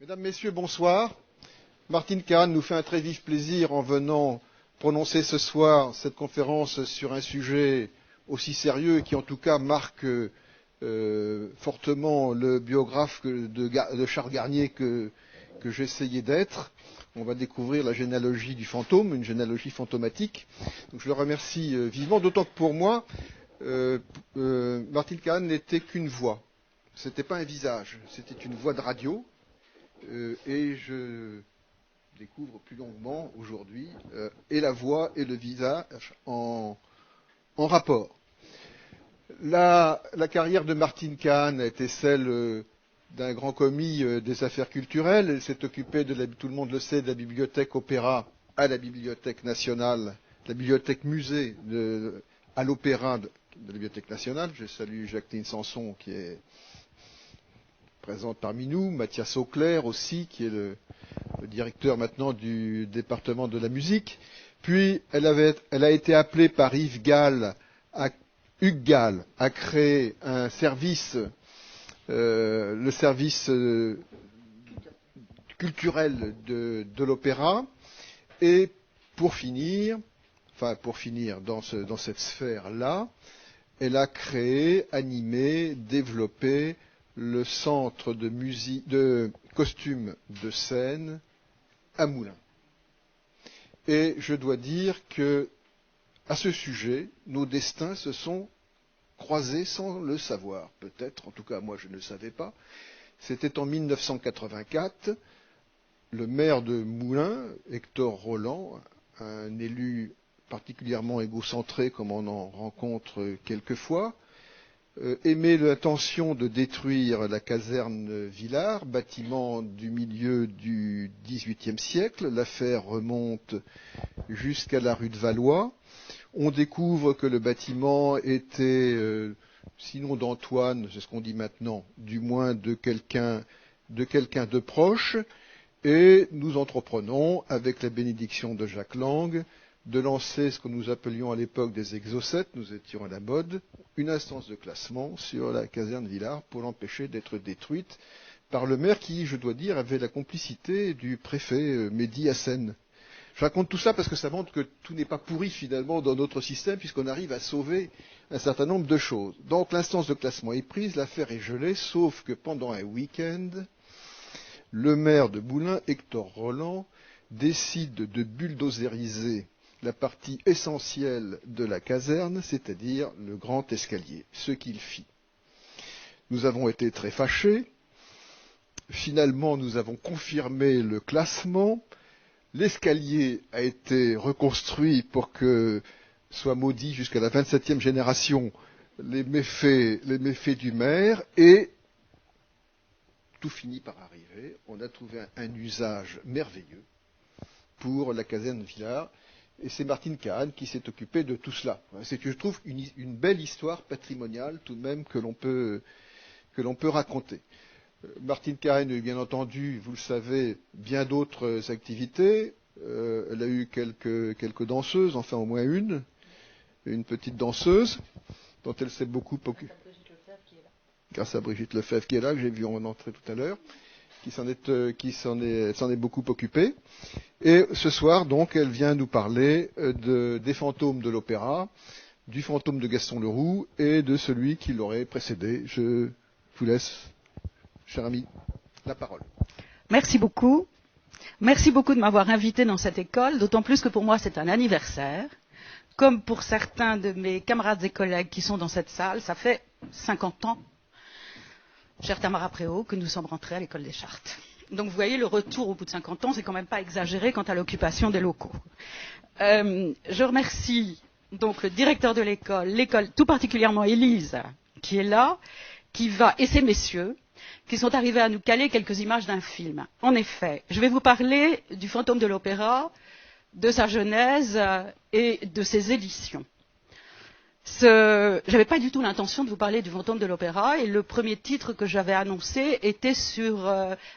Mesdames, Messieurs, bonsoir. Martin Kahn nous fait un très vif plaisir en venant prononcer ce soir cette conférence sur un sujet aussi sérieux qui, en tout cas, marque fortement le biographe de Charles Garnier que j'essayais d'être. On va découvrir la généalogie du fantôme, une généalogie fantomatique. Donc, je le remercie vivement, d'autant que pour moi, Martin Kahn n'était qu'une voix. Ce n'était pas un visage, c'était une voix de radio. Et je découvre plus longuement aujourd'hui et la voix et le visage en rapport. La carrière de Martin Kahn a été celle d'un grand commis des affaires culturelles. Elle s'est occupée, tout le monde le sait, de la bibliothèque opéra à la bibliothèque nationale, la bibliothèque musée à l'opéra de la bibliothèque nationale. Je salue Jacqueline Sanson qui est présente parmi nous, Mathias Auclair aussi, qui est le directeur maintenant du département de la musique. Puis, elle a été appelée par Hugues Gall à créer un service, le service culturel de l'opéra. Et pour finir dans cette sphère-là, elle a créé, animé, développé le centre de costumes de scène à Moulins. Et je dois dire que, à ce sujet, nos destins se sont croisés sans le savoir, peut-être, en tout cas moi je ne le savais pas. C'était en 1984, le maire de Moulins, Hector Roland, un élu particulièrement égocentré comme on en rencontre quelquefois, émet l'intention de détruire la caserne Villars, bâtiment du milieu du XVIIIe siècle. L'affaire remonte jusqu'à la rue de Valois. On découvre que le bâtiment était, sinon d'Antoine, c'est ce qu'on dit maintenant, du moins de quelqu'un de proche, et nous entreprenons, avec la bénédiction de Jacques Lang, de lancer ce que nous appelions à l'époque des exocètes, nous étions à la mode, une instance de classement sur la caserne Villars pour l'empêcher d'être détruite par le maire qui, je dois dire, avait la complicité du préfet Mehdi Hassen. Je raconte tout ça parce que ça montre que tout n'est pas pourri finalement dans notre système puisqu'on arrive à sauver un certain nombre de choses. Donc l'instance de classement est prise, l'affaire est gelée, sauf que pendant un week-end, le maire de Moulins, Hector Roland, décide de bulldozériser la partie essentielle de la caserne, c'est-à-dire le grand escalier, ce qu'il fit. Nous avons été très fâchés. Finalement, nous avons confirmé le classement. L'escalier a été reconstruit pour que soient maudits jusqu'à la 27e génération les méfaits du maire et tout finit par arriver. On a trouvé un usage merveilleux pour la caserne Villars. Et c'est Martin Kahn qui s'est occupé de tout cela. C'est, je trouve, une belle histoire patrimoniale tout de même que l'on peut raconter. Martin Kahn a eu, bien entendu, vous le savez, bien d'autres activités. Elle a eu quelques danseuses, enfin au moins une petite danseuse, dont elle s'est beaucoup occupée. Grâce à Brigitte Lefebvre qui est là, que j'ai vu en entrée tout à l'heure. Qui s'en est beaucoup occupée. Et ce soir, donc, elle vient nous parler des fantômes de l'opéra, du fantôme de Gaston Leroux et de celui qui l'aurait précédé. Je vous laisse, cher ami, la parole. Merci beaucoup. Merci beaucoup de m'avoir invité dans cette école, d'autant plus que pour moi c'est un anniversaire. Comme pour certains de mes camarades et collègues qui sont dans cette salle, ça fait 50 ans. Cher Tamara Préau, que nous sommes rentrés à l'école des Chartes. Donc vous voyez, le retour au bout de 50 ans, c'est quand même pas exagéré quant à l'occupation des locaux. Je remercie donc le directeur de l'école, tout particulièrement Élise, qui est là, et ces messieurs, qui sont arrivés à nous caler quelques images d'un film. En effet, je vais vous parler du fantôme de l'opéra, de sa genèse et de ses éditions. Je n'avais pas du tout l'intention de vous parler du fantôme de l'opéra et le premier titre que j'avais annoncé était sur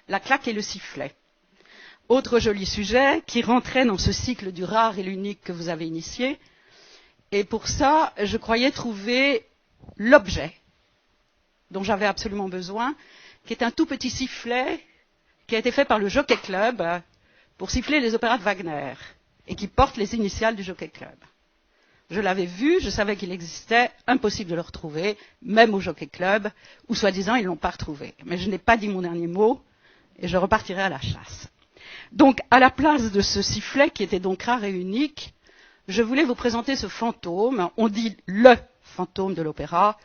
la claque et le sifflet. Autre joli sujet qui rentrait dans ce cycle du rare et l'unique que vous avez initié. Et pour ça, je croyais trouver l'objet dont j'avais absolument besoin, qui est un tout petit sifflet qui qui a été fait par le Jockey Club pour siffler les opéras de Wagner et qui porte les initiales du Jockey Club. Je l'avais vu, je savais qu'il existait, impossible de le retrouver, même au Jockey Club, où soi-disant ils ne l'ont pas retrouvé. Mais je n'ai pas dit mon dernier mot et je repartirai à la chasse. Donc, à la place de ce sifflet, qui était donc rare et unique, je voulais vous présenter ce fantôme. On dit le fantôme de l'opéra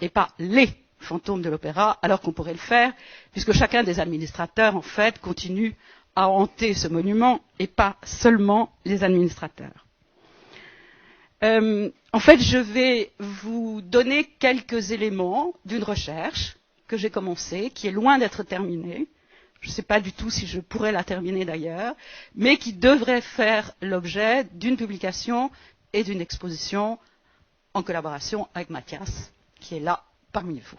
et pas les fantômes de l'opéra, alors qu'on pourrait le faire, puisque chacun des administrateurs, en fait, continue à hanter ce monument et pas seulement les administrateurs. En fait, je vais vous donner quelques éléments d'une recherche que j'ai commencée, qui est loin d'être terminée. Je ne sais pas du tout si je pourrais la terminer d'ailleurs, mais qui devrait faire l'objet d'une publication et d'une exposition en collaboration avec Mathias, qui est là parmi vous.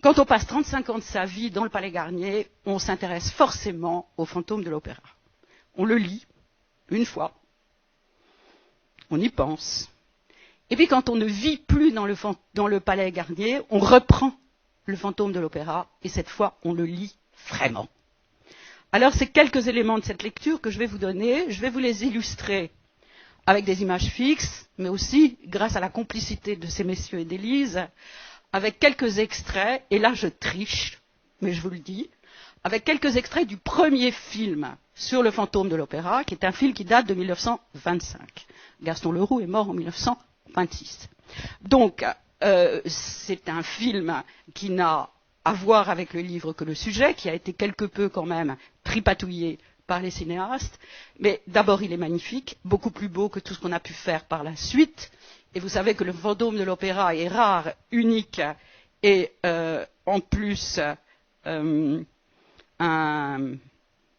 Quand on passe 35 ans de sa vie dans le Palais Garnier, on s'intéresse forcément au fantôme de l'opéra. On le lit une fois, on y pense, et puis quand on ne vit plus dans le Palais Garnier, on reprend le fantôme de l'opéra, et cette fois on le lit vraiment. Alors, c'est quelques éléments de cette lecture que je vais vous donner. Je vais vous les illustrer avec des images fixes, mais aussi, grâce à la complicité de ces messieurs et d'Élise, avec quelques extraits, et là je triche, mais je vous le dis, avec quelques extraits du premier film sur le fantôme de l'opéra, qui est un film qui date de 1925. Gaston Leroux est mort en 1926. Donc, c'est un film qui n'a à voir avec le livre que le sujet, qui a été quelque peu quand même tripatouillé par les cinéastes, mais d'abord il est magnifique, beaucoup plus beau que tout ce qu'on a pu faire par la suite, et vous savez que le fantôme de l'opéra est rare, unique, et en plus un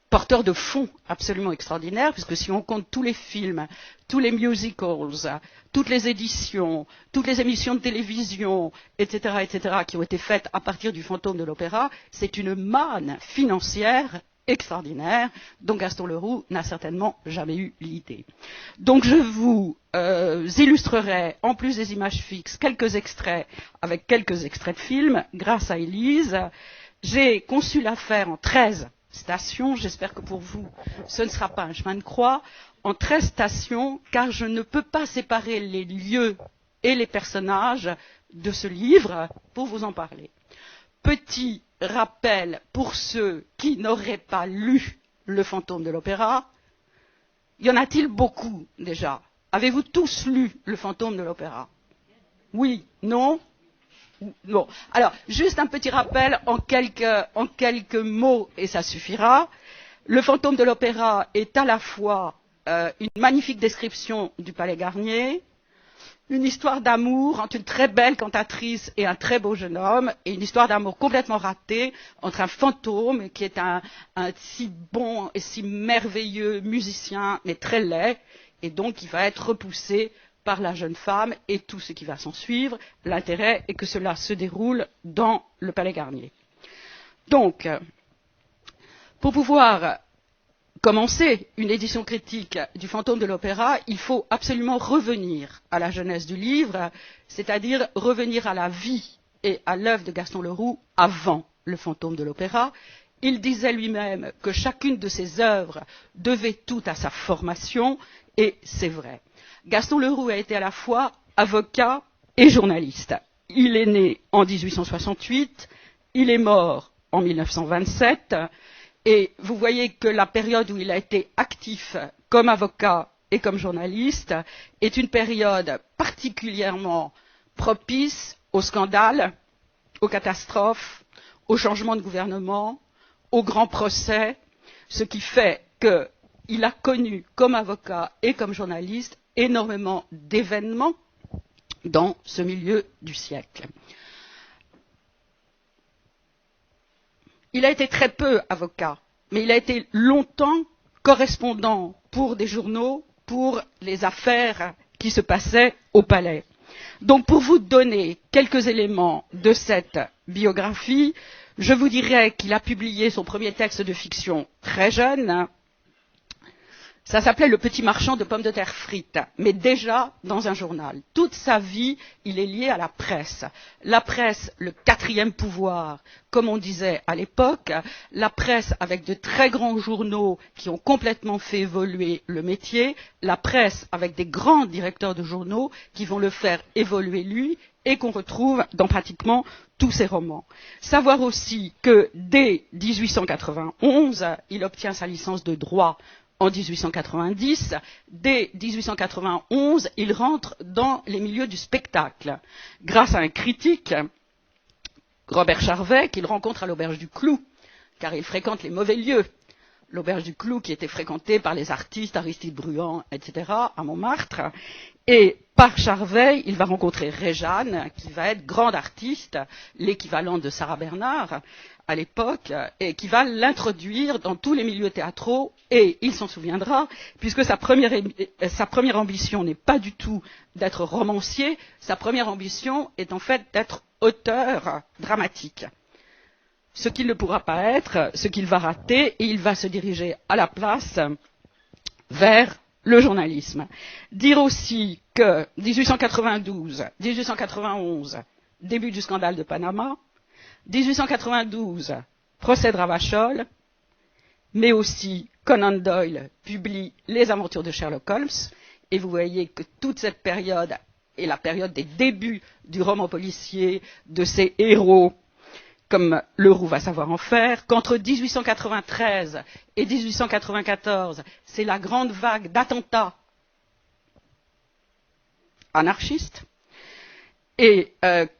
porteur de fond absolument extraordinaire, puisque si on compte tous les films, tous les musicals, toutes les éditions, toutes les émissions de télévision, etc., qui ont été faites à partir du fantôme de l'opéra, c'est une manne financière extraordinaire dont Gaston Leroux n'a certainement jamais eu l'idée. Donc je vous illustrerai, en plus des images fixes, quelques extraits avec quelques extraits de films, grâce à Élise. J'ai conçu l'affaire en 13 stations, j'espère que pour vous ce ne sera pas un chemin de croix, en 13 stations, car je ne peux pas séparer les lieux et les personnages de ce livre pour vous en parler. Petit rappel pour ceux qui n'auraient pas lu Le fantôme de l'opéra, y en a-t-il beaucoup déjà? Avez-vous tous lu Le fantôme de l'opéra? Oui? Non? Bon, alors, juste un petit rappel en quelques mots, et ça suffira. Le fantôme de l'opéra est à la fois une magnifique description du Palais Garnier, une histoire d'amour entre une très belle cantatrice et un très beau jeune homme, et une histoire d'amour complètement ratée entre un fantôme qui est un si bon et si merveilleux musicien, mais très laid, et donc qui va être repoussé par la jeune femme et tout ce qui va s'en suivre. L'intérêt est que cela se déroule dans le Palais Garnier. Donc, pour pouvoir commencer une édition critique du fantôme de l'opéra, il faut absolument revenir à la genèse du livre, c'est-à-dire revenir à la vie et à l'œuvre de Gaston Leroux avant le fantôme de l'opéra. Il disait lui-même que chacune de ses œuvres devait tout à sa formation, et c'est vrai. Gaston Leroux a été à la fois avocat et journaliste. Il est né en 1868, il est mort en 1927, et vous voyez que la période où il a été actif comme avocat et comme journaliste est une période particulièrement propice aux scandales, aux catastrophes, aux changements de gouvernement, aux grands procès, ce qui fait qu'il a connu comme avocat et comme journaliste énormément d'événements dans ce milieu du siècle. Il a été très peu avocat, mais il a été longtemps correspondant pour des journaux, pour les affaires qui se passaient au palais. Donc, pour vous donner quelques éléments de cette biographie, je vous dirais qu'il a publié son premier texte de fiction très jeune, Ça s'appelait Le petit marchand de pommes de terre frites, mais déjà dans un journal. Toute sa vie, il est lié à la presse. La presse, le quatrième pouvoir, comme on disait à l'époque, la presse avec de très grands journaux qui ont complètement fait évoluer le métier, la presse avec des grands directeurs de journaux qui vont le faire évoluer lui et qu'on retrouve dans pratiquement tous ses romans. Savoir aussi que dès 1891, il obtient sa licence de droit en 1890, dès 1891, il rentre dans les milieux du spectacle, grâce à un critique, Robert Charvet, qu'il rencontre à l'Auberge du Clou, car il fréquente les mauvais lieux. L'Auberge du Clou qui était fréquentée par les artistes, Aristide Bruant, etc., à Montmartre. Et par Charvet, il va rencontrer Réjeanne, qui va être grande artiste, l'équivalent de Sarah Bernard à l'époque, et qui va l'introduire dans tous les milieux théâtraux, et il s'en souviendra, puisque sa première ambition n'est pas du tout d'être romancier, sa première ambition est en fait d'être auteur dramatique. Ce qu'il ne pourra pas être, ce qu'il va rater, et il va se diriger à la place vers le journalisme. Dire aussi que 1892, 1891, début du scandale de Panama, 1892, procès de Ravachol, mais aussi Conan Doyle publie Les aventures de Sherlock Holmes, et vous voyez que toute cette période est la période des débuts du roman policier, de ses héros, comme Leroux va savoir en faire, qu'entre 1893 et 1894, c'est la grande vague d'attentats anarchistes, et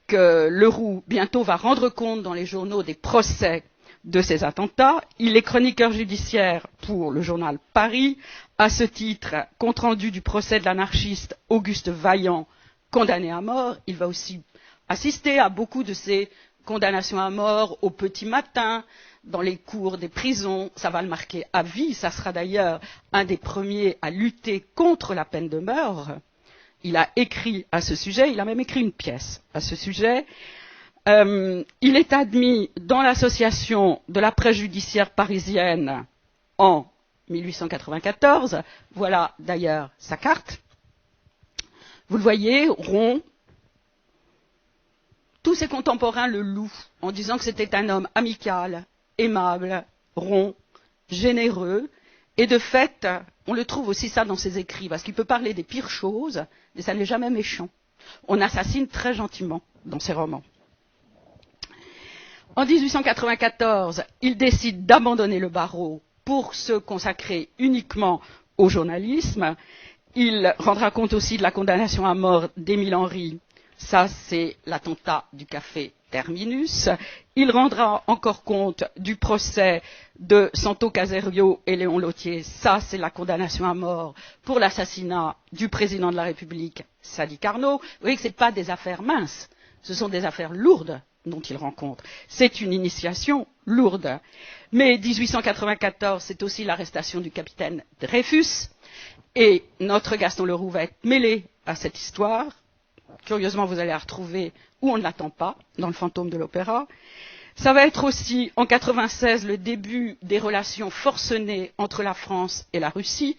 que Leroux bientôt va rendre compte dans les journaux des procès de ces attentats. Il est chroniqueur judiciaire pour le journal Paris. À ce titre, compte rendu du procès de l'anarchiste Auguste Vaillant, condamné à mort. Il va aussi assister à beaucoup de ces condamnations à mort au petit matin, dans les cours des prisons. Ça va le marquer à vie. Ça sera d'ailleurs un des premiers à lutter contre la peine de mort. Il a écrit à ce sujet, il a même écrit une pièce à ce sujet. Il est admis dans l'association de la presse judiciaire parisienne en 1894. Voilà d'ailleurs sa carte. Vous le voyez, rond. Tous ses contemporains le louent en disant que c'était un homme amical, aimable, rond, généreux. Et de fait, on le trouve aussi ça dans ses écrits, parce qu'il peut parler des pires choses, mais ça n'est jamais méchant. On assassine très gentiment dans ses romans. En 1894, il décide d'abandonner le barreau pour se consacrer uniquement au journalisme. Il rendra compte aussi de la condamnation à mort d'Émile Henry. Ça, c'est l'attentat du café Terminus. Il rendra encore compte du procès de Santo Caserio et Léon Lautier. Ça, c'est la condamnation à mort pour l'assassinat du président de la République, Sadi Carnot. Vous voyez que ce ne sont pas des affaires minces, ce sont des affaires lourdes dont il rend compte. C'est une initiation lourde. Mais 1894, c'est aussi l'arrestation du capitaine Dreyfus. Et notre Gaston Leroux va être mêlé à cette histoire. Curieusement, vous allez la retrouver où on ne l'attend pas, dans le fantôme de l'opéra. Ça va être aussi, en 96, le début des relations forcenées entre la France et la Russie,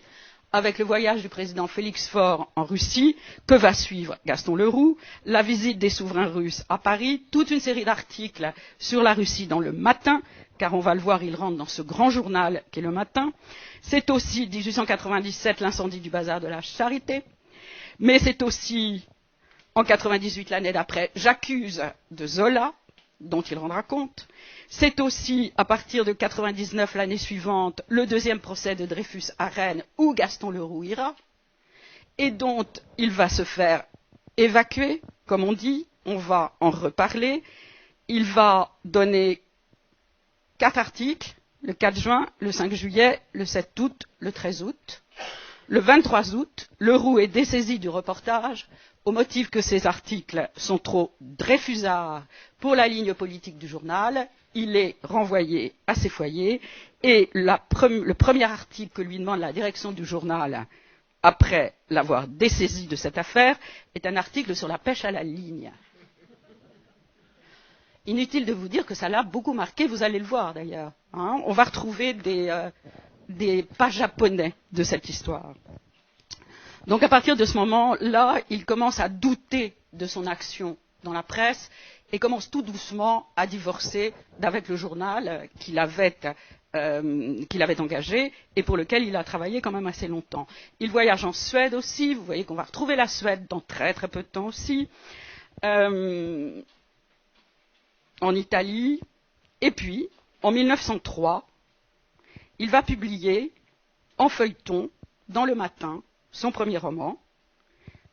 avec le voyage du président Félix Faure en Russie, que va suivre Gaston Leroux, la visite des souverains russes à Paris, toute une série d'articles sur la Russie dans le Matin, car on va le voir, il rentre dans ce grand journal qu'est le Matin. C'est aussi 1897 l'incendie du bazar de la Charité, mais c'est aussi en 98, l'année d'après, J'accuse de Zola, dont il rendra compte. C'est aussi, à partir de 99, l'année suivante, le deuxième procès de Dreyfus à Rennes, où Gaston Leroux ira, et dont il va se faire évacuer, comme on dit, on va en reparler. Il va donner 4 articles, le 4 juin, le 5 juillet, le 7 août, le 13 août. Le 23 août, Leroux est dessaisi du reportage au motif que ces articles sont trop dreyfusards pour la ligne politique du journal. Il est renvoyé à ses foyers et le premier article que lui demande la direction du journal après l'avoir dessaisi de cette affaire est un article sur la pêche à la ligne. Inutile de vous dire que ça l'a beaucoup marqué, vous allez le voir d'ailleurs. On va retrouver des des pas japonais de cette histoire. Donc à partir de ce moment-là, il commence à douter de son action dans la presse et commence tout doucement à divorcer d'avec le journal qu'il avait engagé et pour lequel il a travaillé quand même assez longtemps. Il voyage en Suède aussi, vous voyez qu'on va retrouver la Suède dans très très peu de temps aussi, en Italie, et puis en 1903, il va publier en feuilleton dans Le Matin son premier roman,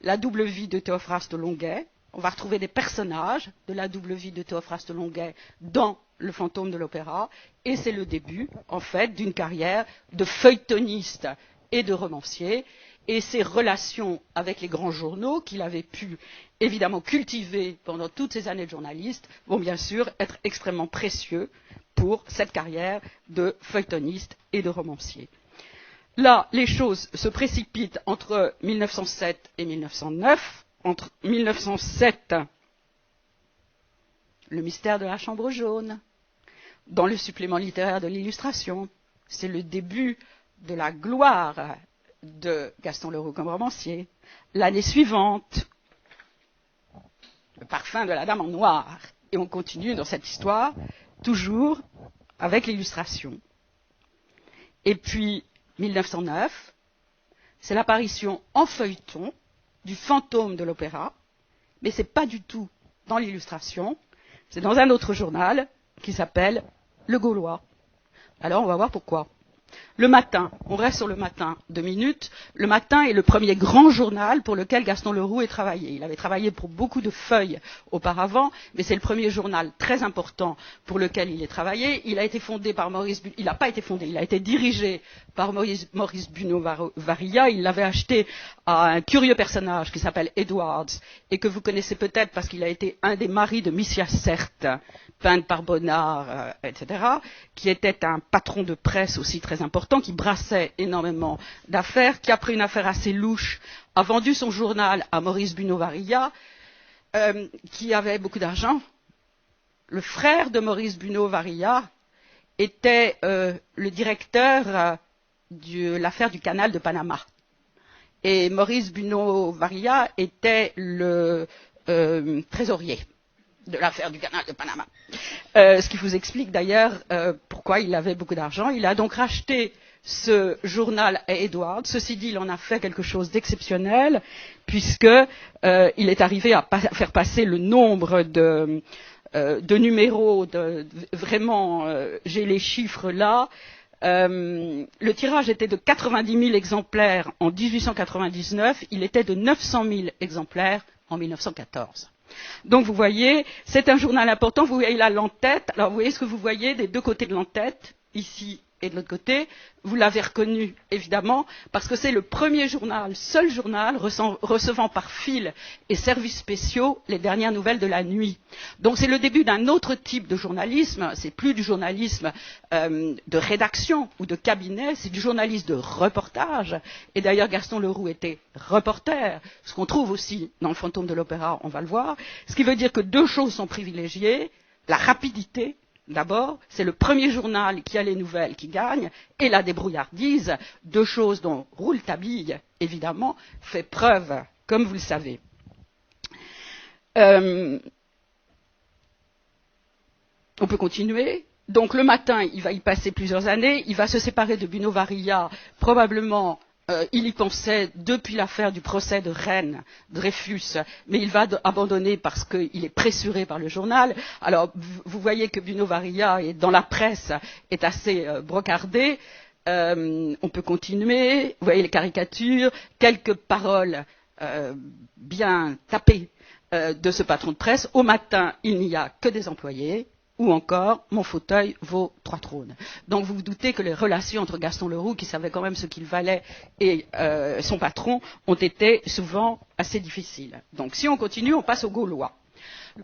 La double vie de Théophraste Longuet. On va retrouver des personnages de La double vie de Théophraste Longuet dans Le fantôme de l'opéra, et c'est le début, en fait, d'une carrière de feuilletoniste et de romancier, et ses relations avec les grands journaux qu'il avait pu évidemment cultiver pendant toutes ces années de journaliste vont bien sûr être extrêmement précieux pour cette carrière de feuilletoniste et de romancier. Là, les choses se précipitent entre 1907 et 1909. Entre 1907, le mystère de la chambre jaune, dans le supplément littéraire de l'Illustration, c'est le début de la gloire de Gaston Leroux comme romancier. L'année suivante, le parfum de la dame en noir. Et on continue dans cette histoire, toujours avec l'Illustration. Et puis, 1909, c'est l'apparition en feuilleton du fantôme de l'opéra, mais ce n'est pas du tout dans l'Illustration, c'est dans un autre journal qui s'appelle Le Gaulois. Alors on va voir pourquoi. Le Matin, on reste sur Le Matin 2 minutes. Le Matin est le premier grand journal pour lequel Gaston Leroux ait travaillé. Il avait travaillé pour beaucoup de feuilles auparavant, mais c'est le premier journal très important pour lequel il ait travaillé. Il a été fondé par Maurice il n'a pas été fondé, il a été dirigé par Maurice Buneau-Varilla. Il l'avait acheté à un curieux personnage qui s'appelle Edwards et que vous connaissez peut-être parce qu'il a été un des maris de Missia Certes, peinte par Bonnard, etc., qui était un patron de presse aussi très important, qui brassait énormément d'affaires, qui, après une affaire assez louche, a vendu son journal à Maurice Buneau-Varilla, qui avait beaucoup d'argent. Le frère de Maurice Buneau-Varilla était le directeur de l'affaire du canal de Panama. Et Maurice Buneau-Varilla était le trésorier de l'affaire du canal de Panama. Ce qui vous explique d'ailleurs pourquoi il avait beaucoup d'argent. Il a donc racheté ce journal à Edwards. Ceci dit, il en a fait quelque chose d'exceptionnel puisqu'il est arrivé à faire passer le nombre de numéros, vraiment, j'ai les chiffres là. Le tirage était de 90 000 exemplaires en 1899, il était de 900 000 exemplaires en 1914. Donc vous voyez, c'est un journal important, vous voyez là l'entête, alors vous voyez ce que vous voyez des deux côtés de l'entête, ici et de l'autre côté, vous l'avez reconnu évidemment, parce que c'est le premier journal, seul journal recevant par fil et services spéciaux les dernières nouvelles de la nuit. Donc c'est le début d'un autre type de journalisme, c'est plus du journalisme de rédaction ou de cabinet, c'est du journalisme de reportage. Et d'ailleurs Gaston Leroux était reporter, ce qu'on trouve aussi dans Le Fantôme de l'Opéra, on va le voir. Ce qui veut dire que deux choses sont privilégiées, la rapidité. D'abord, c'est le premier journal qui a les nouvelles qui gagne, et la débrouillardise, deux choses dont Rouletabille, évidemment, fait preuve, comme vous le savez. On peut continuer. Donc le Matin, il va y passer plusieurs années, il va se séparer de Buneau-Varilla, probablement. Il y pensait depuis l'affaire du procès de Rennes, Dreyfus, mais il va abandonner parce qu'il est pressuré par le journal. Alors, vous voyez que Buneau-Varilla, dans la presse, est assez brocardé. On peut continuer. Vous voyez les caricatures, quelques paroles bien tapées de ce patron de presse. Au Matin, il n'y a que des employés. Ou encore, mon fauteuil vaut 3 trônes. Donc vous vous doutez que les relations entre Gaston Leroux, qui savait quand même ce qu'il valait, et son patron, ont été souvent assez difficiles. Donc si on continue, on passe au Gaulois.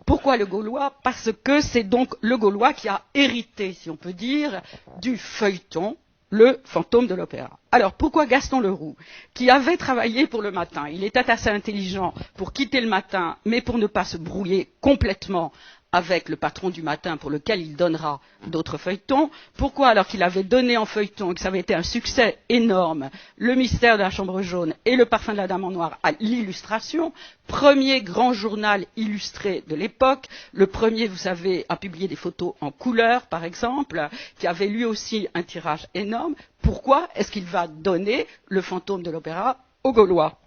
Pourquoi le Gaulois? Parce que c'est donc le Gaulois qui a hérité, si on peut dire, du feuilleton, Le Fantôme de l'Opéra. Alors pourquoi Gaston Leroux, qui avait travaillé pour Le Matin, il était assez intelligent pour quitter Le Matin, mais pour ne pas se brouiller complètement avec le patron du matin pour lequel il donnera d'autres feuilletons. Pourquoi, alors qu'il avait donné en feuilleton et que ça avait été un succès énorme, le mystère de la chambre jaune et le parfum de la dame en noir à l'Illustration, premier grand journal illustré de l'époque, le premier, vous savez, à publier des photos en couleur, par exemple, qui avait lui aussi un tirage énorme. Pourquoi est-ce qu'il va donner le fantôme de l'opéra aux Gaulois?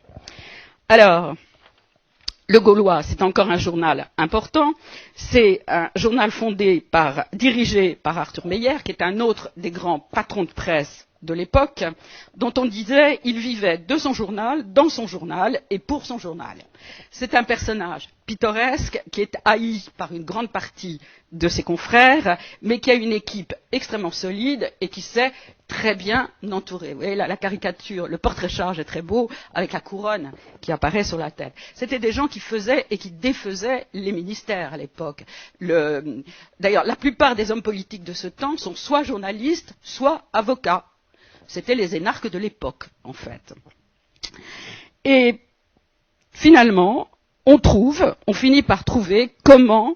Alors, le Gaulois, c'est encore un journal important. C'est un journal dirigé par Arthur Meyer, qui est un autre des grands patrons de presse de l'époque, dont on disait il vivait de son journal, dans son journal et pour son journal. C'est un personnage pittoresque qui est haï par une grande partie de ses confrères, mais qui a une équipe extrêmement solide et qui sait très bien l'entourer. Vous voyez, la caricature, le portrait-charge est très beau, avec la couronne qui apparaît sur la tête. C'était des gens qui faisaient et qui défaisaient les ministères à l'époque. D'ailleurs, la plupart des hommes politiques de ce temps sont soit journalistes, soit avocats. C'était les énarques de l'époque, en fait. Et finalement, on finit par trouver comment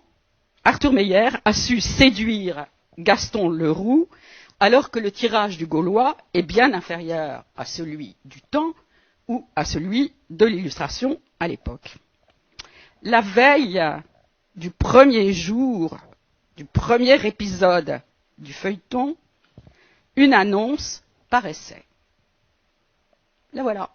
Arthur Meyer a su séduire Gaston Leroux, alors que le tirage du Gaulois est bien inférieur à celui du Temps ou à celui de l'Illustration à l'époque. La veille du premier jour, du premier épisode du feuilleton, une annonce paraissait. La voilà.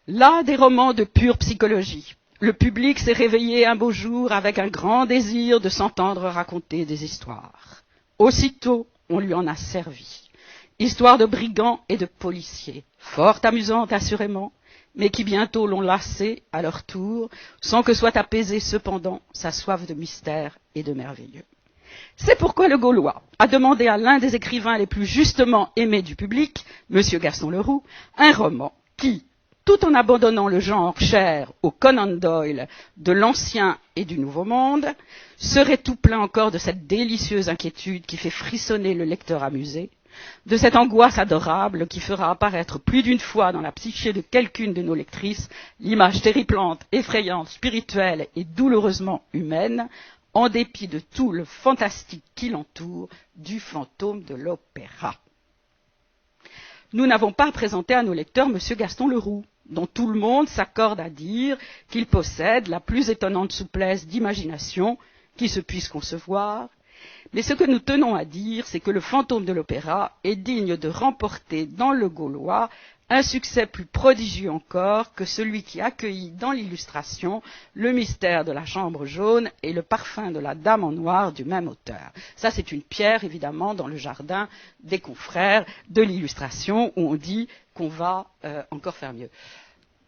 Là, des romans de pure psychologie. Le public s'est réveillé un beau jour avec un grand désir de s'entendre raconter des histoires. Aussitôt, on lui en a servi. Histoires de brigands et de policiers, fort amusantes assurément, mais qui bientôt l'ont lassé à leur tour, sans que soit apaisée cependant sa soif de mystère et de merveilleux. C'est pourquoi le Gaulois a demandé à l'un des écrivains les plus justement aimés du public, M. Gaston Leroux, un roman qui, tout en abandonnant le genre cher au Conan Doyle de l'Ancien et du Nouveau Monde, serait tout plein encore de cette délicieuse inquiétude qui fait frissonner le lecteur amusé, de cette angoisse adorable qui fera apparaître plus d'une fois dans la psyché de quelqu'une de nos lectrices l'image terrifiante, effrayante, spirituelle et douloureusement humaine, en dépit de tout le fantastique qui l'entoure, du fantôme de l'opéra. Nous n'avons pas présenté à nos lecteurs M. Gaston Leroux, dont tout le monde s'accorde à dire qu'il possède la plus étonnante souplesse d'imagination qui se puisse concevoir, mais ce que nous tenons à dire, c'est que le fantôme de l'opéra est digne de remporter dans le Gaulois un succès plus prodigieux encore que celui qui accueillit dans l'Illustration le mystère de la chambre jaune et le parfum de la dame en noir du même auteur. Ça, c'est une pierre, évidemment, dans le jardin des confrères de l'Illustration, où on dit qu'on va encore faire mieux.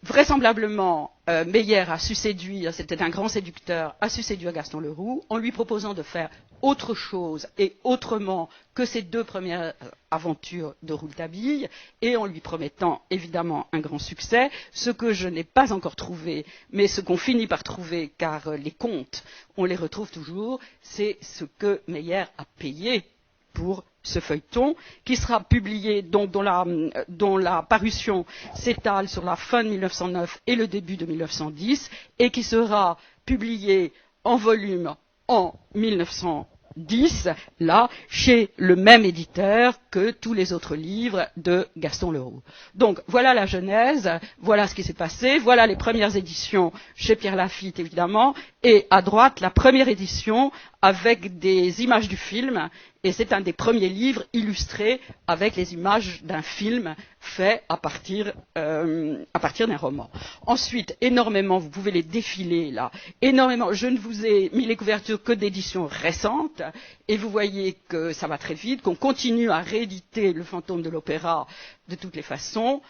Vraisemblablement, Meyer a su séduire, c'était un grand séducteur, a su séduire Gaston Leroux en lui proposant de faire autre chose et autrement que ses deux premières aventures de Rouletabille et en lui promettant évidemment un grand succès, ce que je n'ai pas encore trouvé, mais ce qu'on finit par trouver car les comptes, on les retrouve toujours, c'est ce que Meyer a payé pour ce feuilleton, qui sera publié, dont la parution s'étale sur la fin de 1909 et le début de 1910, et qui sera publié en volume en 1910, là, chez le même éditeur que tous les autres livres de Gaston Leroux. Donc, voilà la genèse, voilà ce qui s'est passé, voilà les premières éditions chez Pierre Lafitte, évidemment, et à droite, la première édition avec des images du film, et c'est un des premiers livres illustrés avec les images d'un film fait à partir d'un roman. Ensuite, énormément, vous pouvez les défiler là, énormément, je ne vous ai mis les couvertures que d'éditions récentes, et vous voyez que ça va très vite, qu'on continue à rééditer le fantôme de l'opéra de toutes les façons.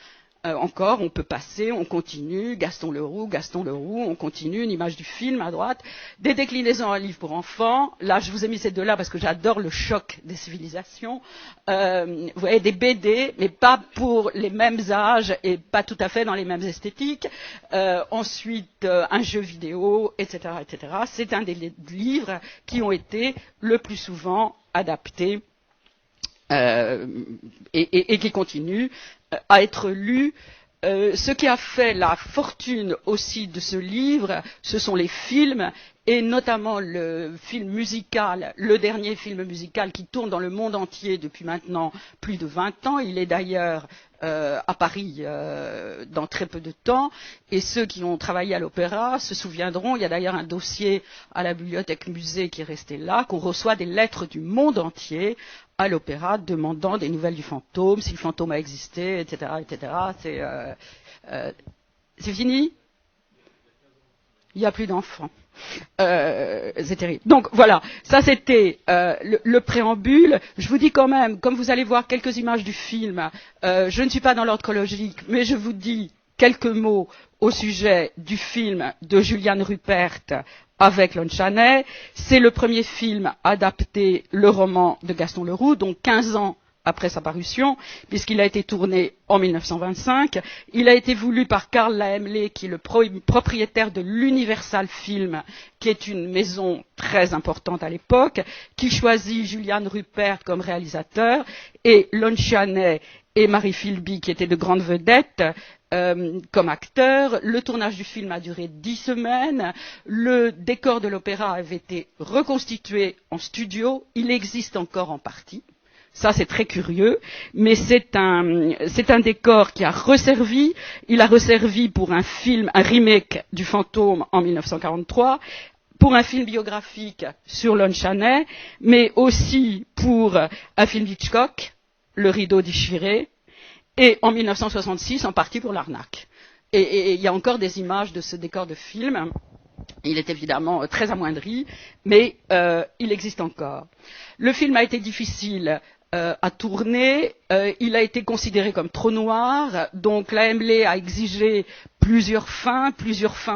Encore, on peut passer, on continue, Gaston Leroux, on continue, une image du film à droite, des déclinaisons en livres pour enfants. Là, je vous ai mis ces deux-là parce que j'adore le choc des civilisations. Vous voyez, des BD, mais pas pour les mêmes âges et pas tout à fait dans les mêmes esthétiques. Ensuite, un jeu vidéo, etc., etc. C'est un des livres qui ont été le plus souvent adaptés et qui continue à être lu. Ce qui a fait la fortune aussi de ce livre, ce sont les films et notamment le film musical, le dernier film musical qui tourne dans le monde entier depuis maintenant plus de 20 ans. Il est d'ailleurs à Paris dans très peu de temps, et ceux qui ont travaillé à l'opéra se souviendront, il y a d'ailleurs un dossier à la bibliothèque musée qui est resté là, qu'on reçoit des lettres du monde entier à l'opéra demandant des nouvelles du fantôme, si le fantôme a existé, etc. etc. C'est fini? Il n'y a plus d'enfants. C'est terrible. Donc voilà, ça c'était le préambule. Je vous dis quand même, comme vous allez voir quelques images du film, je ne suis pas dans l'ordre chronologique, mais je vous dis quelques mots au sujet du film de Julian Rupert avec Lon Chaney. C'est le premier film adapté le roman de Gaston Leroux, donc 15 ans après sa parution, puisqu'il a été tourné en 1925. Il a été voulu par Karl Laemmle, qui est le propriétaire de l'Universal Film, qui est une maison très importante à l'époque, qui choisit Julian Rupert comme réalisateur, et Lon Chaney et Mary Philby, qui étaient de grandes vedettes, comme acteurs. Le tournage du film a duré 10 semaines. Le décor de l'opéra avait été reconstitué en studio. Il existe encore en partie. Ça, c'est très curieux, mais c'est un décor qui a resservi. Il a resservi pour un film, un remake du Fantôme en 1943, pour un film biographique sur Lon Chaney, mais aussi pour un film Hitchcock, Le Rideau déchiré, et en 1966, en partie pour l'Arnaque. Et il y a encore des images de ce décor de film. Il est évidemment très amoindri, mais il existe encore. Le film a été difficile à tourner, il a été considéré comme trop noir, donc l'AMLE a exigé plusieurs fins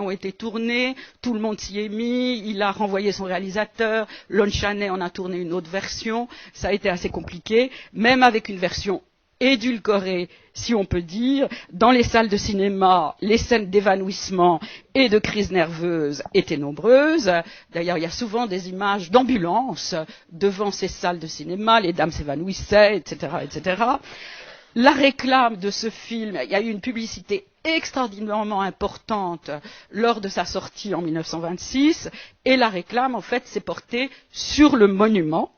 ont été tournées, tout le monde s'y est mis, il a renvoyé son réalisateur, Lon Chaney en a tourné une autre version, ça a été assez compliqué, même avec une version édulcorée, si on peut dire. Dans les salles de cinéma, les scènes d'évanouissement et de crise nerveuse étaient nombreuses. D'ailleurs, il y a souvent des images d'ambulances devant ces salles de cinéma, les dames s'évanouissaient, etc., etc. La réclame de ce film, il y a eu une publicité extraordinairement importante lors de sa sortie en 1926, et la réclame, en fait, s'est portée sur le monument,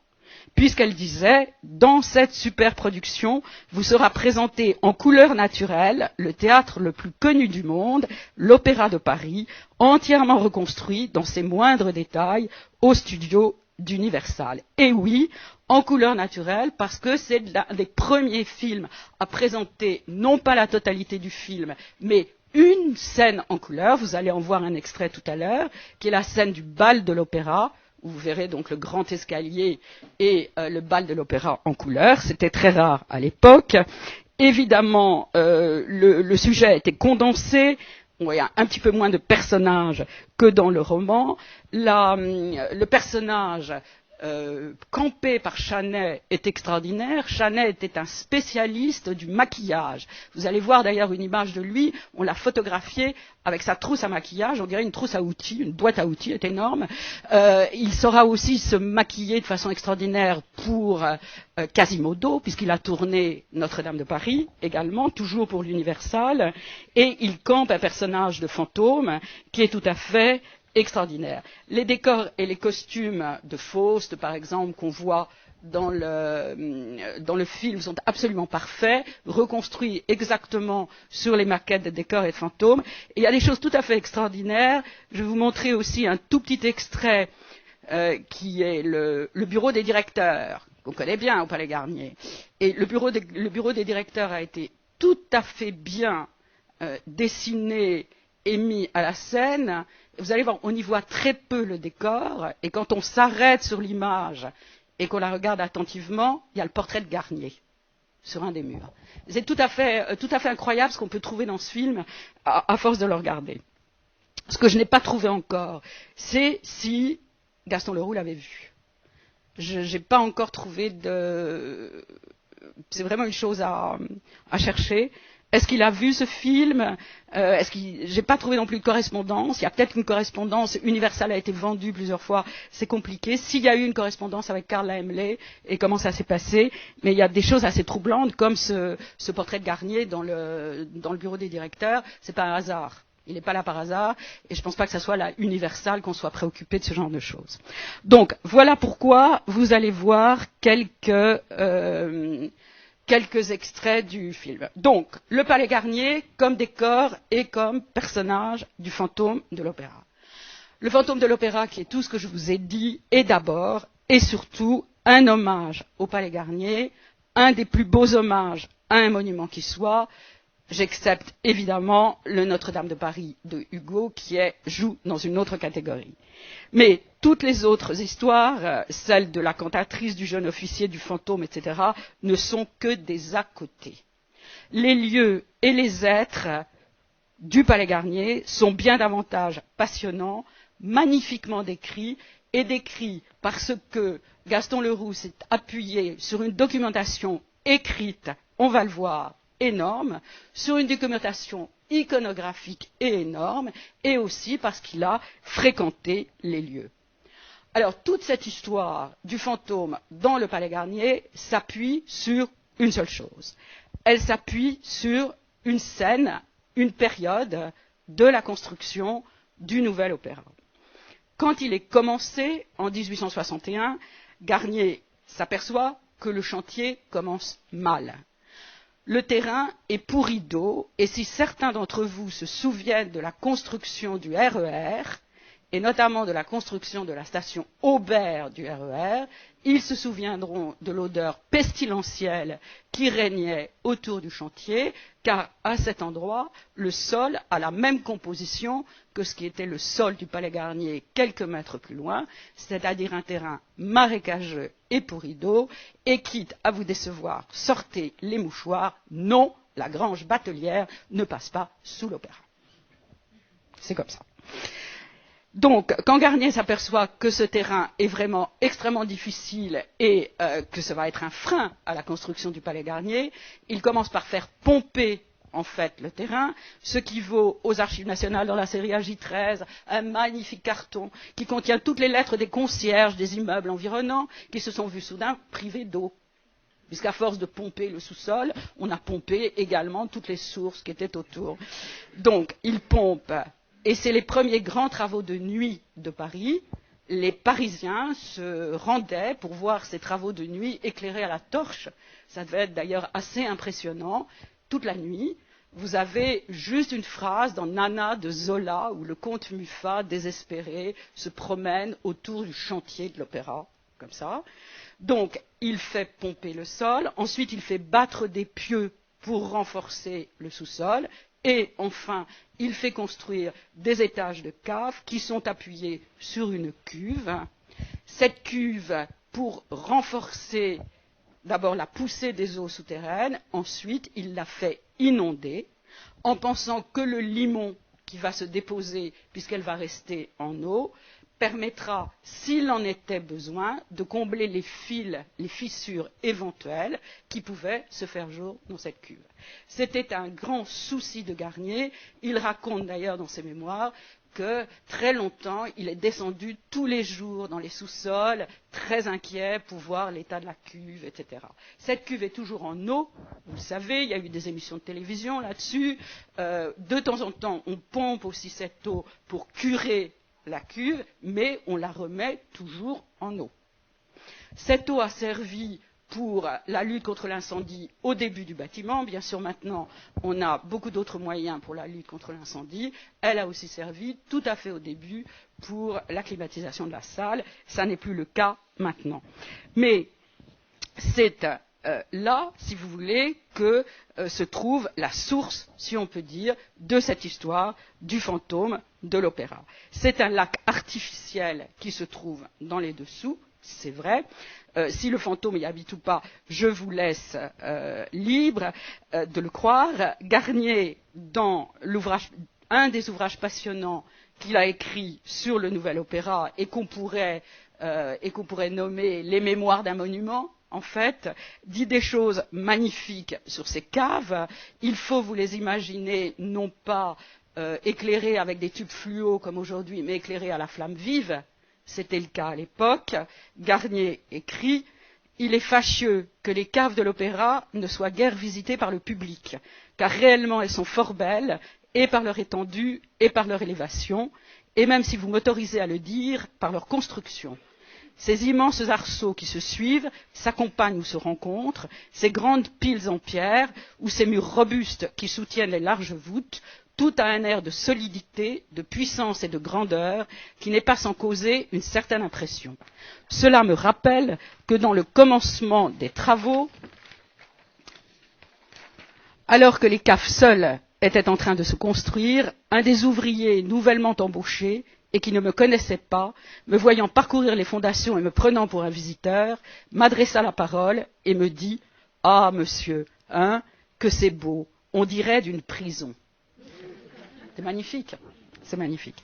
puisqu'elle disait, dans cette superproduction, vous sera présenté en couleur naturelle le théâtre le plus connu du monde, l'Opéra de Paris, entièrement reconstruit dans ses moindres détails au studio d'Universal. Et oui, en couleur naturelle, parce que c'est l'un des premiers films à présenter non pas la totalité du film, mais une scène en couleur. Vous allez en voir un extrait tout à l'heure, qui est la scène du bal de l'opéra, où vous verrez donc le grand escalier et le bal de l'opéra en couleur. C'était très rare à l'époque. Évidemment, le sujet a été condensé. Il y a un petit peu moins de personnages que dans le roman. Le personnage campé par Chaney est extraordinaire. Chaney était un spécialiste du maquillage. Vous allez voir d'ailleurs une image de lui, on l'a photographié avec sa trousse à maquillage, on dirait une trousse à outils, une boîte à outils, est énorme. Il saura aussi se maquiller de façon extraordinaire pour Quasimodo, puisqu'il a tourné Notre-Dame de Paris également, toujours pour l'Universal, et il campe un personnage de fantôme qui est tout à fait extraordinaire. Les décors et les costumes de Faust, par exemple, qu'on voit dans le film, sont absolument parfaits, reconstruits exactement sur les maquettes de décors et de fantômes. Et il y a des choses tout à fait extraordinaires. Je vais vous montrer aussi un tout petit extrait qui est le bureau des directeurs, qu'on connaît bien au Palais Garnier. Et le bureau des directeurs a été tout à fait bien dessiné et mis à la scène. Vous allez voir, on y voit très peu le décor, et quand on s'arrête sur l'image et qu'on la regarde attentivement, il y a le portrait de Garnier sur un des murs. C'est tout à fait incroyable ce qu'on peut trouver dans ce film à force de le regarder. Ce que je n'ai pas trouvé encore, c'est si Gaston Leroux l'avait vu. Je n'ai pas encore trouvé de... C'est vraiment une chose à chercher. Est-ce qu'il a vu ce film? J'ai pas trouvé non plus de correspondance. Il y a peut-être une correspondance. Universal a été vendu plusieurs fois. C'est compliqué. S'il y a eu une correspondance avec Karl Laemmle et comment ça s'est passé, mais il y a des choses assez troublantes comme ce portrait de Garnier dans le bureau des directeurs. C'est pas un hasard. Il n'est pas là par hasard, et je ne pense pas que ce soit là universal qu'on soit préoccupé de ce genre de choses. Donc, voilà pourquoi vous allez voir quelques extraits du film. Donc, le Palais Garnier comme décor et comme personnage du fantôme de l'opéra. Le fantôme de l'opéra, qui est tout ce que je vous ai dit, est d'abord et surtout un hommage au Palais Garnier, un des plus beaux hommages à un monument qui soit. J'accepte évidemment le Notre-Dame de Paris de Hugo, qui joue dans une autre catégorie. Mais toutes les autres histoires, celles de la cantatrice, du jeune officier, du fantôme, etc., ne sont que des à côté. Les lieux et les êtres du Palais Garnier sont bien davantage passionnants, magnifiquement décrits, et décrits parce que Gaston Leroux s'est appuyé sur une documentation écrite, on va le voir, énorme, sur une documentation iconographique et énorme, et aussi parce qu'il a fréquenté les lieux. Alors, toute cette histoire du fantôme dans le Palais Garnier s'appuie sur une seule chose. Elle s'appuie sur une scène, une période de la construction du nouvel opéra. Quand il est commencé, en 1861, Garnier s'aperçoit que le chantier commence mal. Le terrain est pourri d'eau, et si certains d'entre vous se souviennent de la construction du RER, et notamment de la construction de la station Aubert du RER, ils se souviendront de l'odeur pestilentielle qui régnait autour du chantier, car à cet endroit, le sol a la même composition que ce qui était le sol du Palais Garnier quelques mètres plus loin, c'est-à-dire un terrain marécageux et pourri d'eau, et quitte à vous décevoir, sortez les mouchoirs, non, la grange batelière ne passe pas sous l'opéra. C'est comme ça. Donc, quand Garnier s'aperçoit que ce terrain est vraiment extrêmement difficile et que ça va être un frein à la construction du Palais Garnier, il commence par faire pomper en fait le terrain, ce qui vaut aux Archives nationales dans la série AJ13 un magnifique carton qui contient toutes les lettres des concierges des immeubles environnants qui se sont vus soudain privés d'eau. Puisqu'à force de pomper le sous-sol, on a pompé également toutes les sources qui étaient autour. Donc, il pompe. Et c'est les premiers grands travaux de nuit de Paris. Les Parisiens se rendaient pour voir ces travaux de nuit éclairés à la torche. Ça devait être d'ailleurs assez impressionnant. Toute la nuit, vous avez juste une phrase dans Nana de Zola où le comte Muffat, désespéré, se promène autour du chantier de l'opéra, comme ça. Donc, il fait pomper le sol. Ensuite, il fait battre des pieux pour renforcer le sous-sol. Et enfin, il fait construire des étages de caves qui sont appuyés sur une cuve. Cette cuve, pour renforcer d'abord la poussée des eaux souterraines, ensuite il la fait inonder en pensant que le limon qui va se déposer, puisqu'elle va rester en eau, permettra, s'il en était besoin, de combler les fissures éventuelles qui pouvaient se faire jour dans cette cuve. C'était un grand souci de Garnier. Il raconte d'ailleurs dans ses mémoires que très longtemps, il est descendu tous les jours dans les sous-sols, très inquiet pour voir l'état de la cuve, etc. Cette cuve est toujours en eau, vous le savez, il y a eu des émissions de télévision là-dessus. De temps en temps, on pompe aussi cette eau pour curer la cuve, mais on la remet toujours en eau. Cette eau a servi pour la lutte contre l'incendie au début du bâtiment. Bien sûr, maintenant, on a beaucoup d'autres moyens pour la lutte contre l'incendie. Elle a aussi servi tout à fait au début pour la climatisation de la salle. Ça n'est plus le cas maintenant. Mais c'est là, si vous voulez, que se trouve la source, si on peut dire, de cette histoire du fantôme de l'opéra. C'est un lac artificiel qui se trouve dans les dessous, c'est vrai. Si le fantôme y habite ou pas, je vous laisse libre de le croire. Garnier, dans un des ouvrages passionnants qu'il a écrit sur le nouvel opéra et qu'on pourrait nommer les mémoires d'un monument, en fait, dit des choses magnifiques sur ces caves. Il faut vous les imaginer non pas éclairées avec des tubes fluo comme aujourd'hui, mais éclairées à la flamme vive. C'était le cas à l'époque. Garnier écrit « Il est fâcheux que les caves de l'opéra ne soient guère visitées par le public, car réellement elles sont fort belles et par leur étendue et par leur élévation, et même, si vous m'autorisez à le dire, par leur construction. Ces immenses arceaux qui se suivent, s'accompagnent ou se rencontrent, ces grandes piles en pierre ou ces murs robustes qui soutiennent les larges voûtes, tout a un air de solidité, de puissance et de grandeur qui n'est pas sans causer une certaine impression. Cela me rappelle que dans le commencement des travaux, alors que les caves seules étaient en train de se construire, un des ouvriers nouvellement embauchés et qui ne me connaissait pas, me voyant parcourir les fondations et me prenant pour un visiteur, m'adressa la parole et me dit « Ah, monsieur, hein, que c'est beau, on dirait d'une prison. » C'est magnifique, c'est magnifique.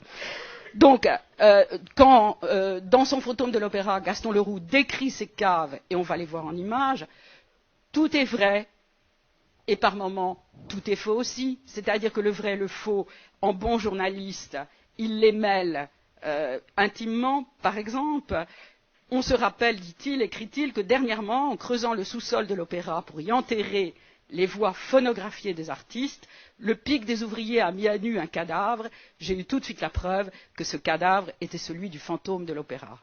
Donc, quand dans son fantôme de l'opéra, Gaston Leroux décrit ces caves, et on va les voir en images, tout est vrai, et par moments, tout est faux aussi. C'est-à-dire que le vrai et le faux, en bon journaliste, il les mêle intimement. Par exemple, on se rappelle, dit-il, écrit-il, que dernièrement, en creusant le sous-sol de l'opéra pour y enterrer les voix phonographiées des artistes, le pic des ouvriers a mis à nu un cadavre. J'ai eu tout de suite la preuve que ce cadavre était celui du fantôme de l'opéra.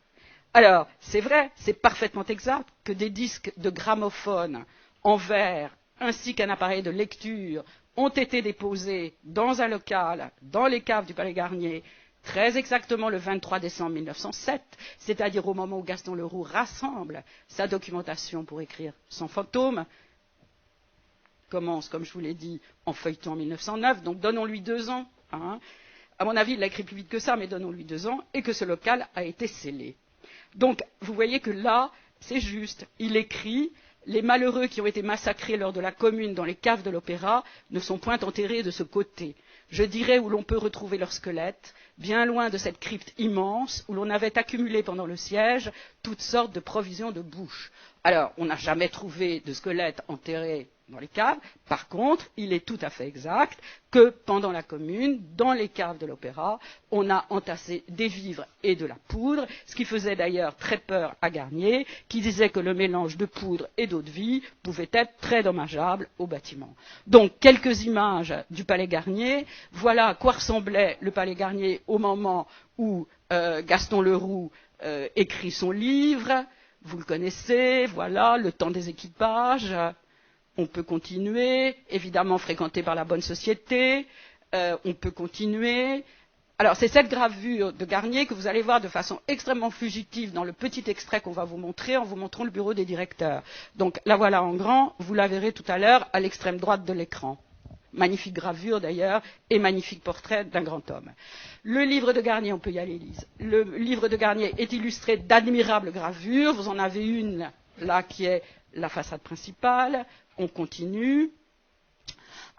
Alors, c'est vrai, c'est parfaitement exact que des disques de gramophone en verre ainsi qu'un appareil de lecture ont été déposés dans un local, dans les caves du Palais Garnier, très exactement le 23 décembre 1907, c'est-à-dire au moment où Gaston Leroux rassemble sa documentation pour écrire son fantôme, commence, comme je vous l'ai dit, en feuilleton en 1909, donc donnons-lui 2 ans. Hein. À mon avis, il l'a écrit plus vite que ça, mais donnons-lui 2 ans, et que ce local a été scellé. Donc, vous voyez que là, c'est juste. Il écrit « Les malheureux qui ont été massacrés lors de la Commune dans les caves de l'Opéra ne sont point enterrés de ce côté. Je dirais où l'on peut retrouver leurs squelettes, bien loin de cette crypte immense où l'on avait accumulé pendant le siège toutes sortes de provisions de bouche. » Alors, on n'a jamais trouvé de squelettes enterrés dans les caves. Par contre, il est tout à fait exact que pendant la Commune, dans les caves de l'Opéra, on a entassé des vivres et de la poudre, ce qui faisait d'ailleurs très peur à Garnier, qui disait que le mélange de poudre et d'eau de vie pouvait être très dommageable au bâtiment. Donc, quelques images du Palais Garnier. Voilà à quoi ressemblait le Palais Garnier au moment où Gaston Leroux écrit son livre. Vous le connaissez, voilà, le temps des équipages. On peut continuer, évidemment fréquenté par la bonne société, on peut continuer. Alors c'est cette gravure de Garnier que vous allez voir de façon extrêmement fugitive dans le petit extrait qu'on va vous montrer en vous montrant le bureau des directeurs. Donc la voilà en grand, vous la verrez tout à l'heure à l'extrême droite de l'écran. Magnifique gravure d'ailleurs et magnifique portrait d'un grand homme. Le livre de Garnier, on peut y aller Lise, le livre de Garnier est illustré d'admirables gravures, vous en avez une là qui est la façade principale, on continue.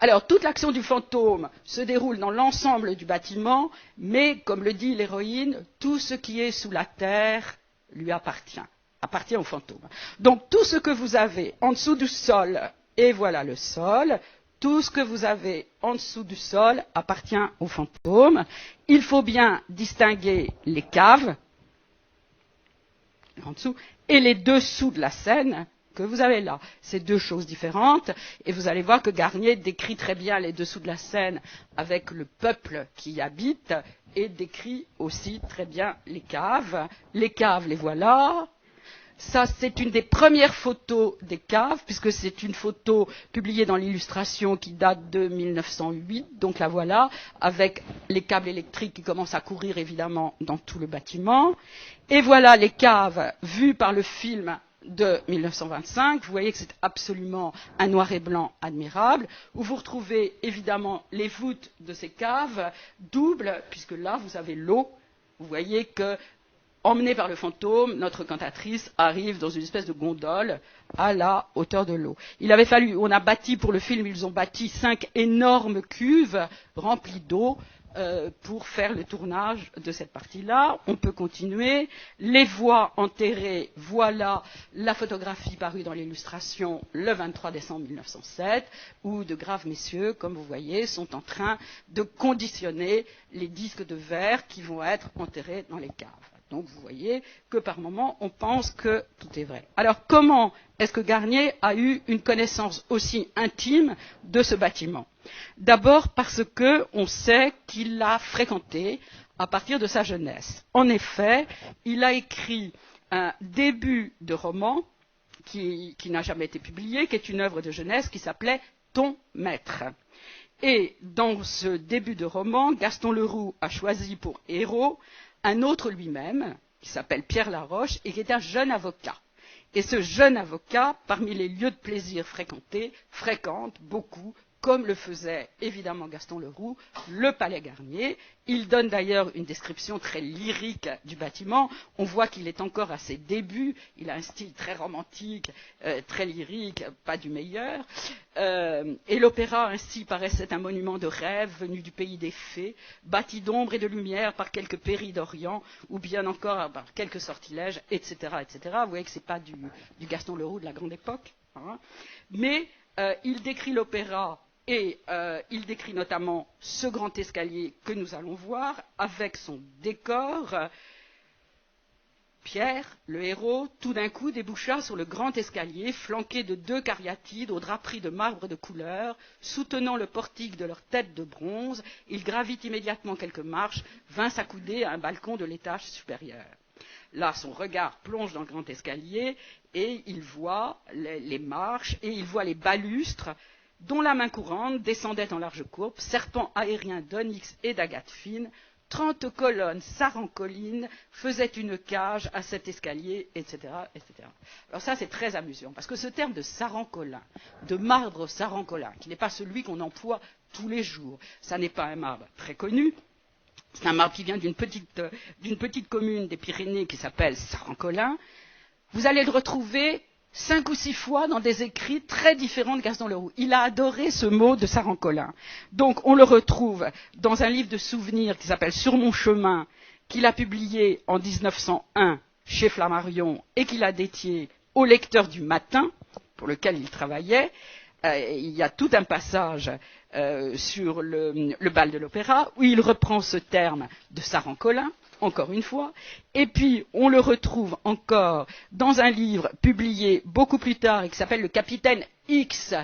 Alors, toute l'action du fantôme se déroule dans l'ensemble du bâtiment, mais, comme le dit l'héroïne, tout ce qui est sous la terre lui appartient au fantôme. Donc, tout ce que vous avez en dessous du sol, et voilà le sol, tout ce que vous avez en dessous du sol appartient au fantôme. Il faut bien distinguer les caves, en dessous, et les dessous de la scène, que vous avez là. C'est 2 choses différentes et vous allez voir que Garnier décrit très bien les dessous de la scène avec le peuple qui y habite et décrit aussi très bien les caves. Les caves, les voilà. Ça, c'est une des premières photos des caves, puisque c'est une photo publiée dans l'Illustration qui date de 1908, donc la voilà, avec les câbles électriques qui commencent à courir évidemment dans tout le bâtiment. Et voilà les caves vues par le film de 1925, vous voyez que c'est absolument un noir et blanc admirable, où vous retrouvez évidemment les voûtes de ces caves doubles, puisque là vous avez l'eau, vous voyez que, emmenée par le fantôme, notre cantatrice arrive dans une espèce de gondole à la hauteur de l'eau. Il avait fallu, on a bâti pour le film, ils ont bâti 5 énormes cuves remplies d'eau, pour faire le tournage de cette partie-là. On peut continuer. Les voix enterrées, voilà la photographie parue dans l'Illustration le 23 décembre 1907, où de graves messieurs, comme vous voyez, sont en train de conditionner les disques de verre qui vont être enterrés dans les caves. Donc vous voyez que par moment on pense que tout est vrai. Alors comment est-ce que Garnier a eu une connaissance aussi intime de ce bâtiment? D'abord parce qu'on sait qu'il l'a fréquenté à partir de sa jeunesse. En effet, il a écrit un début de roman qui n'a jamais été publié, qui est une œuvre de jeunesse qui s'appelait Ton maître. Et dans ce début de roman, Gaston Leroux a choisi pour héros un autre lui-même, qui s'appelle Pierre Laroche, et qui est un jeune avocat. Et ce jeune avocat, parmi les lieux de plaisir fréquentés, fréquente beaucoup, comme le faisait évidemment Gaston Leroux, le Palais Garnier. Il donne d'ailleurs une description très lyrique du bâtiment. On voit qu'il est encore à ses débuts. Il a un style très romantique, très lyrique, pas du meilleur. Et l'opéra ainsi paraissait un monument de rêve venu du pays des fées, bâti d'ombre et de lumière par quelques péris d'Orient, ou bien encore par quelques sortilèges, etc., etc. Vous voyez que ce n'est pas du Gaston Leroux de la grande époque. Hein. Mais il décrit l'opéra. Et il décrit notamment ce grand escalier que nous allons voir, avec son décor. Pierre, le héros, tout d'un coup déboucha sur le grand escalier, flanqué de 2 cariatides aux draperies de marbre de couleur, soutenant le portique de leur tête de bronze. Il gravit immédiatement quelques marches, vint s'accouder à un balcon de l'étage supérieur. Là, son regard plonge dans le grand escalier et il voit les marches et il voit les balustres dont la main courante descendait en large courbe, serpents aériens d'onyx et d'agate fine, 30 colonnes sarancolines faisaient une cage à cet escalier, etc., etc. Alors ça, c'est très amusant, parce que ce terme de sarancolin, de marbre sarancolin, qui n'est pas celui qu'on emploie tous les jours, ça n'est pas un marbre très connu, c'est un marbre qui vient d'une petite commune des Pyrénées qui s'appelle Sarancolin. Vous allez le retrouver 5 ou 6 fois dans des écrits très différents de Gaston Leroux. Il a adoré ce mot de Sarancolin. Donc on le retrouve dans un livre de souvenirs qui s'appelle Sur mon chemin, qu'il a publié en 1901 chez Flammarion et qu'il a dédié au lecteur du Matin, pour lequel il travaillait. Il y a tout un passage sur le bal de l'opéra où il reprend ce terme de Sarancolin, encore une fois, et puis on le retrouve encore dans un livre publié beaucoup plus tard et qui s'appelle Le Capitaine X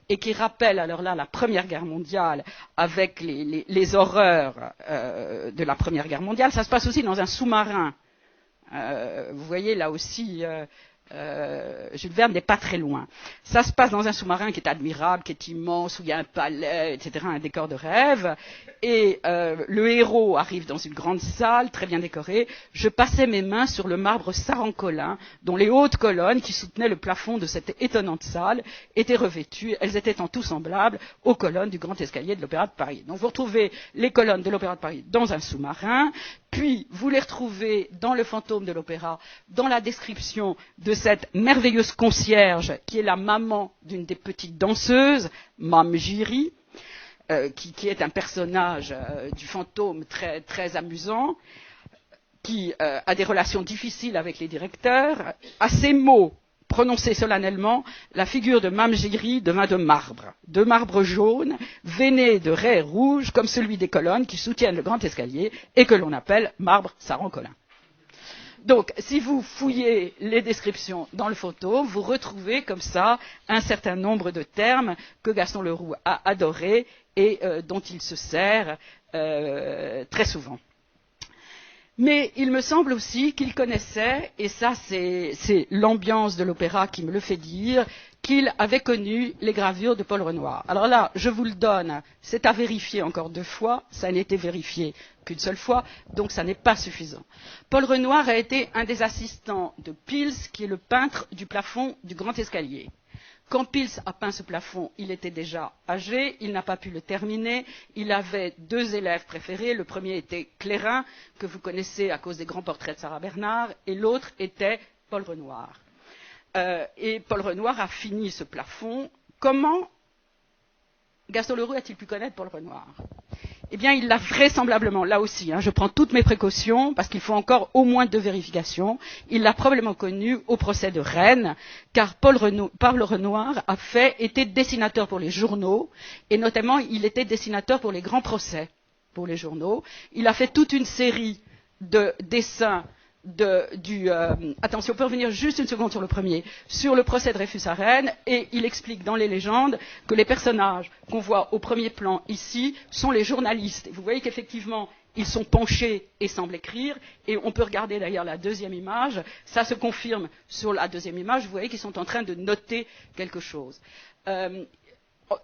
et qui rappelle alors là la Première Guerre mondiale avec les horreurs de la Première Guerre mondiale. Ça se passe aussi dans un sous-marin. Vous voyez là aussi Jules Verne n'est pas très loin. Ça se passe dans un sous-marin qui est admirable, qui est immense, où il y a un palais, etc., un décor de rêve. Et le héros arrive dans une grande salle, très bien décorée. Je passais mes mains sur le marbre sarancolin, dont les hautes colonnes qui soutenaient le plafond de cette étonnante salle étaient revêtues. Elles étaient en tout semblables aux colonnes du grand escalier de l'Opéra de Paris. Donc vous retrouvez les colonnes de l'Opéra de Paris dans un sous-marin, puis vous les retrouvez dans Le Fantôme de l'Opéra, dans la description de cette merveilleuse concierge qui est la maman d'une des petites danseuses, Mame Giry, qui est un personnage du fantôme très, très amusant, qui a des relations difficiles avec les directeurs. À ces mots prononcés solennellement, la figure de Mame Giry devint de marbre jaune, veiné de raies rouges, comme celui des colonnes qui soutiennent le grand escalier et que l'on appelle marbre sarancolin. Donc, si vous fouillez les descriptions dans le photo, vous retrouvez comme ça un certain nombre de termes que Gaston Leroux a adorés et dont il se sert très souvent. Mais il me semble aussi qu'il connaissait, et ça c'est l'ambiance de l'opéra qui me le fait dire, qu'il avait connu les gravures de Paul Renoir. Alors là, je vous le donne, c'est à vérifier encore 2 fois, ça n'a été vérifié qu'une seule fois, donc ça n'est pas suffisant. Paul Renoir a été un des assistants de Pils, qui est le peintre du plafond du grand escalier. Quand Pils a peint ce plafond, il était déjà âgé, il n'a pas pu le terminer. Il avait 2 élèves préférés. Le premier était Clérin, que vous connaissez à cause des grands portraits de Sarah Bernard, et l'autre était Paul Renoir. Et Paul Renoir a fini ce plafond. Comment Gaston Leroux a-t-il pu connaître Paul Renoir? Eh bien, il l'a vraisemblablement, là aussi, je prends toutes mes précautions, parce qu'il faut encore au moins 2 vérifications, il l'a probablement connu au procès de Rennes, car Paul Renoir était dessinateur pour les journaux, et notamment, il était dessinateur pour les grands procès, pour les journaux. Il a fait toute une série de dessins attention, on peut revenir juste une seconde sur le premier, sur le procès Dreyfus à Rennes, et il explique dans les légendes que les personnages qu'on voit au premier plan ici sont les journalistes. Et vous voyez qu'effectivement, ils sont penchés et semblent écrire, et on peut regarder d'ailleurs la deuxième image, ça se confirme sur la deuxième image, vous voyez qu'ils sont en train de noter quelque chose.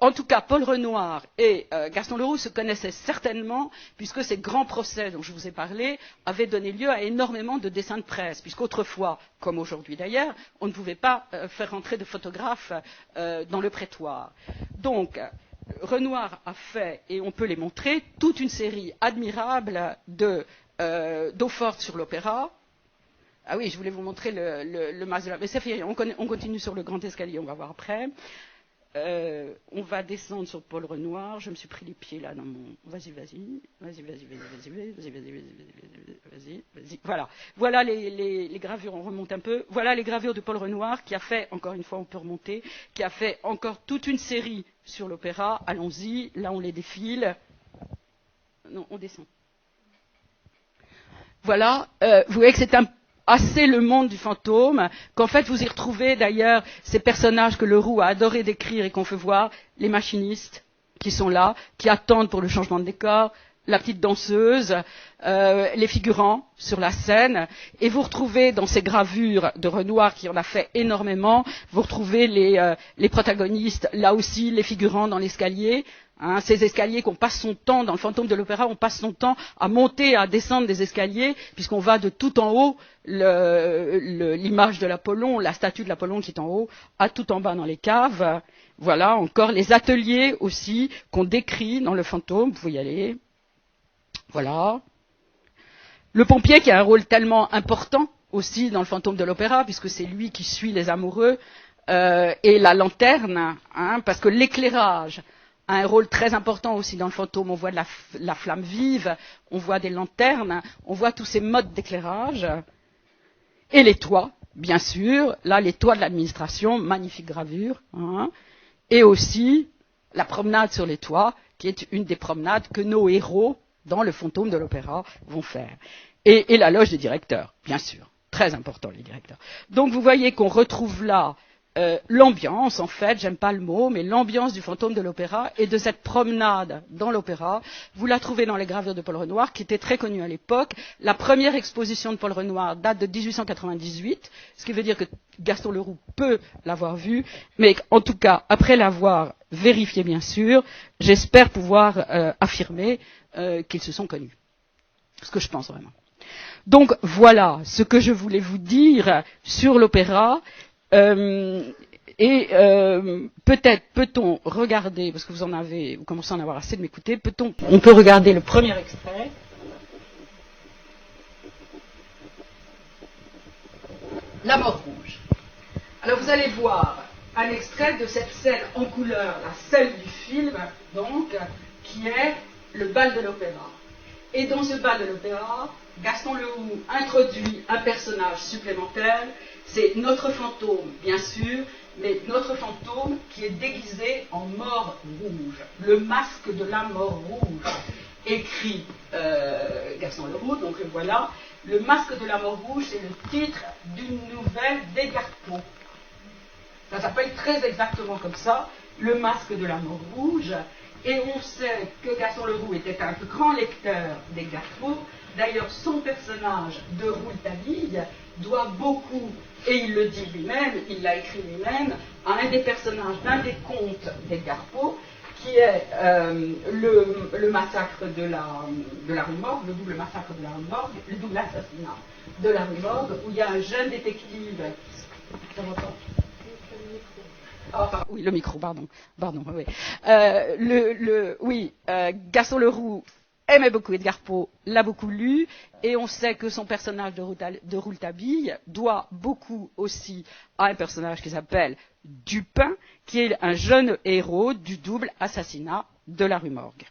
En tout cas, Paul Renoir et Gaston Leroux se connaissaient certainement, puisque ces grands procès dont je vous ai parlé avaient donné lieu à énormément de dessins de presse, puisqu'autrefois, comme aujourd'hui d'ailleurs, on ne pouvait pas faire rentrer de photographes dans le prétoire. Donc, Renoir a fait, et on peut les montrer, toute une série admirable d'eau forte sur l'opéra. Ah oui, je voulais vous montrer le masque de la... Mais ça fait rien, on continue sur le grand escalier, on va voir après. On va descendre sur Paul Renoir. Je me suis pris les pieds là dans mon. Vas-y. Voilà les gravures. On remonte un peu. Voilà les gravures de Paul Renoir qui a fait, encore une fois, on peut remonter, qui a fait encore toute une série sur l'opéra. Allons-y. Là, on les défile. Non, on descend. Voilà. Vous voyez que c'est assez le monde du fantôme, qu'en fait vous y retrouvez d'ailleurs ces personnages que Leroux a adoré décrire et qu'on fait voir, les machinistes qui sont là, qui attendent pour le changement de décor, la petite danseuse, les figurants sur la scène, et vous retrouvez dans ces gravures de Renoir qui en a fait énormément, vous retrouvez les protagonistes, là aussi les figurants dans l'escalier. Ces escaliers qu'on passe son temps, dans le fantôme de l'opéra, on passe son temps à monter et à descendre des escaliers, puisqu'on va de tout en haut, l'image de l'Apollon, la statue de l'Apollon qui est en haut, à tout en bas dans les caves. Voilà, encore les ateliers aussi, qu'on décrit dans le fantôme, vous pouvez y aller. Voilà. Le pompier qui a un rôle tellement important aussi dans le fantôme de l'opéra, puisque c'est lui qui suit les amoureux, et la lanterne, parce que l'éclairage a un rôle très important aussi dans le fantôme. On voit de la flamme vive, on voit des lanternes, on voit tous ces modes d'éclairage. Et les toits, bien sûr. Là, les toits de l'administration, magnifique gravure. Et aussi la promenade sur les toits, qui est une des promenades que nos héros, dans le fantôme de l'opéra, vont faire. Et la loge des directeurs, bien sûr. Très important, les directeurs. Donc, vous voyez qu'on retrouve là l'ambiance, en fait, j'aime pas le mot, mais l'ambiance du fantôme de l'opéra et de cette promenade dans l'opéra. Vous la trouvez dans les gravures de Paul Renoir, qui étaient très connues à l'époque. La première exposition de Paul Renoir date de 1898, ce qui veut dire que Gaston Leroux peut l'avoir vue, mais en tout cas, après l'avoir vérifié, bien sûr, j'espère pouvoir affirmer qu'ils se sont connus. Ce que je pense vraiment. Donc voilà ce que je voulais vous dire sur l'opéra. Peut-être peut-on regarder, parce que vous commencez à en avoir assez de m'écouter, on peut regarder le premier extrait. La mort rouge. Alors vous allez voir un extrait de cette scène en couleur, la scène du film, donc, qui est le bal de l'opéra. Et dans ce bal de l'opéra, Gaston Leroux introduit un personnage supplémentaire. C'est notre fantôme, bien sûr, mais notre fantôme qui est déguisé en mort rouge. Le masque de la mort rouge. Écrit Gaston Leroux, donc le voilà. Le masque de la mort rouge, c'est le titre d'une nouvelle d'Edgar Poe. Ça s'appelle très exactement comme ça, le masque de la mort rouge. Et on sait que Gaston Leroux était un grand lecteur d'Edgar Poe. D'ailleurs, son personnage de Rouletabille doit beaucoup, et il le dit lui-même, il l'a écrit lui-même, à un des personnages d'un des contes d'Edgar Poe, qui est le massacre de la rue Morgue, le double massacre de la rue Morgue, le double assassinat de la rue Morgue, où il y a un jeune détective. Oui, le micro, pardon, oui. Gaston Leroux aimait beaucoup Edgar Poe, l'a beaucoup lu, et on sait que son personnage de Rouletabille doit beaucoup aussi à un personnage qui s'appelle Dupin, qui est un jeune héros du double assassinat de la rue Morgue.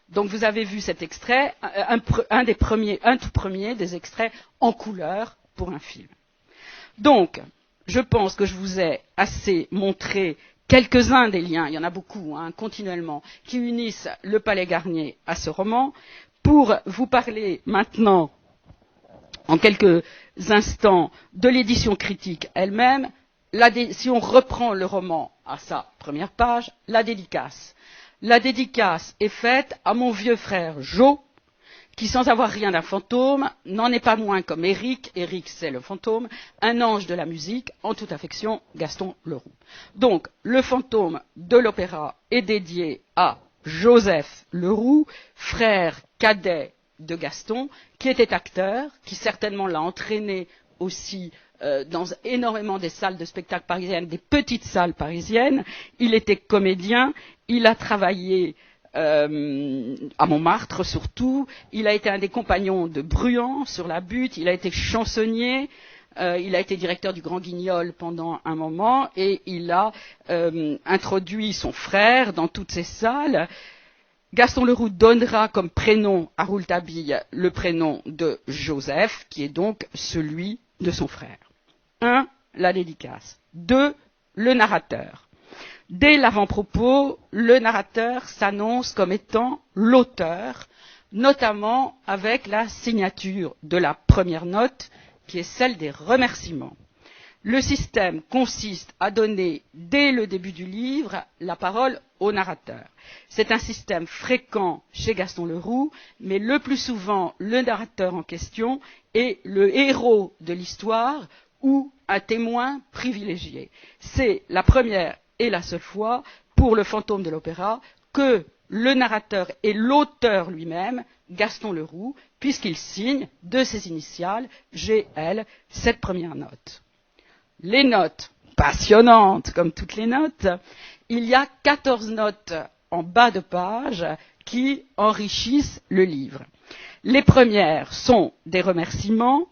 Donc vous avez vu cet extrait, un tout premier des extraits en couleur pour un film. Donc, je pense que je vous ai assez montré quelques-uns des liens, il y en a beaucoup, continuellement, qui unissent le Palais Garnier à ce roman. Pour vous parler maintenant en quelques instants de l'édition critique elle-même. Si on reprend le roman à sa première page, la dédicace. La dédicace est faite à mon vieux frère Jo, qui, sans avoir rien d'un fantôme, n'en est pas moins comme Éric c'est le fantôme, un ange de la musique, en toute affection, Gaston Leroux. Donc, le fantôme de l'opéra est dédié à Joseph Leroux, frère cadet de Gaston, qui était acteur, qui certainement l'a entraîné aussi dans énormément des salles de spectacle parisiennes, des petites salles parisiennes. Il était comédien, il a travaillé à Montmartre surtout, il a été un des compagnons de Bruant sur la butte, il a été chansonnier, il a été directeur du Grand Guignol pendant un moment et il a introduit son frère dans toutes ces salles. Gaston Leroux donnera comme prénom à Rouletabille le prénom de Joseph, qui est donc celui de son frère. 1. La dédicace. 2. Le narrateur. Dès l'avant-propos, le narrateur s'annonce comme étant l'auteur, notamment avec la signature de la première note, qui est celle des remerciements. Le système consiste à donner, dès le début du livre, la parole au narrateur. C'est un système fréquent chez Gaston Leroux, mais le plus souvent, le narrateur en question est le héros de l'histoire ou un témoin privilégié. C'est la première et la seule fois, pour le fantôme de l'opéra, que le narrateur est l'auteur lui-même, Gaston Leroux, puisqu'il signe de ses initiales GL cette première note. Les notes, passionnantes comme toutes les notes, il y a 14 notes en bas de page qui enrichissent le livre. Les premières sont des remerciements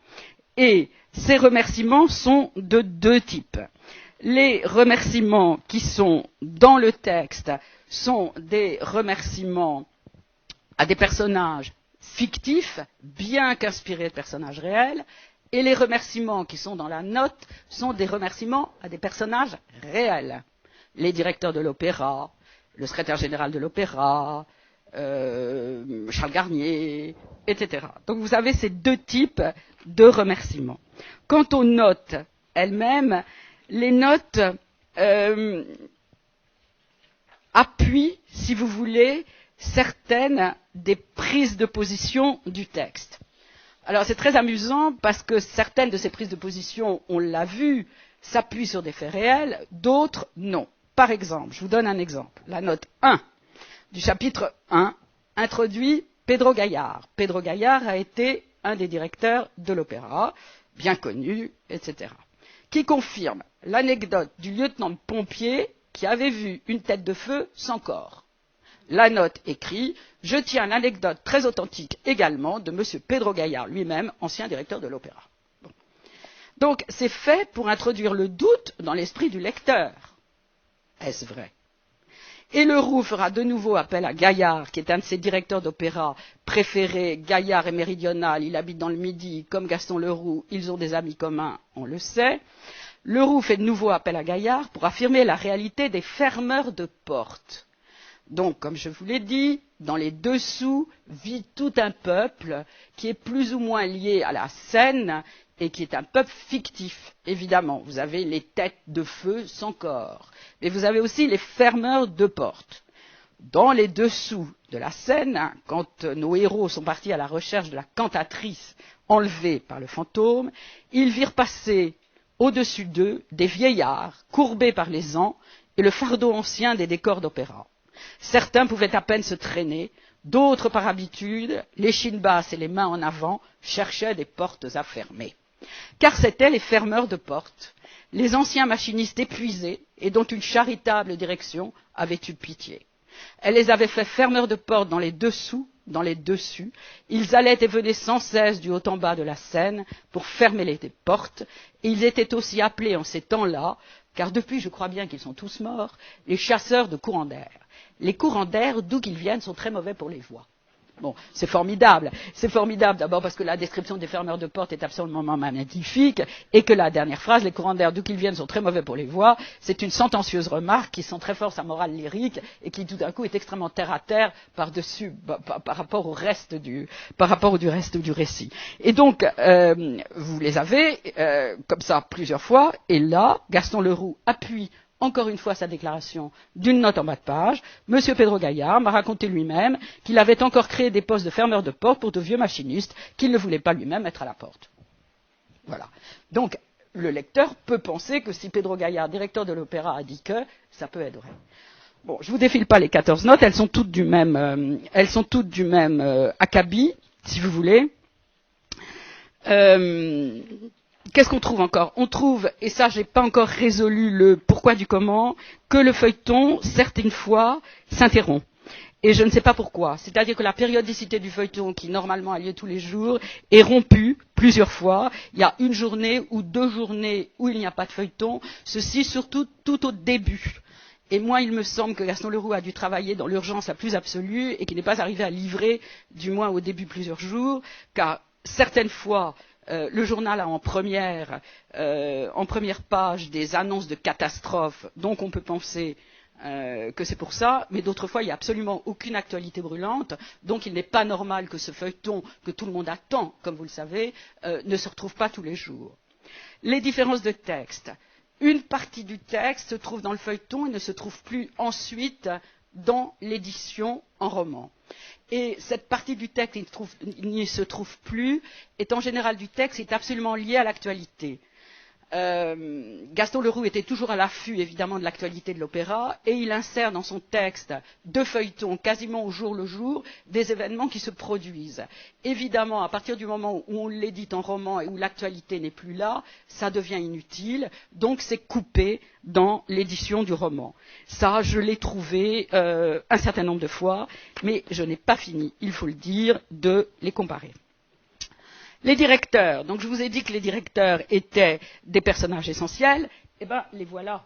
et ces remerciements sont de deux types. Les remerciements qui sont dans le texte sont des remerciements à des personnages fictifs, bien qu'inspirés de personnages réels, et les remerciements qui sont dans la note sont des remerciements à des personnages réels. Les directeurs de l'opéra, le secrétaire général de l'opéra, Charles Garnier, etc. Donc vous avez ces deux types de remerciements. Quant aux notes elles-mêmes, les notes appuient, si vous voulez, certaines des prises de position du texte. Alors c'est très amusant parce que certaines de ces prises de position, on l'a vu, s'appuient sur des faits réels, d'autres non. Par exemple, je vous donne un exemple. La note 1 du chapitre 1 introduit Pedro Gaillard. Pedro Gaillard a été un des directeurs de l'opéra, bien connu, etc. Qui confirme l'anecdote du lieutenant de pompier qui avait vu une tête de feu sans corps. La note écrit « Je tiens l'anecdote très authentique également de M. Pedro Gaillard lui-même, ancien directeur de l'opéra. » Bon. Donc c'est fait pour introduire le doute dans l'esprit du lecteur. Est-ce vrai? Et Leroux fera de nouveau appel à Gaillard, qui est un de ses directeurs d'opéra préférés. Gaillard est méridional, il habite dans le Midi, comme Gaston Leroux, ils ont des amis communs, on le sait. Leroux fait de nouveau appel à Gaillard pour affirmer la réalité des fermeurs de portes. Donc, comme je vous l'ai dit, dans les dessous vit tout un peuple qui est plus ou moins lié à la scène et qui est un peuple fictif, évidemment. Vous avez les têtes de feu sans corps, mais vous avez aussi les fermeurs de portes. Dans les dessous de la scène, quand nos héros sont partis à la recherche de la cantatrice enlevée par le fantôme, ils virent passer au-dessus d'eux des vieillards courbés par les ans et le fardeau ancien des décors d'opéra. Certains pouvaient à peine se traîner, d'autres, par habitude, l'échine basse et les mains en avant, cherchaient des portes à fermer. Car c'étaient les fermeurs de portes, les anciens machinistes épuisés et dont une charitable direction avait eu pitié. Elle les avait fait fermeurs de portes dans les dessous, dans les dessus. Ils allaient et venaient sans cesse du haut en bas de la scène pour fermer les portes, et ils étaient aussi appelés en ces temps-là, car depuis je crois bien qu'ils sont tous morts, les chasseurs de courants d'air. Les courants d'air, d'où qu'ils viennent, sont très mauvais pour les voix. Bon, c'est formidable. C'est formidable d'abord parce que la description des fermeurs de porte est absolument magnifique et que la dernière phrase, les courants d'air d'où qu'ils viennent sont très mauvais pour les voix, c'est une sentencieuse remarque qui sent très fort sa morale lyrique et qui tout d'un coup est extrêmement terre à terre par-dessus, par rapport au reste du reste du récit. Et donc, vous les avez comme ça plusieurs fois et là, Gaston Leroux appuie encore une fois sa déclaration d'une note en bas de page. Monsieur Pedro Gaillard m'a raconté lui-même qu'il avait encore créé des postes de fermeurs de porte pour de vieux machinistes qu'il ne voulait pas lui-même mettre à la porte. Voilà. Donc, le lecteur peut penser que si Pedro Gaillard, directeur de l'opéra, a dit que, ça peut être vrai. Bon, je vous défile pas les 14 notes, elles sont toutes du même acabit, si vous voulez. Qu'est-ce qu'on trouve encore? On trouve, et ça j'ai pas encore résolu le pourquoi du comment, que le feuilleton, certaines fois, s'interrompt. Et je ne sais pas pourquoi. C'est-à-dire que la périodicité du feuilleton, qui normalement a lieu tous les jours, est rompue plusieurs fois. Il y a une journée ou 2 journées où il n'y a pas de feuilleton, ceci surtout tout au début. Et moi, il me semble que Gaston Leroux a dû travailler dans l'urgence la plus absolue et qu'il n'est pas arrivé à livrer, du moins au début, plusieurs jours, car certaines fois, le journal a en première page des annonces de catastrophes, donc on peut penser que c'est pour ça, mais d'autres fois il n'y a absolument aucune actualité brûlante, donc il n'est pas normal que ce feuilleton que tout le monde attend, comme vous le savez, ne se retrouve pas tous les jours. Les différences de texte. Une partie du texte se trouve dans le feuilleton et ne se trouve plus ensuite dans l'édition en roman. Et cette partie du texte qui n'y se trouve plus est en général du texte qui est absolument lié à l'actualité. Gaston Leroux était toujours à l'affût évidemment de l'actualité de l'opéra et il insère dans son texte de feuilletons quasiment au jour le jour des événements qui se produisent. Évidemment, à partir du moment où on l'édite en roman et où l'actualité n'est plus là, ça devient inutile, donc c'est coupé dans l'édition du roman. Ça, je l'ai trouvé un certain nombre de fois, mais je n'ai pas fini, il faut le dire, de les comparer. Les directeurs, donc je vous ai dit que les directeurs étaient des personnages essentiels, eh bien les voilà.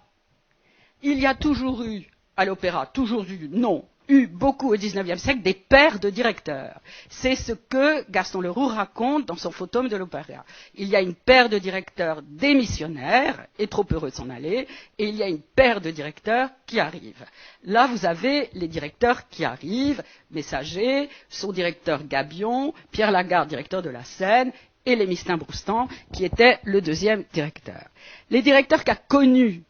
Il y a toujours eu, à l'opéra, eu beaucoup au XIXe siècle des pères de directeurs. C'est ce que Gaston Leroux raconte dans son Fantôme de l'opéra. Il y a une paire de directeurs démissionnaires, et trop heureux de s'en aller, et il y a une paire de directeurs qui arrivent. Là, vous avez les directeurs qui arrivent, Messager, son directeur Gabion, Pierre Lagarde, directeur de la scène, et Lémistin-Broustan, qui était le deuxième directeur. Les directeurs qu'a connus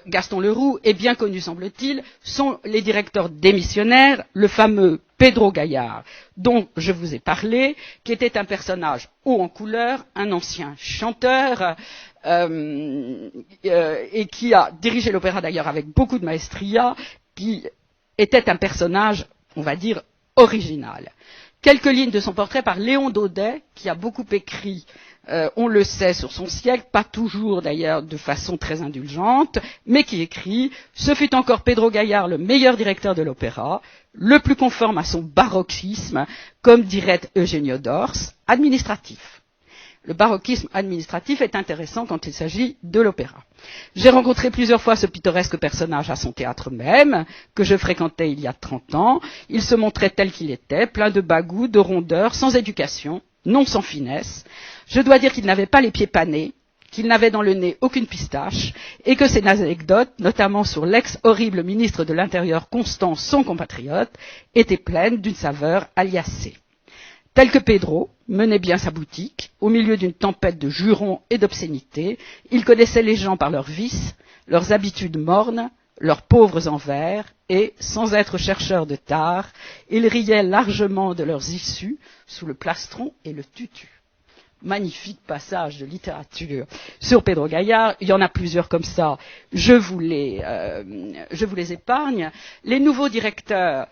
Gaston Leroux, et bien connu semble-t-il, sont les directeurs démissionnaires, le fameux Pedro Gaillard, dont je vous ai parlé, qui était un personnage haut en couleur, un ancien chanteur, et qui a dirigé l'opéra d'ailleurs avec beaucoup de maestria, qui était un personnage, on va dire, original. Quelques lignes de son portrait par Léon Daudet, qui a beaucoup écrit, on le sait, sur son siècle, pas toujours d'ailleurs de façon très indulgente, mais qui écrit « Ce fut encore Pedro Gaillard le meilleur directeur de l'opéra, le plus conforme à son baroquisme, comme dirait Eugenio Dors, administratif. » Le baroquisme administratif est intéressant quand il s'agit de l'opéra. J'ai rencontré plusieurs fois ce pittoresque personnage à son théâtre même, que je fréquentais il y a 30 ans. Il se montrait tel qu'il était, plein de bagou, de rondeur, sans éducation, non sans finesse. Je dois dire qu'il n'avait pas les pieds panés, qu'il n'avait dans le nez aucune pistache, et que ses anecdotes, notamment sur l'ex-horrible ministre de l'Intérieur Constant, son compatriote, étaient pleines d'une saveur aliacée. Tel que Pedro menait bien sa boutique, au milieu d'une tempête de jurons et d'obscénités, il connaissait les gens par leurs vices, leurs habitudes mornes, leurs pauvres envers, et, sans être chercheur de tard, il riait largement de leurs issues sous le plastron et le tutu. Magnifique passage de littérature sur Pedro Gaillard, il y en a plusieurs comme ça, je vous les épargne. Les nouveaux directeurs,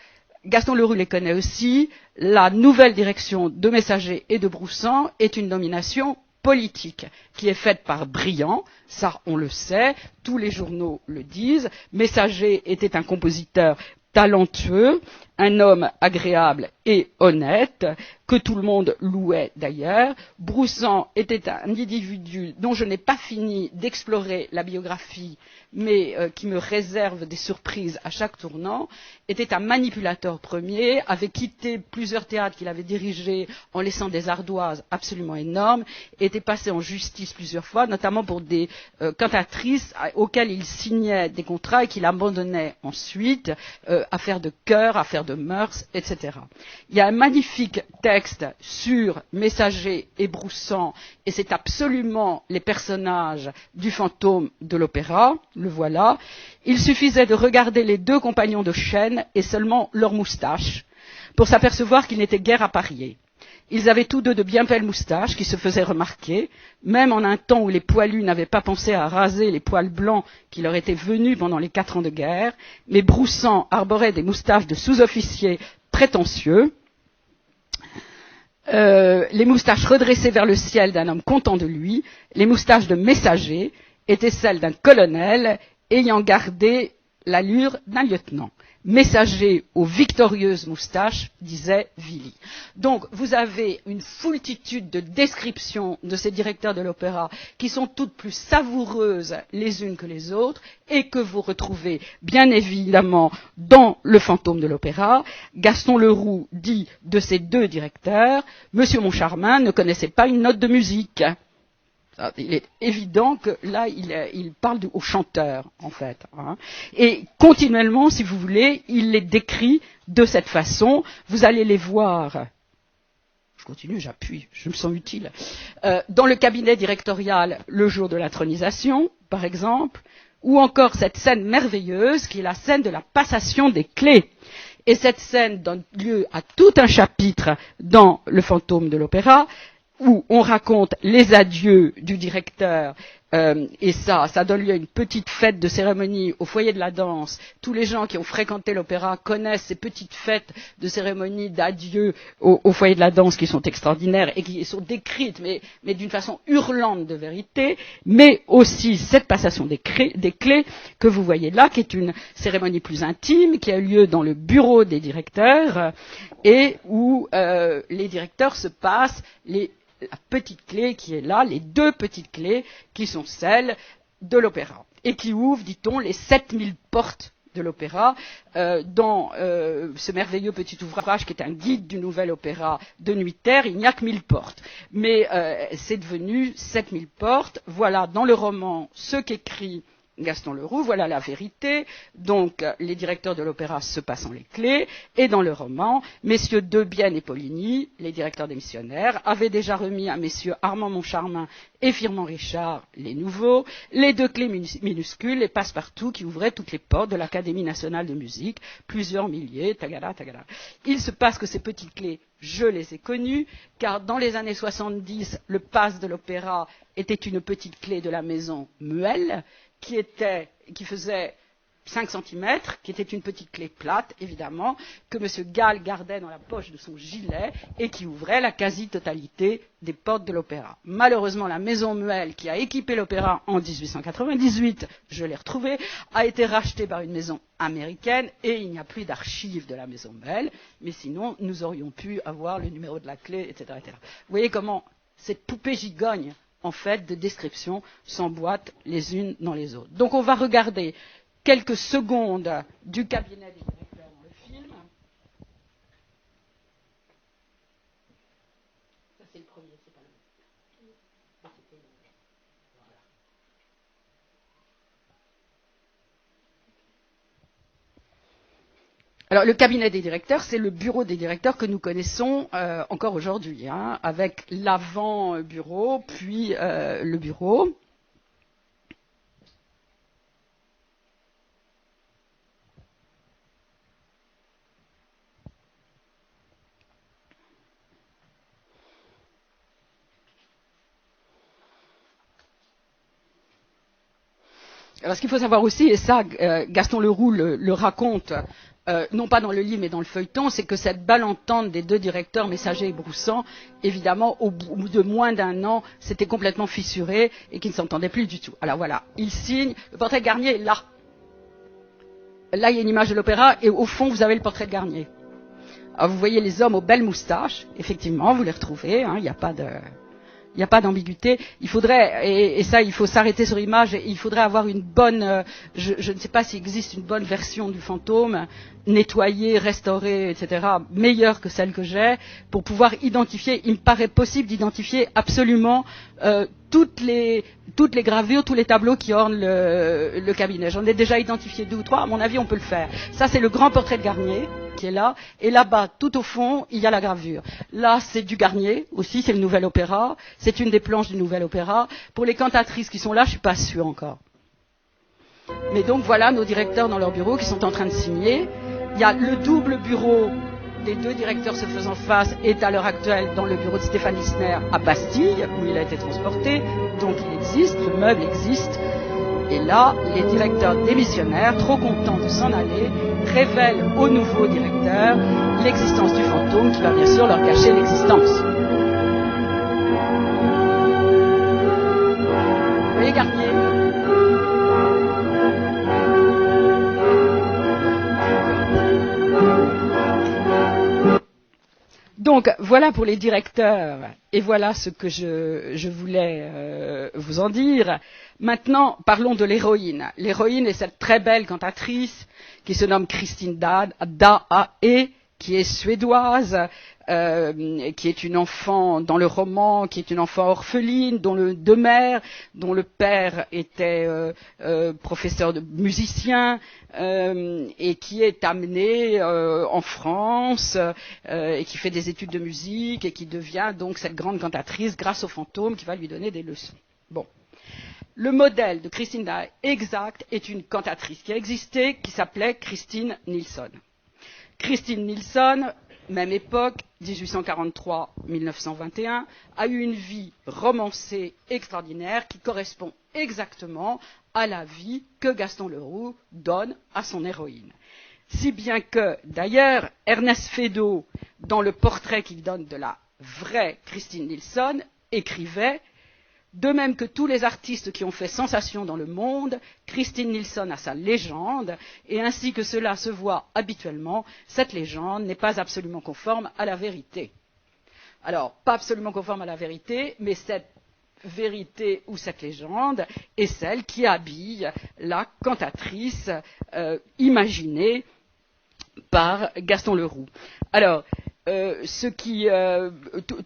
Gaston Leroux les connaît aussi, la nouvelle direction de Messager et de Broussan est une nomination politique qui est faite par Briand, ça on le sait, tous les journaux le disent. Messager était un compositeur talentueux, un homme agréable et honnête, que tout le monde louait d'ailleurs. Broussant était un individu dont je n'ai pas fini d'explorer la biographie, mais qui me réserve des surprises à chaque tournant, était un manipulateur premier, avait quitté plusieurs théâtres qu'il avait dirigés en laissant des ardoises absolument énormes, était passé en justice plusieurs fois, notamment pour des cantatrices auxquelles il signait des contrats et qu'il abandonnait ensuite, affaires de cœur, affaires de mœurs, etc. Il y a un magnifique texte sur Messager et Broussant, et c'est absolument les personnages du fantôme de l'opéra, le voilà. Il suffisait de regarder les deux compagnons de chaîne et seulement leurs moustaches pour s'apercevoir qu'ils n'étaient guère à parier. Ils avaient tous deux de bien belles moustaches qui se faisaient remarquer, même en un temps où les poilus n'avaient pas pensé à raser les poils blancs qui leur étaient venus pendant les 4 ans de guerre, mais Broussant arborait des moustaches de sous-officiers prétentieux, les moustaches redressées vers le ciel d'un homme content de lui, les moustaches de Messager étaient celles d'un colonel ayant gardé l'allure d'un lieutenant. Messager aux victorieuses moustaches, disait Villy. Donc, vous avez une foultitude de descriptions de ces directeurs de l'opéra qui sont toutes plus savoureuses les unes que les autres et que vous retrouvez bien évidemment dans Le fantôme de l'opéra. Gaston Leroux dit de ces deux directeurs, Monsieur Moncharmin ne connaissait pas une note de musique. Il est évident que là, il parle au chanteur, en fait. Hein. Et continuellement, si vous voulez, il les décrit de cette façon. Vous allez les voir. Je continue, j'appuie, je me sens utile. Dans le cabinet directorial, le jour de l'intronisation, par exemple, ou encore cette scène merveilleuse qui est la scène de la passation des clés. Et cette scène donne lieu à tout un chapitre dans Le fantôme de l'opéra, où on raconte les adieux du directeur, et ça donne lieu à une petite fête de cérémonie au foyer de la danse. Tous les gens qui ont fréquenté l'opéra connaissent ces petites fêtes de cérémonie d'adieu au foyer de la danse qui sont extraordinaires et qui sont décrites, mais d'une façon hurlante de vérité, mais aussi cette passation des clés que vous voyez là, qui est une cérémonie plus intime, qui a eu lieu dans le bureau des directeurs, et où les directeurs se passent la petite clé qui est là, les deux petites clés qui sont celles de l'opéra et qui ouvrent, dit-on, les 7000 portes de l'opéra dans ce merveilleux petit ouvrage qui est un guide du nouvel opéra de Nuither. Il n'y a que 1000 portes, mais c'est devenu 7000 portes. Voilà dans le roman ce qu'écrit Gaston Leroux, voilà la vérité. Donc, les directeurs de l'opéra se passant les clés. Et dans le roman, messieurs Debienne et Poligny, les directeurs des missionnaires, avaient déjà remis à messieurs Armand Moncharmin et Firmin Richard, les nouveaux, les deux clés minuscules, les passe-partout qui ouvraient toutes les portes de l'Académie nationale de musique, plusieurs milliers, tagada, tagada. Il se passe que ces petites clés, je les ai connues, car dans les années 70, le passe de l'opéra était une petite clé de la maison Muel, qui faisait 5 cm, qui était une petite clé plate, évidemment, que M. Gall gardait dans la poche de son gilet et qui ouvrait la quasi-totalité des portes de l'opéra. Malheureusement, la maison Muel, qui a équipé l'opéra en 1898, je l'ai retrouvée, a été rachetée par une maison américaine et il n'y a plus d'archives de la maison Muel, mais sinon, nous aurions pu avoir le numéro de la clé, etc. etc. Vous voyez comment cette poupée gigogne en fait, de descriptions s'emboîtent les unes dans les autres. Donc on va regarder quelques secondes du cabinet des directeurs dans le film. Ça c'est le premier, c'est pas le même. Voilà. Alors le cabinet des directeurs, c'est le bureau des directeurs que nous connaissons encore aujourd'hui, hein, avec l'avant-bureau, puis le bureau. Alors ce qu'il faut savoir aussi, et ça Gaston Leroux le raconte, non pas dans le livre mais dans le feuilleton, c'est que cette belle entente des deux directeurs, Messager et Broussant, évidemment au bout de moins d'un an, s'était complètement fissurée et qu'ils ne s'entendaient plus du tout. Alors voilà, ils signent, le portrait de Garnier est là. Là il y a une image de l'opéra et au fond vous avez le portrait de Garnier. Alors, vous voyez les hommes aux belles moustaches, effectivement, vous les retrouvez, il n'y a pas d'ambiguïté. Il faudrait, et ça, il faut s'arrêter sur l'image, il faudrait avoir une bonne, je ne sais pas s'il existe une bonne version du fantôme, nettoyée, restaurée, etc., meilleure que celle que j'ai, pour pouvoir identifier. Il me paraît possible d'identifier absolument toutes les gravures, tous les tableaux qui ornent le cabinet. J'en ai déjà identifié 2 ou 3, à mon avis on peut le faire. Ça c'est le grand portrait de Garnier qui est là, et là-bas tout au fond il y a la gravure. Là c'est du Garnier aussi, c'est le Nouvel Opéra, c'est une des planches du Nouvel Opéra. Pour les cantatrices qui sont là, je suis pas sûre encore. Mais donc voilà nos directeurs dans leur bureau qui sont en train de signer. Il y a le double bureau des 2 directeurs se faisant face est à l'heure actuelle dans le bureau de Stéphane Lissner à Bastille, où il a été transporté, donc il existe, le meuble existe. Et là, les directeurs démissionnaires, trop contents de s'en aller, révèlent au nouveau directeur l'existence du fantôme qui va bien sûr leur cacher l'existence. Vous voyez Garnier ? Donc voilà pour les directeurs, et voilà ce que je voulais vous en dire. Maintenant, parlons de l'héroïne. L'héroïne est cette très belle cantatrice qui se nomme Christine Daae, qui est suédoise, qui est une enfant dans le roman, qui est une enfant orpheline, dont deux mères, dont le père était professeur de musicien, et qui est amenée en France, et qui fait des études de musique, et qui devient donc cette grande cantatrice grâce au fantôme qui va lui donner des leçons. Bon. Le modèle de Christine Daae exact est une cantatrice qui a existé, qui s'appelait Christine Nilsson. Christine Nilsson, même époque, 1843-1921, a eu une vie romancée extraordinaire qui correspond exactement à la vie que Gaston Leroux donne à son héroïne. Si bien que, d'ailleurs, Ernest Feydeau, dans le portrait qu'il donne de la vraie Christine Nilsson, écrivait: de même que tous les artistes qui ont fait sensation dans le monde, Christine Nilsson a sa légende, et ainsi que cela se voit habituellement, cette légende n'est pas absolument conforme à la vérité. Alors, pas absolument conforme à la vérité, mais cette vérité ou cette légende est celle qui habille la cantatrice imaginée par Gaston Leroux. Alors,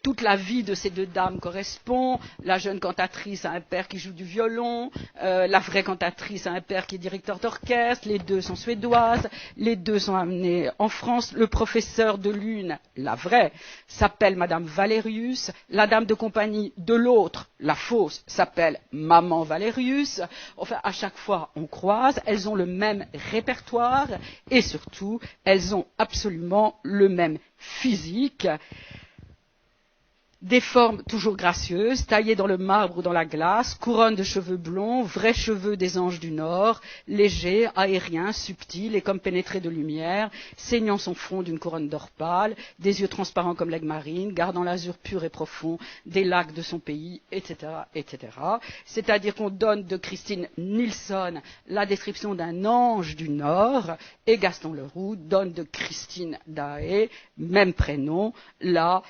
toute la vie de ces deux dames correspond. La jeune cantatrice a un père qui joue du violon, la vraie cantatrice a un père qui est directeur d'orchestre, les deux sont suédoises, les deux sont amenées en France. Le professeur de l'une, la vraie, s'appelle Madame Valérius, la dame de compagnie de l'autre, la fausse, s'appelle Maman Valérius. Enfin, à chaque fois on croise, elles ont le même répertoire et surtout, elles ont absolument le même physique, des formes toujours gracieuses, taillées dans le marbre ou dans la glace, couronne de cheveux blonds, vrais cheveux des anges du Nord, légers, aériens, subtils et comme pénétrés de lumière, ceignant son front d'une couronne d'or pâle, des yeux transparents comme l'aigle marine, gardant l'azur pur et profond des lacs de son pays, etc., etc. C'est-à-dire qu'on donne de Christine Nilsson la description d'un ange du Nord, et Gaston Leroux donne de Christine Daae, même prénom, la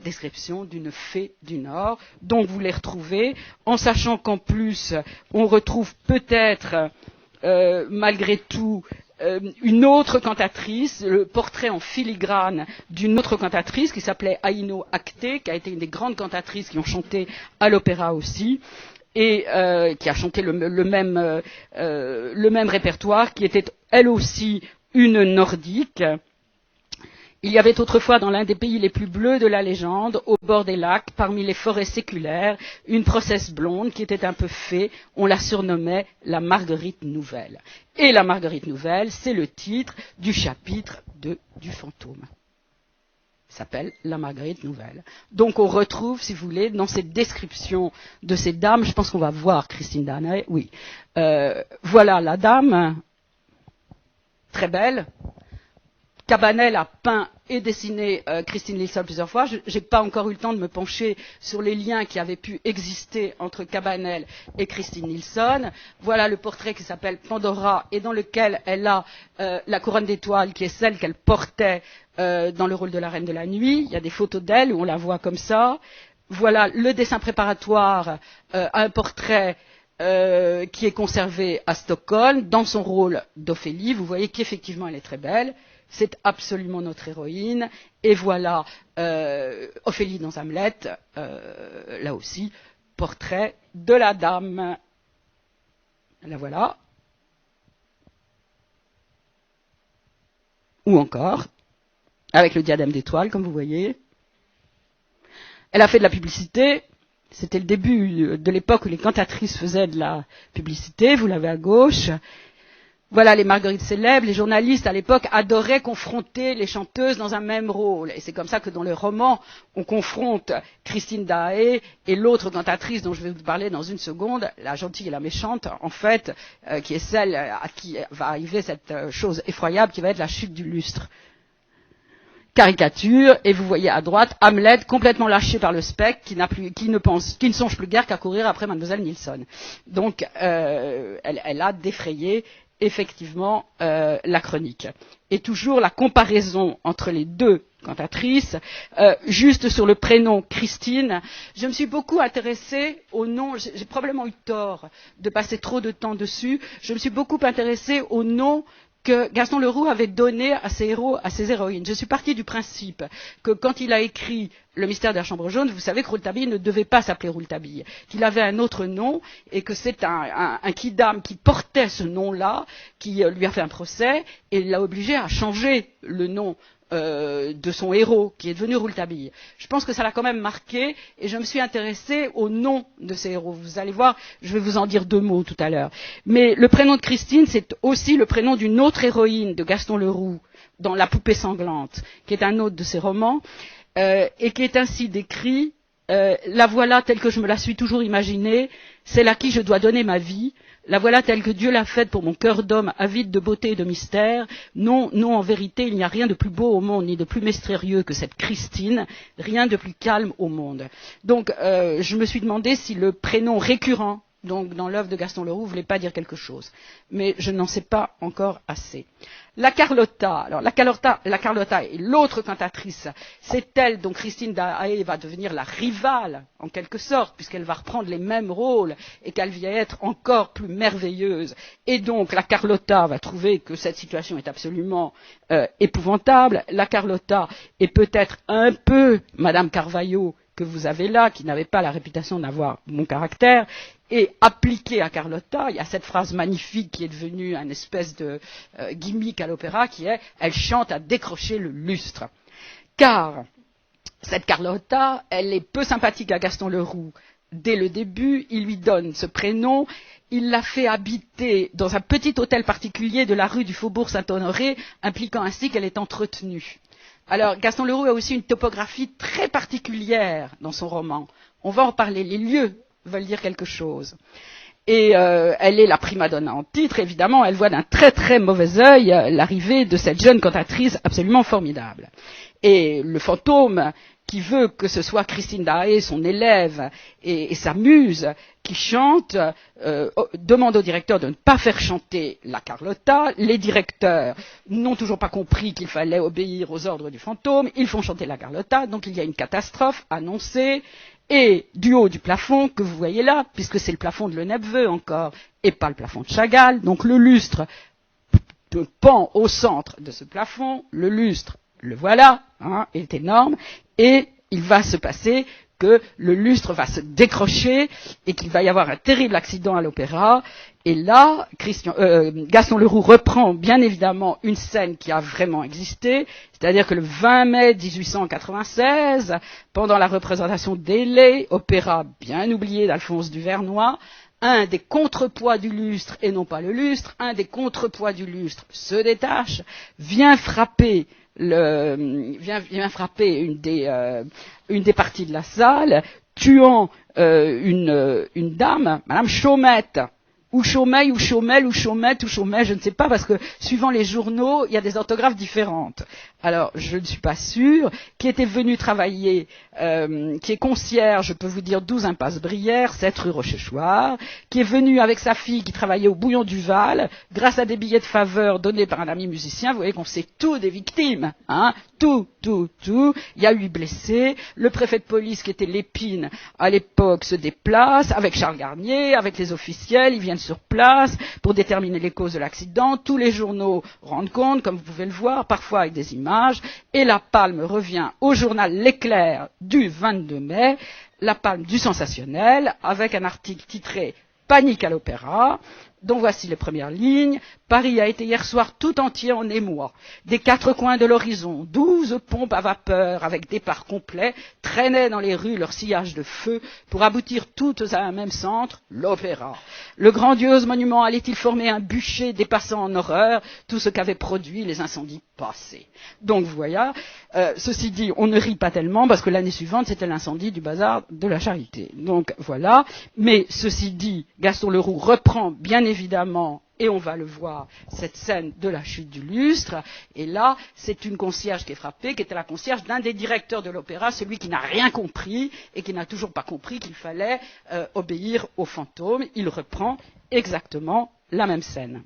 description d'une fée du Nord. Donc vous les retrouvez, en sachant qu'en plus on retrouve peut-être malgré tout une autre cantatrice, le portrait en filigrane d'une autre cantatrice qui s'appelait Aino Acté, qui a été une des grandes cantatrices qui ont chanté à l'opéra aussi, et qui a chanté le même répertoire, qui était elle aussi une nordique. Il y avait autrefois dans l'un des pays les plus bleus de la légende, au bord des lacs, parmi les forêts séculaires, une princesse blonde qui était un peu fée, on la surnommait la Marguerite Nouvelle. Et la Marguerite Nouvelle, c'est le titre du chapitre du fantôme. Ça s'appelle la Marguerite Nouvelle. Donc on retrouve, si vous voulez, dans cette description de ces dames, je pense qu'on va voir Christine Daae, oui. Voilà la dame, très belle, Cabanel a peint et dessiné Christine Nilsson plusieurs fois. Je n'ai pas encore eu le temps de me pencher sur les liens qui avaient pu exister entre Cabanel et Christine Nilsson. Voilà le portrait qui s'appelle Pandora et dans lequel elle a la couronne d'étoiles qui est celle qu'elle portait dans le rôle de la Reine de la Nuit. Il y a des photos d'elle où on la voit comme ça. Voilà le dessin préparatoire à un portrait qui est conservé à Stockholm dans son rôle d'Ophélie. Vous voyez qu'effectivement elle est très belle. C'est absolument notre héroïne. Et voilà Ophélie dans Hamlet, là aussi, portrait de la dame. La voilà. Ou encore, avec le diadème d'étoiles, comme vous voyez. Elle a fait de la publicité. C'était le début de l'époque où les cantatrices faisaient de la publicité. Vous l'avez à gauche. Voilà les marguerites célèbres. Les journalistes à l'époque adoraient confronter les chanteuses dans un même rôle. Et c'est comme ça que dans le roman, on confronte Christine Daae et l'autre cantatrice dont je vais vous parler dans une seconde, la gentille et la méchante, en fait, qui est celle à qui va arriver cette chose effroyable qui va être la chute du lustre. Caricature, et vous voyez à droite Hamlet complètement lâché par le spectre, qui ne songe plus guère qu'à courir après Mademoiselle Nilsson. Donc, elle a défrayé effectivement la chronique. Et toujours la comparaison entre les deux cantatrices, juste sur le prénom Christine, je me suis beaucoup intéressée au nom, j'ai probablement eu tort de passer trop de temps dessus, je me suis beaucoup intéressée au nom que Gaston Leroux avait donné à ses héros, à ses héroïnes. Je suis partie du principe que quand il a écrit Le mystère de la chambre jaune, vous savez que Rouletabille ne devait pas s'appeler Rouletabille, qu'il avait un autre nom et que c'est un quidam qui portait ce nom-là, qui lui a fait un procès et l'a obligé à changer le nom de son héros, qui est devenu Rouletabille. Je pense que ça l'a quand même marqué et je me suis intéressée au nom de ces héros. Vous allez voir, je vais vous en dire deux mots tout à l'heure. Mais le prénom de Christine, c'est aussi le prénom d'une autre héroïne de Gaston Leroux, dans La poupée sanglante, qui est un autre de ses romans, et qui est ainsi décrit. La voilà telle que je me la suis toujours imaginée, celle à qui je dois donner ma vie. La voilà telle que Dieu l'a faite pour mon cœur d'homme avide de beauté et de mystère. Non, non, en vérité, il n'y a rien de plus beau au monde, ni de plus mystérieux que cette Christine, rien de plus calme au monde. Donc, je me suis demandé si le prénom récurrent, donc dans l'œuvre de Gaston Leroux, voulait pas dire quelque chose. Mais je n'en sais pas encore assez. La Carlotta. Alors, la Carlotta est l'autre cantatrice. C'est elle dont Christine Daae va devenir la rivale, en quelque sorte, puisqu'elle va reprendre les mêmes rôles et qu'elle vient être encore plus merveilleuse. Et donc, la Carlotta va trouver que cette situation est absolument épouvantable. La Carlotta est peut-être un peu Madame Carvalho que vous avez là, qui n'avait pas la réputation d'avoir mon caractère, et appliquée à Carlotta, il y a cette phrase magnifique qui est devenue une espèce de gimmick à l'opéra, qui est « Elle chante à décrocher le lustre ». Car cette Carlotta, elle est peu sympathique à Gaston Leroux. Dès le début, il lui donne ce prénom, il la fait habiter dans un petit hôtel particulier de la rue du Faubourg Saint-Honoré, impliquant ainsi qu'elle est entretenue. Alors, Gaston Leroux a aussi une topographie très particulière dans son roman. On va en parler, les lieux veulent dire quelque chose. Et elle est la prima donna en titre, évidemment, elle voit d'un très très mauvais œil l'arrivée de cette jeune cantatrice absolument formidable. Et le fantôme qui veut que ce soit Christine Daae, son élève et sa muse, qui chante, demande au directeur de ne pas faire chanter la Carlotta. Les directeurs n'ont toujours pas compris qu'il fallait obéir aux ordres du fantôme. Ils font chanter la Carlotta, donc il y a une catastrophe annoncée. Et du haut du plafond, que vous voyez là, puisque c'est le plafond de Le Nepveu encore, et pas le plafond de Chagall, donc le lustre pend au centre de ce plafond, le lustre, le voilà, hein, est énorme, et il va se passer que le lustre va se décrocher et qu'il va y avoir un terrible accident à l'opéra. Et là, Gaston Leroux reprend bien évidemment une scène qui a vraiment existé, c'est-à-dire que le 20 mai 1896, pendant la représentation d'Ailée, opéra bien oublié d'Alphonse Duvernois, un des contrepoids du lustre, et non pas le lustre, un des contrepoids du lustre se détache, vient frapper une des parties de la salle, tuant une dame, Madame Chaumette, ou Chaumeil, ou Chaumel, ou Chaumette, ou Chaumet, je ne sais pas, parce que suivant les journaux, il y a des orthographes différentes. Alors, je ne suis pas sûre, qui était venu travailler, qui est concierge, je peux vous dire 12 impasse Brière, 7 rue Rochechouart, qui est venu avec sa fille qui travaillait au Bouillon du Val, grâce à des billets de faveur donnés par un ami musicien, vous voyez qu'on sait tout des victimes, hein, tout. Il y a 8 blessés, le préfet de police qui était Lépine à l'époque se déplace avec Charles Garnier, avec les officiels, ils viennent sur place pour déterminer les causes de l'accident, tous les journaux rendent compte, comme vous pouvez le voir, parfois avec des images, et la palme revient au journal L'Éclair du 22 mai, la palme du sensationnel, avec un article titré Panique à l'opéra, dont voici les premières lignes. Paris a été hier soir tout entier en émoi. Des 4 coins de l'horizon, 12 pompes à vapeur avec départ complet traînaient dans les rues leur sillage de feu pour aboutir toutes à un même centre, l'opéra. Le grandiose monument allait-il former un bûcher dépassant en horreur tout ce qu'avaient produit les incendies passés? Donc voilà, ceci dit, on ne rit pas tellement parce que l'année suivante c'était l'incendie du bazar de la Charité. Donc voilà, mais ceci dit, Gaston Leroux reprend bien évidemment, et on va le voir, cette scène de la chute du lustre, et là, c'est une concierge qui est frappée, qui était la concierge d'un des directeurs de l'opéra, celui qui n'a rien compris, et qui n'a toujours pas compris qu'il fallait obéir au fantôme. Il reprend exactement la même scène.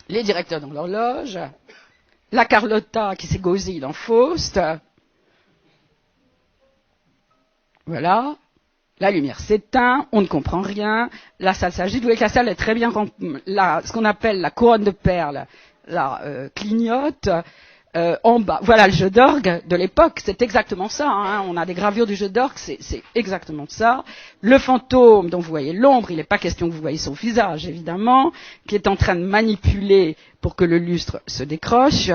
Les directeurs dans leur loge, la Carlotta qui s'égosille dans Faust, voilà. La lumière s'éteint, on ne comprend rien, la salle s'agite. Vous voyez que la salle est très bien ce qu'on appelle la couronne de perles, clignote. En bas, voilà le jeu d'orgue de l'époque, c'est exactement ça, hein. On a des gravures du jeu d'orgue, c'est exactement ça. Le fantôme, dont vous voyez l'ombre, il n'est pas question que vous voyez son visage, évidemment, qui est en train de manipuler pour que le lustre se décroche.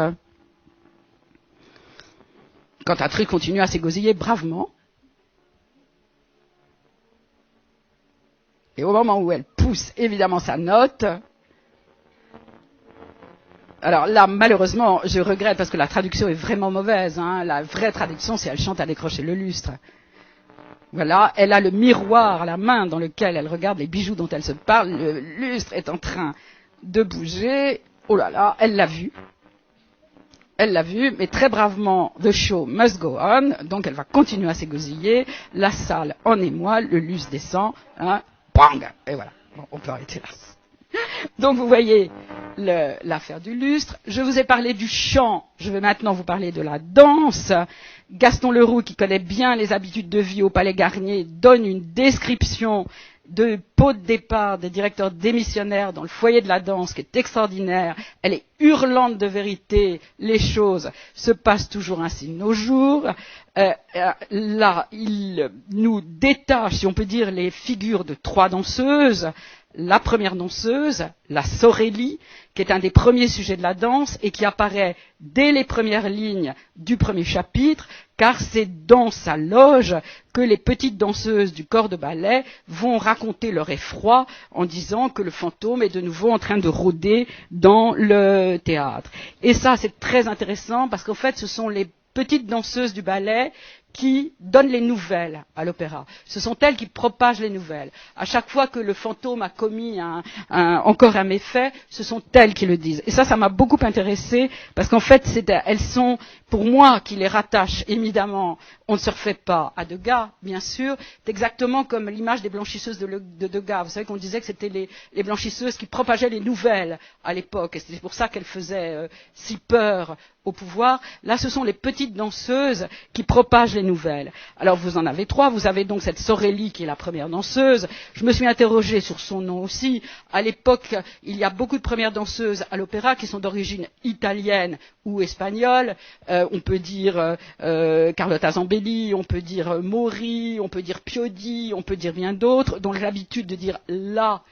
Cantatrice continue à s'égosiller bravement. Et au moment où elle pousse évidemment sa note, alors là, malheureusement, je regrette parce que la traduction est vraiment mauvaise, hein. La vraie traduction, c'est elle chante à décrocher le lustre. Voilà, elle a le miroir à la main dans lequel elle regarde les bijoux dont elle se parle. Le lustre est en train de bouger. Oh là là, elle l'a vu. Elle l'a vu, mais très bravement, the show must go on. Donc elle va continuer à s'égosiller. La salle en émoi, le lustre descend. Hein. Bang! Et voilà, bon, on peut arrêter là. Donc vous voyez l'affaire du lustre. Je vous ai parlé du chant, je vais maintenant vous parler de la danse. Gaston Leroux, qui connaît bien les habitudes de vie au Palais Garnier, donne une description de pot de départ des directeurs démissionnaires dans le foyer de la danse qui est extraordinaire. Elle est hurlante de vérité, les choses se passent toujours ainsi de nos jours. Là, il nous détache, si on peut dire, les figures de 3 danseuses. La première danseuse, la Sorelli, qui est un des premiers sujets de la danse et qui apparaît dès les premières lignes du premier chapitre, car c'est dans sa loge que les petites danseuses du corps de ballet vont raconter leur effroi en disant que le fantôme est de nouveau en train de rôder dans le théâtre. Et ça, c'est très intéressant parce qu'en fait, ce sont les petites danseuses du ballet qui donnent les nouvelles à l'opéra. Ce sont elles qui propagent les nouvelles. À chaque fois que le fantôme a commis encore un méfait, ce sont elles qui le disent. Et ça m'a beaucoup intéressée parce qu'en fait, elles sont, pour moi, qui les rattachent évidemment, on ne se refait pas à Degas, bien sûr. C'est exactement comme l'image des blanchisseuses de Degas. Vous savez qu'on disait que c'était les blanchisseuses qui propageaient les nouvelles à l'époque. Et c'est pour ça qu'elles faisaient si peur au pouvoir. Là, ce sont les petites danseuses qui propagent les nouvelles. Alors, vous en avez 3. Vous avez donc cette Sorelli qui est la première danseuse. Je me suis interrogée sur son nom aussi. À l'époque, il y a beaucoup de premières danseuses à l'opéra qui sont d'origine italienne ou espagnole. On peut dire Carlotta Zambelli, on peut dire Maury, on peut dire Piodi, on peut dire bien d'autres, dont l'habitude de dire là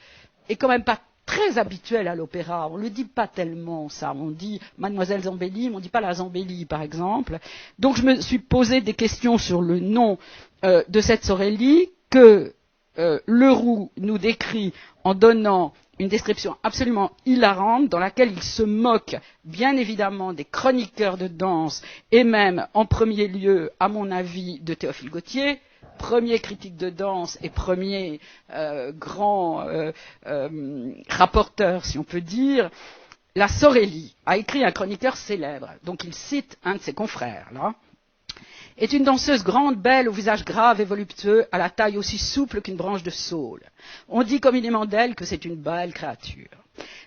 est quand même pas très habituel à l'opéra. On ne le dit pas tellement, ça. On dit Mademoiselle Zambelli, mais on ne dit pas la Zambelli, par exemple. Donc je me suis posé des questions sur le nom de cette Sorelli que Leroux nous décrit en donnant une description absolument hilarante dans laquelle il se moque bien évidemment des chroniqueurs de danse et même en premier lieu, à mon avis, de Théophile Gautier. premier critique de danse et premier grand rapporteur, si on peut dire, la Sorelli a écrit un chroniqueur célèbre, donc il cite un de ses confrères, là, est une danseuse grande, belle, au visage grave et voluptueux, à la taille aussi souple qu'une branche de saule. On dit communément d'elle que c'est une belle créature.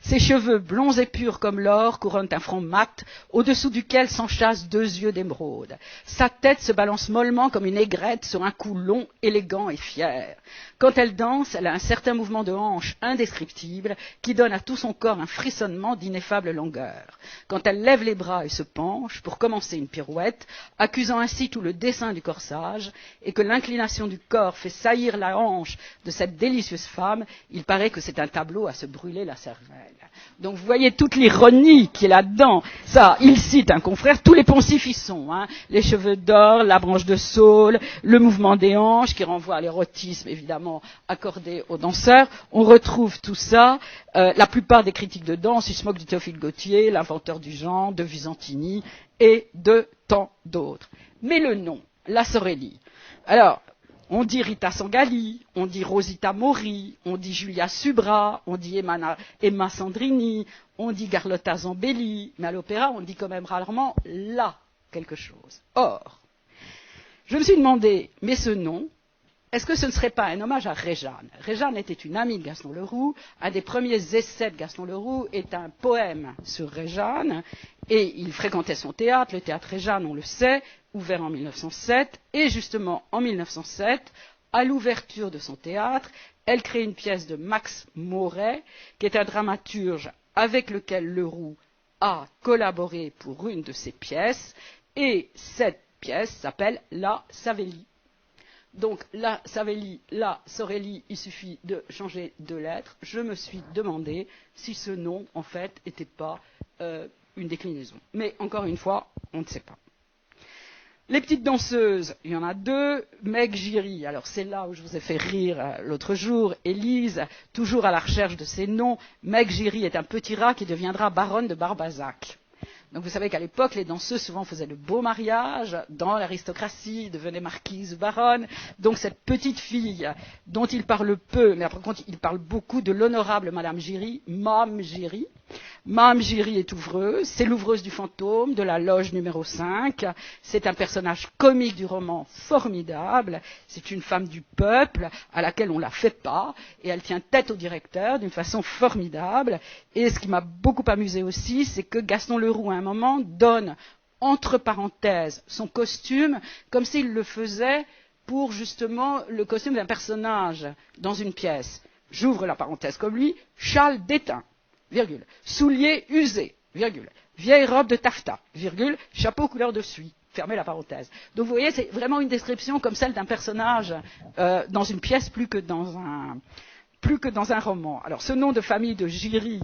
Ses cheveux blonds et purs comme l'or couronnent un front mat, au-dessous duquel s'enchâssent 2 yeux d'émeraude. Sa tête se balance mollement comme une aigrette sur un cou long, élégant et fier. Quand elle danse, elle a un certain mouvement de hanche indescriptible qui donne à tout son corps un frissonnement d'ineffable longueur. Quand elle lève les bras et se penche pour commencer une pirouette, accusant ainsi tout le dessin du corsage, et que l'inclination du corps fait saillir la hanche de cette délicieuse femme, il paraît que c'est un tableau à se brûler la cervelle. Donc vous voyez toute l'ironie qui est là-dedans. Ça, il cite un confrère, tous les poncifs y sont, hein, les cheveux d'or, la branche de saule, le mouvement des hanches qui renvoie à l'érotisme évidemment accordé aux danseurs. On retrouve tout ça. La plupart des critiques de danse, ils se moquent de Théophile Gautier, l'inventeur du genre, de Visantini et de tant d'autres. Mais le nom, la Sorelli. Alors, on dit Rita Sangali, on dit Rosita Mori, on dit Julia Subra, on dit Emma Sandrini, on dit Carlotta Zambelli, mais à l'opéra, on dit quand même rarement là quelque chose. Or, je me suis demandé, mais ce nom, est-ce que ce ne serait pas un hommage à Réjane? Réjane était une amie de Gaston Leroux. Un des premiers essais de Gaston Leroux est un poème sur Réjane, et il fréquentait son théâtre, le théâtre Réjane, on le sait, ouvert en 1907, et justement en 1907, à l'ouverture de son théâtre, elle crée une pièce de Max Mauret, qui est un dramaturge avec lequel Leroux a collaboré pour une de ses pièces, et cette pièce s'appelle La Savelli. Donc la Savelli, la Sorelli, il suffit de changer 2 lettres. Je me suis demandé si ce nom, en fait, n'était pas une déclinaison. Mais encore une fois, on ne sait pas. Les petites danseuses, il y en a 2. Meg Giry, alors c'est là où je vous ai fait rire l'autre jour. Élise, toujours à la recherche de ces noms. Meg Giry est un petit rat qui deviendra baronne de Barbazac. Donc vous savez qu'à l'époque, les danseuses souvent faisaient de beaux mariages dans l'aristocratie, devenaient marquises ou baronnes. Donc cette petite fille, dont il parle peu, mais par contre il parle beaucoup de l'honorable Madame Giry, Mame Giry. Mame Giry est ouvreuse, c'est l'ouvreuse du fantôme de la loge numéro 5. C'est un personnage comique du roman formidable. C'est une femme du peuple à laquelle on ne la fait pas et elle tient tête au directeur d'une façon formidable. Et ce qui m'a beaucoup amusé aussi, c'est que Gaston Leroux à un moment donne entre parenthèses son costume comme s'il le faisait pour justement le costume d'un personnage dans une pièce. J'ouvre la parenthèse comme lui, châle d'étain. Virgule, souliers usés, virgule, vieille robe de taffetas, virgule, chapeau couleur de suie, fermez la parenthèse. Donc vous voyez, c'est vraiment une description comme celle d'un personnage dans une pièce plus que dans un roman. Alors ce nom de famille de Giry,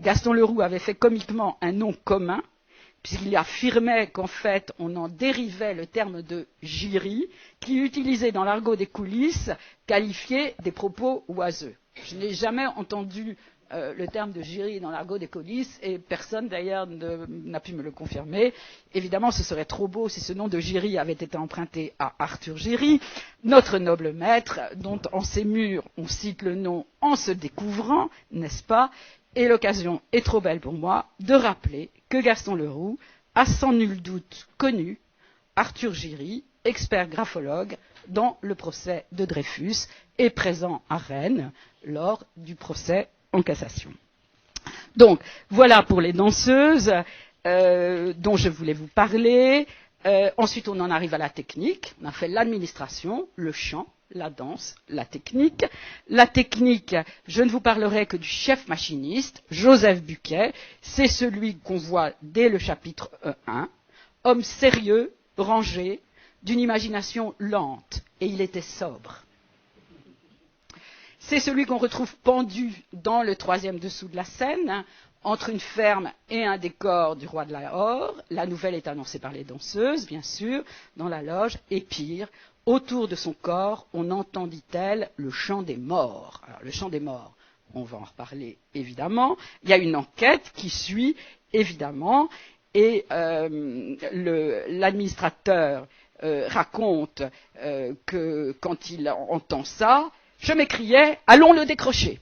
Gaston Leroux avait fait comiquement un nom commun, puisqu'il affirmait qu'en fait on en dérivait le terme de Giry, qui utilisait dans l'argot des coulisses qualifiait des propos oiseux. Je n'ai jamais entendu le terme de Giry dans l'argot des coulisses et personne d'ailleurs n'a pu me le confirmer. Évidemment, ce serait trop beau si ce nom de Giry avait été emprunté à Arthur Giry, notre noble maître, dont en ses murs on cite le nom en se découvrant, n'est-ce pas? Et l'occasion est trop belle pour moi de rappeler que Gaston Leroux a sans nul doute connu Arthur Giry, expert graphologue, dans le procès de Dreyfus et présent à Rennes lors du procès en cassation. Donc, voilà pour les danseuses dont je voulais vous parler. Ensuite, on en arrive à la technique. On a fait l'administration, le chant, la danse, la technique. La technique, je ne vous parlerai que du chef machiniste, Joseph Buquet. C'est celui qu'on voit dès le chapitre 1. Homme sérieux, rangé, d'une imagination lente. Et il était sobre. C'est celui qu'on retrouve pendu dans le 3e dessous de la scène, entre une ferme et un décor du roi de Lahore. La nouvelle est annoncée par les danseuses, bien sûr, dans la loge. Et pire, autour de son corps, on entend, dit-elle, le chant des morts. Alors, le chant des morts, on va en reparler évidemment. Il y a une enquête qui suit, évidemment, et l'administrateur raconte que quand il entend ça, je m'écriais « Allons le décrocher !»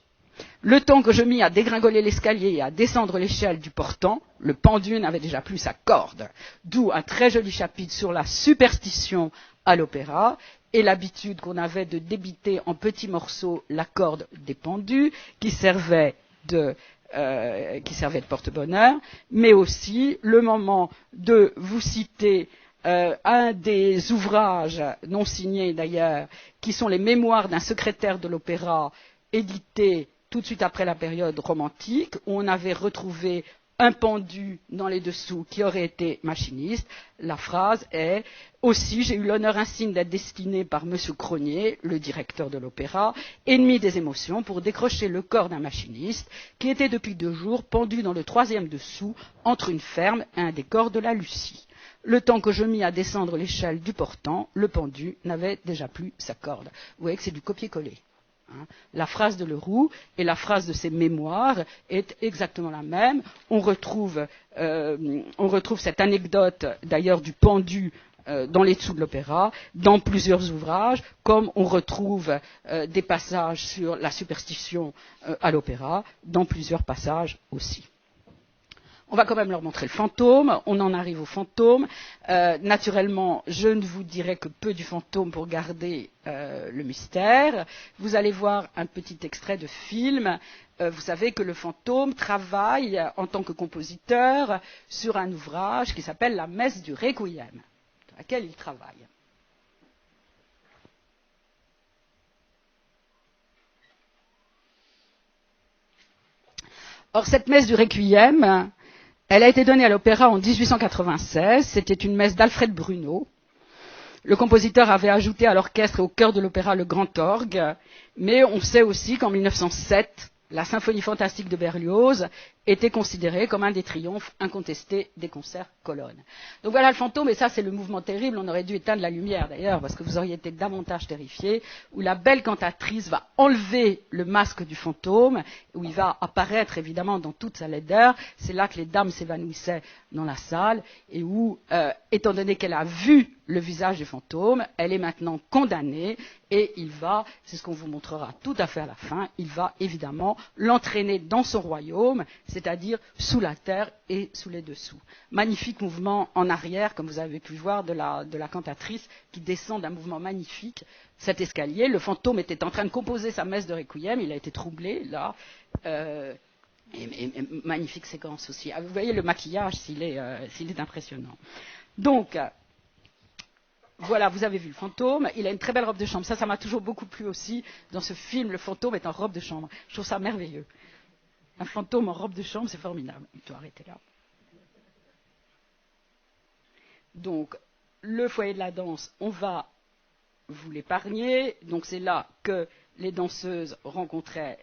Le temps que je mis à dégringoler l'escalier et à descendre l'échelle du portant, le pendu n'avait déjà plus sa corde. D'où un très joli chapitre sur la superstition à l'opéra et l'habitude qu'on avait de débiter en petits morceaux la corde des pendus qui servait de porte-bonheur, mais aussi le moment de vous citer un des ouvrages non signés d'ailleurs, qui sont les mémoires d'un secrétaire de l'opéra édités tout de suite après la période romantique, où on avait retrouvé un pendu dans les dessous qui aurait été machiniste. La phrase est « Aussi, j'ai eu l'honneur insigne d'être destiné par M. Cronier, le directeur de l'opéra, ennemi des émotions, pour décrocher le corps d'un machiniste qui était depuis 2 jours pendu dans le 3e dessous entre une ferme et un décor de la Lucie. Le temps que je mis à descendre l'échelle du portant, le pendu n'avait déjà plus sa corde. » Vous voyez que c'est du copier-coller. La phrase de Leroux et la phrase de ses mémoires est exactement la même. On retrouve cette anecdote d'ailleurs du pendu dans les dessous de l'opéra, dans plusieurs ouvrages, comme on retrouve des passages sur la superstition à l'opéra, dans plusieurs passages aussi. On va quand même leur montrer le fantôme. On en arrive au fantôme. Naturellement, je ne vous dirai que peu du fantôme pour garder le mystère. Vous allez voir un petit extrait de film. Vous savez que le fantôme travaille en tant que compositeur sur un ouvrage qui s'appelle La Messe du Requiem, dans laquelle il travaille. Or, cette Messe du Requiem, elle a été donnée à l'opéra en 1896, c'était une messe d'Alfred Bruno. Le compositeur avait ajouté à l'orchestre et au chœur de l'opéra le grand orgue, mais on sait aussi qu'en 1907, la symphonie fantastique de Berlioz était considérée comme un des triomphes incontestés des concerts colonnes. Donc voilà le fantôme, et ça c'est le mouvement terrible, on aurait dû éteindre la lumière d'ailleurs, parce que vous auriez été davantage terrifiés, où la belle cantatrice va enlever le masque du fantôme, où il va apparaître évidemment dans toute sa laideur, c'est là que les dames s'évanouissaient dans la salle, et où, étant donné qu'elle a vu le visage du fantôme, elle est maintenant condamnée, et il va, c'est ce qu'on vous montrera tout à fait à la fin, il va évidemment l'entraîner dans son royaume, c'est-à-dire sous la terre et sous les dessous. Magnifique mouvement en arrière, comme vous avez pu voir, de la cantatrice qui descend d'un mouvement magnifique cet escalier. Le fantôme était en train de composer sa messe de Requiem, il a été troublé, là. Et magnifique séquence aussi. Vous voyez le maquillage, s'il est impressionnant. Donc, voilà, vous avez vu le fantôme, il a une très belle robe de chambre. Ça m'a toujours beaucoup plu aussi. Dans ce film, le fantôme est en robe de chambre. Je trouve ça merveilleux. Un fantôme en robe de chambre, c'est formidable. Il doit arrêter là. Donc, le foyer de la danse, on va vous l'épargner. Donc, c'est là que les danseuses rencontraient,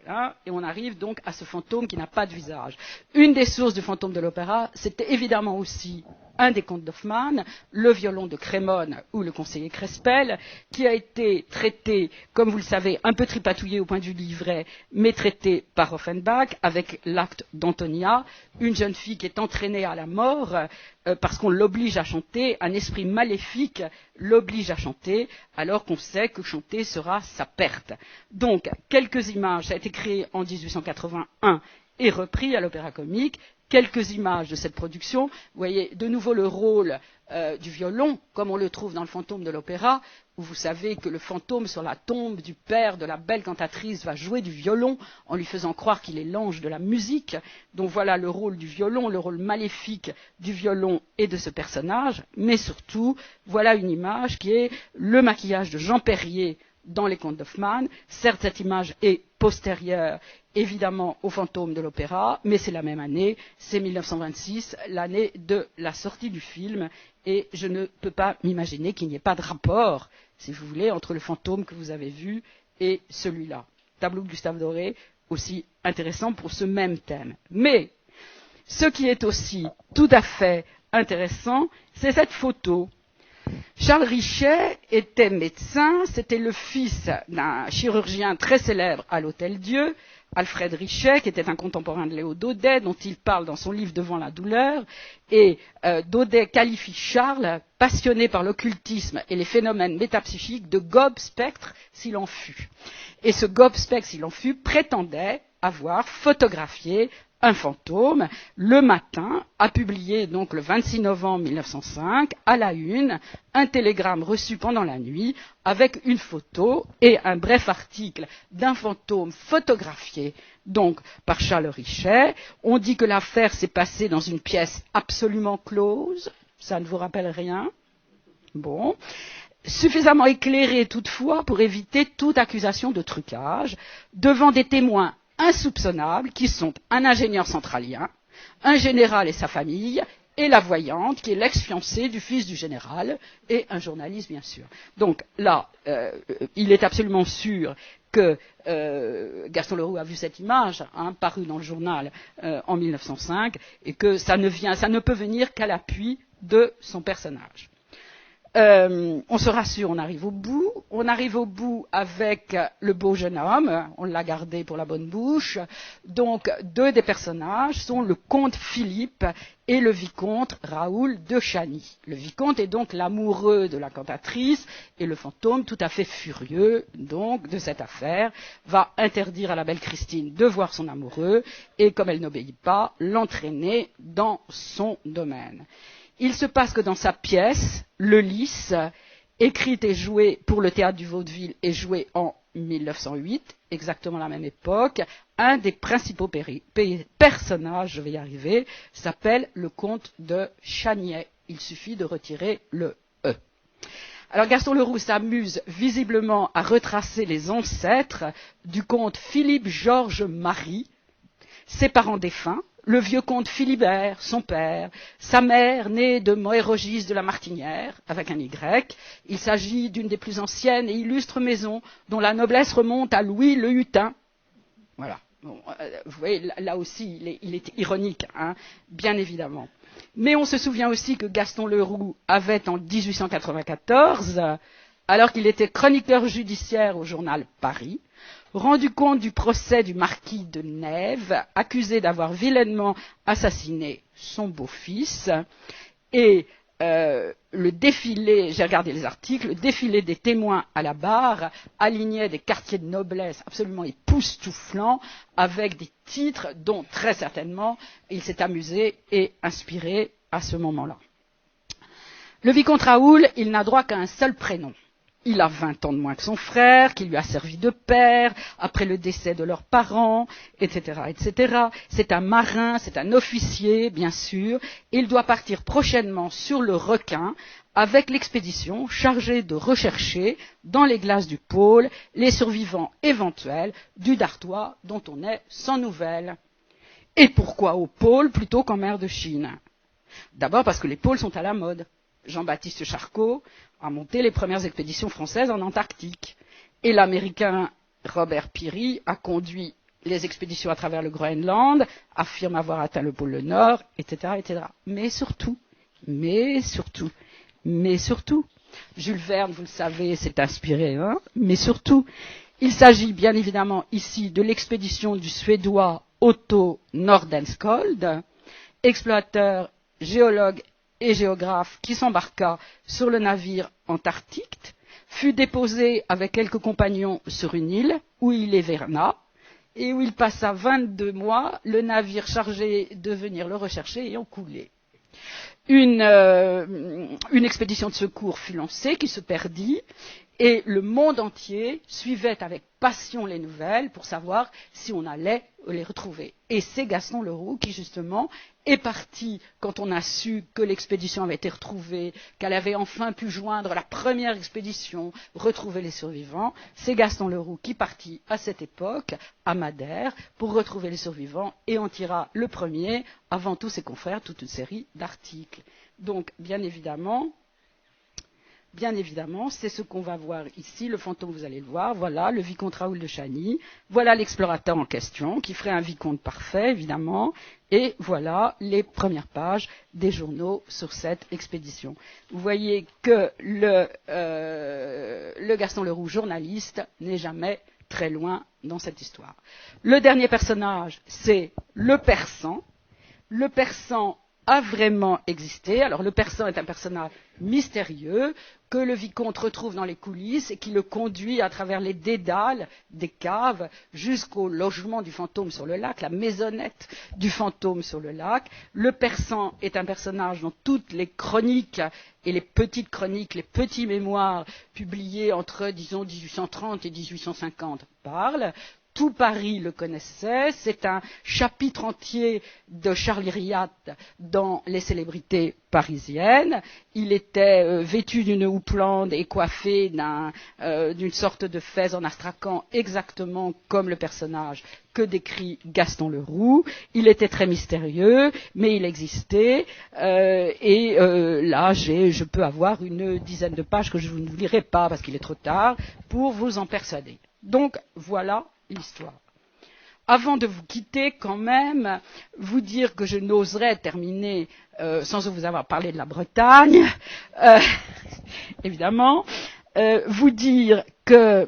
et on arrive donc à ce fantôme qui n'a pas de visage. Une des sources du fantôme de l'opéra, c'était évidemment aussi un des contes d'Hoffmann, le violon de Crémone ou le conseiller Crespel, qui a été traité, comme vous le savez, un peu tripatouillé au point de vue livret, mais traité par Offenbach avec l'acte d'Antonia, une jeune fille qui est entraînée à la mort parce qu'on l'oblige à chanter, un esprit maléfique l'oblige à chanter, alors qu'on sait que chanter sera sa perte. Donc, quelques images, ça a été créé en 1881 et repris à l'Opéra Comique. Quelques images de cette production. Vous voyez de nouveau le rôle du violon, comme on le trouve dans le fantôme de l'opéra, où vous savez que le fantôme sur la tombe du père de la belle cantatrice va jouer du violon en lui faisant croire qu'il est l'ange de la musique. Donc voilà le rôle du violon, le rôle maléfique du violon et de ce personnage. Mais surtout, voilà une image qui est le maquillage de Jean Perrier dans les contes d'Hoffmann. Certes, cette image est postérieure évidemment au fantôme de l'opéra, mais c'est la même année, c'est 1926, l'année de la sortie du film, et je ne peux pas m'imaginer qu'il n'y ait pas de rapport, si vous voulez, entre le fantôme que vous avez vu et celui-là. Tableau de Gustave Doré, aussi intéressant pour ce même thème. Mais ce qui est aussi tout à fait intéressant, c'est cette photo. Charles Richet était médecin, c'était le fils d'un chirurgien très célèbre à l'Hôtel-Dieu, Alfred Richet, qui était un contemporain de Léo Daudet, dont il parle dans son livre Devant la douleur, et Daudet qualifie Charles, passionné par l'occultisme et les phénomènes métapsychiques, de gobe-spectre s'il en fut. Et ce gobe-spectre s'il en fut prétendait avoir photographié un fantôme. Le Matin a publié donc le 26 novembre 1905 à la une un télégramme reçu pendant la nuit avec une photo et un bref article d'un fantôme photographié donc par Charles Richet. On dit que l'affaire s'est passée dans une pièce absolument close. Ça ne vous rappelle rien? Bon. Suffisamment éclairée toutefois pour éviter toute accusation de trucage devant des témoins insoupçonnables qui sont un ingénieur centralien, un général et sa famille, et la voyante qui est l'ex-fiancée du fils du général, et un journaliste bien sûr. Donc là, il est absolument sûr que Gaston Leroux a vu cette image parue dans le journal en 1905 et que ça ne peut venir qu'à l'appui de son personnage. On se rassure, on arrive au bout. On arrive au bout avec le beau jeune homme, on l'a gardé pour la bonne bouche. Donc, deux des personnages sont le comte Philippe et le vicomte Raoul de Chagny. Le vicomte est donc l'amoureux de la cantatrice et le fantôme, tout à fait furieux donc de cette affaire, va interdire à la belle Christine de voir son amoureux et, comme elle n'obéit pas, l'entraîner dans son domaine. Il se passe que dans sa pièce, Le Lys, écrite et jouée pour le théâtre du Vaudeville et jouée en 1908, exactement la même époque, un des principaux personnages, je vais y arriver, s'appelle le comte de Chagny. Il suffit de retirer le E. Alors Gaston Leroux s'amuse visiblement à retracer les ancêtres du comte Philippe-Georges-Marie, ses parents défunts, le vieux comte Philibert, son père, sa mère, née de Moérogis de la Martinière, avec un Y. Il s'agit d'une des plus anciennes et illustres maisons dont la noblesse remonte à Louis le Hutin. Voilà. Bon, vous voyez, là aussi, il est ironique, bien évidemment. Mais on se souvient aussi que Gaston Leroux avait en 1894, alors qu'il était chroniqueur judiciaire au journal Paris, rendu compte du procès du marquis de Nèves, accusé d'avoir vilainement assassiné son beau-fils, et le défilé, j'ai regardé les articles, le défilé des témoins à la barre alignait des quartiers de noblesse absolument époustouflants, avec des titres dont très certainement il s'est amusé et inspiré à ce moment-là. Le vicomte Raoul, il n'a droit qu'à un seul prénom. Il a 20 ans de moins que son frère, qui lui a servi de père, après le décès de leurs parents, etc., etc. C'est un marin, c'est un officier, bien sûr. Il doit partir prochainement sur le Requin, avec l'expédition chargée de rechercher, dans les glaces du pôle, les survivants éventuels du Dartois, dont on est sans nouvelles. Et pourquoi au pôle plutôt qu'en mer de Chine? D'abord parce que les pôles sont à la mode. Jean-Baptiste Charcot a monté les premières expéditions françaises en Antarctique. Et l'Américain Robert Peary a conduit les expéditions à travers le Groenland, affirme avoir atteint le pôle Nord, etc., etc. Mais surtout, Jules Verne, vous le savez, s'est inspiré, mais surtout, il s'agit bien évidemment ici de l'expédition du Suédois Otto Nordenskjöld, explorateur, géologue et géographe qui s'embarqua sur le navire Antarctique, fut déposé avec quelques compagnons sur une île où il hiverna et où il passa 22 mois, le navire chargé de venir le rechercher ayant coulé. Une expédition de secours fut lancée qui se perdit et le monde entier suivait avec passion les nouvelles pour savoir si on allait les retrouver. Et c'est Gaston Leroux qui, justement, est parti quand on a su que l'expédition avait été retrouvée, qu'elle avait enfin pu joindre la première expédition, retrouver les survivants. C'est Gaston Leroux qui partit à cette époque à Madère pour retrouver les survivants et en tira le premier, avant tous ses confrères, toute une série d'articles. Donc, bien évidemment, c'est ce qu'on va voir ici, le fantôme, vous allez le voir, voilà, le vicomte Raoul de Chagny, voilà l'explorateur en question, qui ferait un vicomte parfait, évidemment, et voilà les premières pages des journaux sur cette expédition. Vous voyez que le Gaston Leroux journaliste n'est jamais très loin dans cette histoire. Le dernier personnage, c'est le Persan. Le Persan a vraiment existé. Alors le Persan est un personnage mystérieux que le vicomte retrouve dans les coulisses et qui le conduit à travers les dédales des caves jusqu'au logement du fantôme sur le lac, la maisonnette du fantôme sur le lac. Le Persan est un personnage dont toutes les chroniques et les petites chroniques, les petits mémoires publiés entre, disons, 1830 et 1850 parlent. Tout Paris le connaissait, c'est un chapitre entier de Charles Herriot dans les célébrités parisiennes. Il était vêtu d'une houppelande et coiffé d'une sorte de fez en astrakhan, exactement comme le personnage que décrit Gaston Leroux. Il était très mystérieux, mais il existait. Là, je peux avoir une dizaine de pages que je ne vous lirai pas parce qu'il est trop tard pour vous en persuader. Donc voilà l'histoire. Avant de vous quitter, quand même, vous dire que je n'oserais terminer sans vous avoir parlé de la Bretagne, évidemment, vous dire que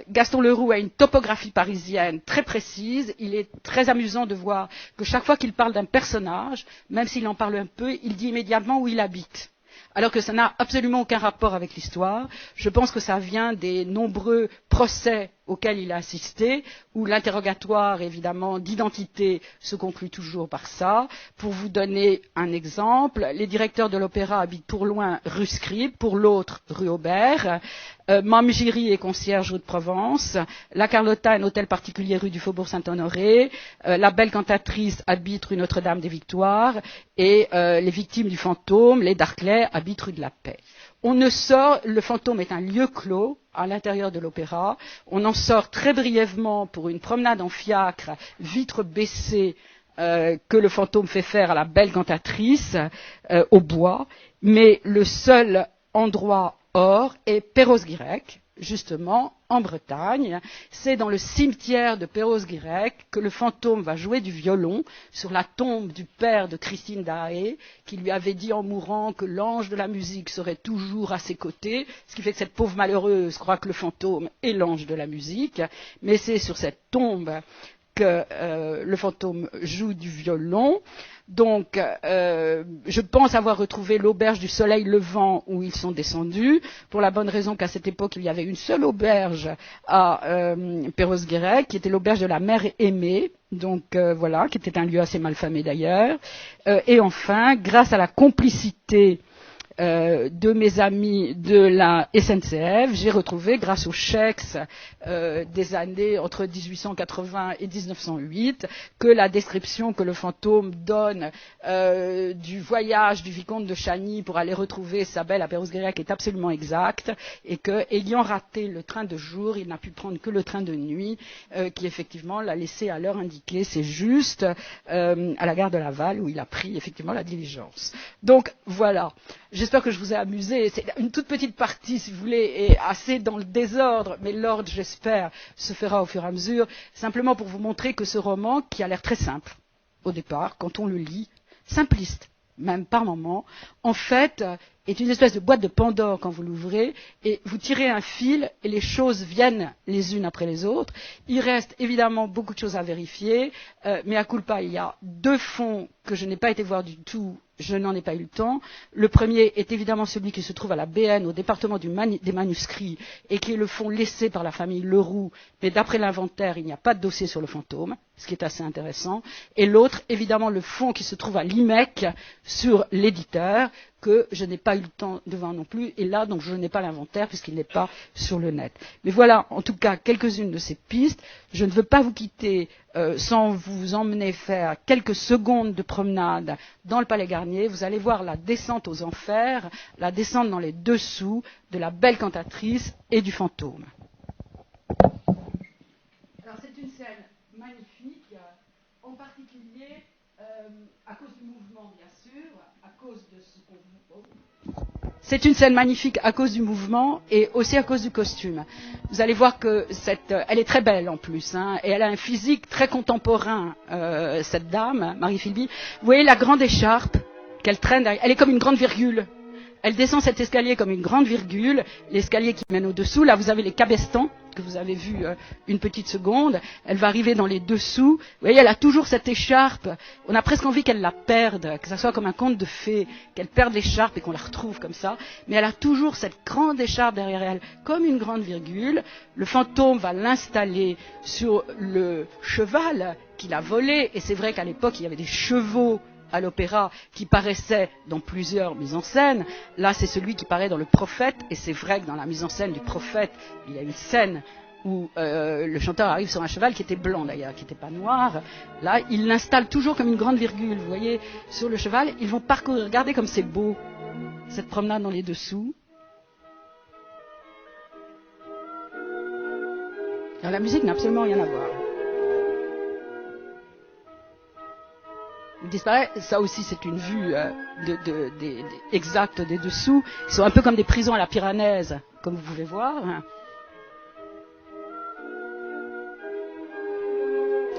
Gaston Leroux a une topographie parisienne très précise. Il est très amusant de voir que chaque fois qu'il parle d'un personnage, même s'il en parle un peu, il dit immédiatement où il habite. Alors que ça n'a absolument aucun rapport avec l'histoire. Je pense que ça vient des nombreux procès auxquels il a assisté, où l'interrogatoire, évidemment, d'identité se conclut toujours par ça. Pour vous donner un exemple, les directeurs de l'opéra habitent pour l'un rue Scribe, pour l'autre rue Aubert. Mame Giry est concierge rue de Provence. La Carlotta, un hôtel particulier rue du Faubourg Saint-Honoré. La belle cantatrice habite rue Notre-Dame des Victoires. Et les victimes du fantôme, les Darclay, habitent rue de la Paix. Le fantôme est un lieu clos à l'intérieur de l'opéra. On en sort très brièvement pour une promenade en fiacre, vitre baissée, que le fantôme fait faire à la belle cantatrice au bois. Mais le seul endroit hors est Perros-Guirec, justement en Bretagne. C'est dans le cimetière de Perros-Guirec que le fantôme va jouer du violon sur la tombe du père de Christine Daae, qui lui avait dit en mourant que l'ange de la musique serait toujours à ses côtés, ce qui fait que cette pauvre malheureuse croit que le fantôme est l'ange de la musique. Mais c'est sur cette tombe que le fantôme joue du violon. Donc, je pense avoir retrouvé l'auberge du Soleil Levant où ils sont descendus, pour la bonne raison qu'à cette époque, il y avait une seule auberge à Perros-Guirec, qui était l'auberge de la mère aimée, donc voilà, qui était un lieu assez malfamé d'ailleurs. Et enfin, grâce à la complicité de mes amis de la SNCF, j'ai retrouvé, grâce aux chèques des années entre 1880 et 1908, que la description que le fantôme donne du voyage du vicomte de Chagny pour aller retrouver sa belle à Perros-Guirec est absolument exacte, et que, ayant raté le train de jour, il n'a pu prendre que le train de nuit, qui effectivement l'a laissé à l'heure indiquée. C'est juste à la gare de Laval où il a pris effectivement la diligence. Donc voilà. J'espère que je vous ai amusé. C'est une toute petite partie, si vous voulez, et assez dans le désordre, mais l'ordre, j'espère, se fera au fur et à mesure. Simplement pour vous montrer que ce roman, qui a l'air très simple au départ, quand on le lit, simpliste, même par moments, en fait, est une espèce de boîte de Pandore quand vous l'ouvrez, et vous tirez un fil et les choses viennent les unes après les autres. Il reste évidemment beaucoup de choses à vérifier, mais à culpa, il y a deux fonds que je n'ai pas été voir du tout. Je n'en ai pas eu le temps. Le premier est évidemment celui qui se trouve à la BN, au département des manuscrits, et qui est le fonds laissé par la famille Leroux, mais d'après l'inventaire, il n'y a pas de dossier sur le fantôme, ce qui est assez intéressant. Et l'autre, évidemment, le fonds qui se trouve à l'IMEC, sur l'éditeur, que je n'ai pas eu le temps de voir non plus, et là, donc, je n'ai pas l'inventaire puisqu'il n'est pas sur le net. Mais voilà, en tout cas, quelques-unes de ces pistes. Je ne veux pas vous quitter sans vous emmener faire quelques secondes de promenade dans le Palais Garnier. Vous allez voir la descente aux enfers, la descente dans les dessous de la belle cantatrice et du fantôme. Alors, c'est une scène magnifique, en particulier à cause du mouvement, bien sûr, à cause de ce qu'on vous... C'est une scène magnifique à cause du mouvement et aussi à cause du costume. Vous allez voir que elle est très belle en plus, hein, et elle a un physique très contemporain, cette dame, Marie Philby. Vous voyez la grande écharpe qu'elle traîne, elle est comme une grande virgule. Elle descend cet escalier comme une grande virgule, l'escalier qui mène au-dessous. Là, vous avez les cabestans que vous avez vue une petite seconde, elle va arriver dans les dessous. Vous voyez, elle a toujours cette écharpe. On a presque envie qu'elle la perde, que ça soit comme un conte de fées, qu'elle perde l'écharpe et qu'on la retrouve comme ça. Mais elle a toujours cette grande écharpe derrière elle, comme une grande virgule. Le fantôme va l'installer sur le cheval qu'il a volé. Et c'est vrai qu'à l'époque, il y avait des chevaux à l'opéra qui paraissait dans plusieurs mises en scène. Là, c'est celui qui paraît dans Le Prophète, et c'est vrai que dans la mise en scène du Prophète, il y a une scène où le chanteur arrive sur un cheval qui était blanc d'ailleurs, qui n'était pas noir. Là, il l'installe toujours comme une grande virgule, vous voyez, sur le cheval. Ils vont parcourir, regardez comme c'est beau, cette promenade dans les dessous. Alors, la musique n'a absolument rien à voir. Il disparaît, ça aussi c'est une vue exacte des dessous. Ils sont un peu comme des prisons à la Piranèse, comme vous pouvez voir.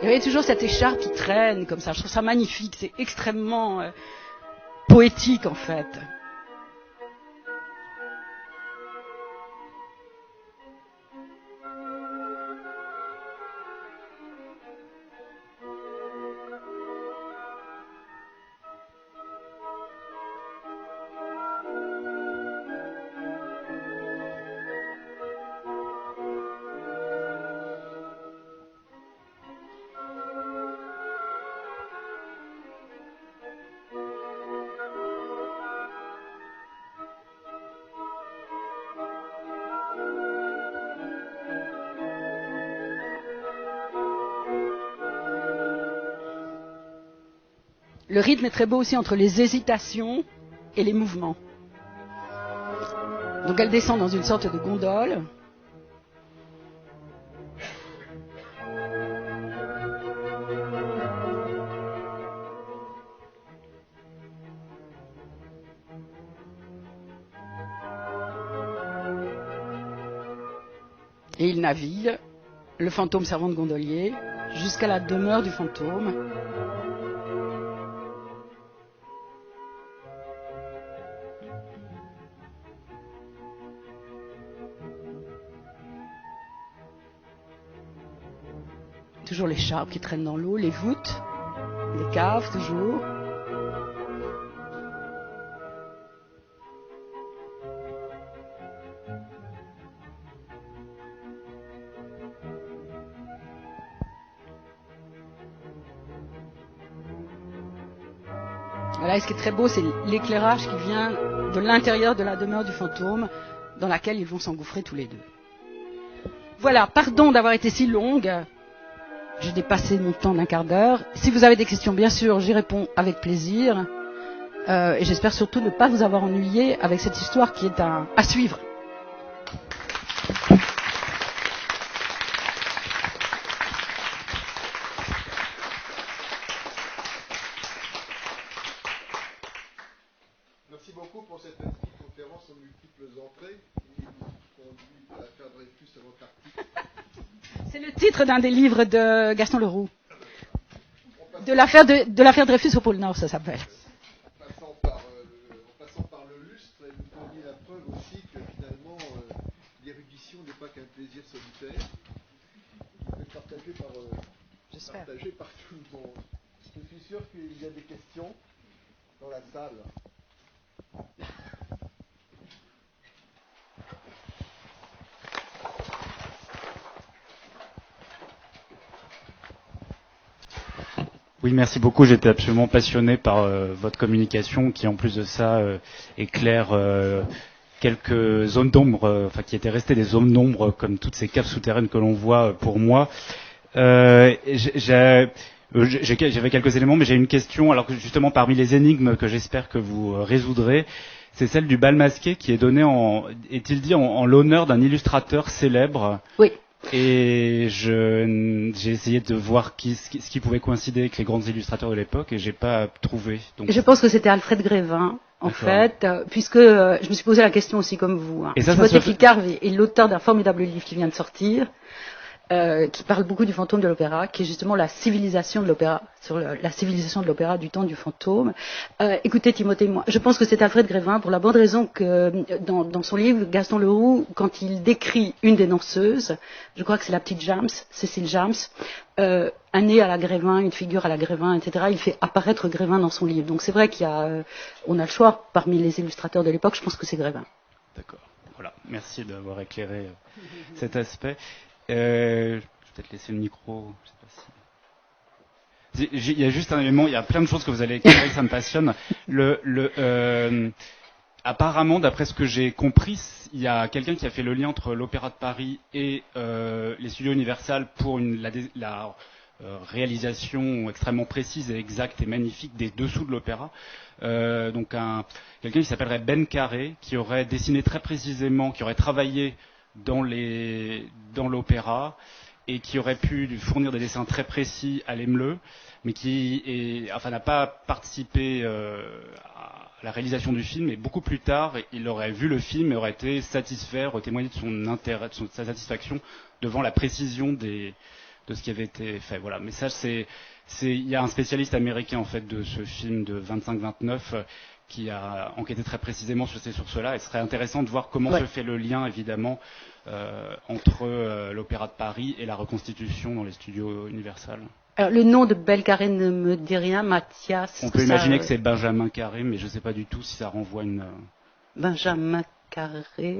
Il y a toujours cette écharpe qui traîne comme ça. Je trouve ça magnifique, c'est extrêmement poétique en fait. Le rythme est très beau aussi entre les hésitations et les mouvements. Donc elle descend dans une sorte de gondole. Et il navigue, le fantôme servant de gondolier, jusqu'à la demeure du fantôme. Toujours les charbes qui traînent dans l'eau, les voûtes, les caves toujours. Voilà, et ce qui est très beau, c'est l'éclairage qui vient de l'intérieur de la demeure du fantôme dans laquelle ils vont s'engouffrer tous les deux. Voilà, pardon d'avoir été si longue. J'ai dépassé mon temps d'un quart d'heure. Si vous avez des questions, bien sûr, j'y réponds avec plaisir. Et j'espère surtout ne pas vous avoir ennuyé avec cette histoire qui est à suivre. Merci beaucoup pour cette magnifique conférence aux multiples entrées qui conduit à l'affaire Dreyfus à votre article. C'est le titre d'un des livres de Gaston Leroux. De l'affaire Dreyfus au pôle Nord, ça s'appelle. En passant par le lustre, vous donniez la preuve aussi que finalement l'érudition n'est pas qu'un plaisir solitaire, qui peut être partagé par tout le monde. Je suis sûr qu'il y a des questions dans la salle. Oui, merci beaucoup. J'étais absolument passionné par votre communication qui, en plus de ça, éclaire quelques zones d'ombre, qui étaient restées des zones d'ombre, comme toutes ces caves souterraines que l'on voit pour moi. J'avais quelques éléments, mais j'ai une question. Alors que justement, parmi les énigmes que j'espère que vous résoudrez, c'est celle du bal masqué qui est donnée est-il dit, en l'honneur d'un illustrateur célèbre. Oui. Et j'ai essayé de voir ce qui pouvait coïncider avec les grands illustrateurs de l'époque et j'ai pas trouvé. Donc... Je pense que c'était Alfred Grévin, en fait, puisque je me suis posé la question aussi comme vous. Timothée Picard est l'auteur d'un formidable livre qui vient de sortir. qui parle beaucoup du fantôme de l'opéra, qui est justement la civilisation de l'opéra, sur la civilisation de l'opéra du temps du fantôme. Écoutez, Timothée, moi, je pense que c'est Alfred Grévin, pour la bonne raison que dans son livre, Gaston Leroux, quand il décrit une des danseuses, je crois que c'est la petite James, Cécile James, un nez à la Grévin, une figure à la Grévin, etc. Il fait apparaître Grévin dans son livre. Donc c'est vrai on a le choix parmi les illustrateurs de l'époque. Je pense que c'est Grévin. D'accord. Voilà. Merci d'avoir éclairé cet aspect. Je vais peut-être laisser le micro. Je sais pas si... Il y a juste un élément. Il y a plein de choses que vous allez éclairer, ça me passionne. Apparemment, d'après ce que j'ai compris, il y a quelqu'un qui a fait le lien entre l'Opéra de Paris et les studios Universal pour la réalisation extrêmement précise et exacte et magnifique des dessous de l'opéra. Donc quelqu'un qui s'appellerait Ben Carré, qui aurait dessiné très précisément, qui aurait travaillé dans l'opéra et qui aurait pu fournir des dessins très précis à l'Emeleux, mais qui n'a pas participé à la réalisation du film, et beaucoup plus tard, il aurait vu le film et aurait été satisfait, aurait témoigné de son intérêt, de sa satisfaction devant la précision de ce qui avait été fait. Voilà. Mais ça, il y a un spécialiste américain en fait de ce film de 25-29 qui a enquêté très précisément sur ces sources-là. Et ce serait intéressant de voir comment se fait le lien, évidemment, entre l'Opéra de Paris et la reconstitution dans les studios Universal. Alors, le nom de Ben Carré ne me dit rien, Mathias. On peut imaginer que c'est Benjamin Carré, mais je ne sais pas du tout si ça renvoie une... Benjamin Carré...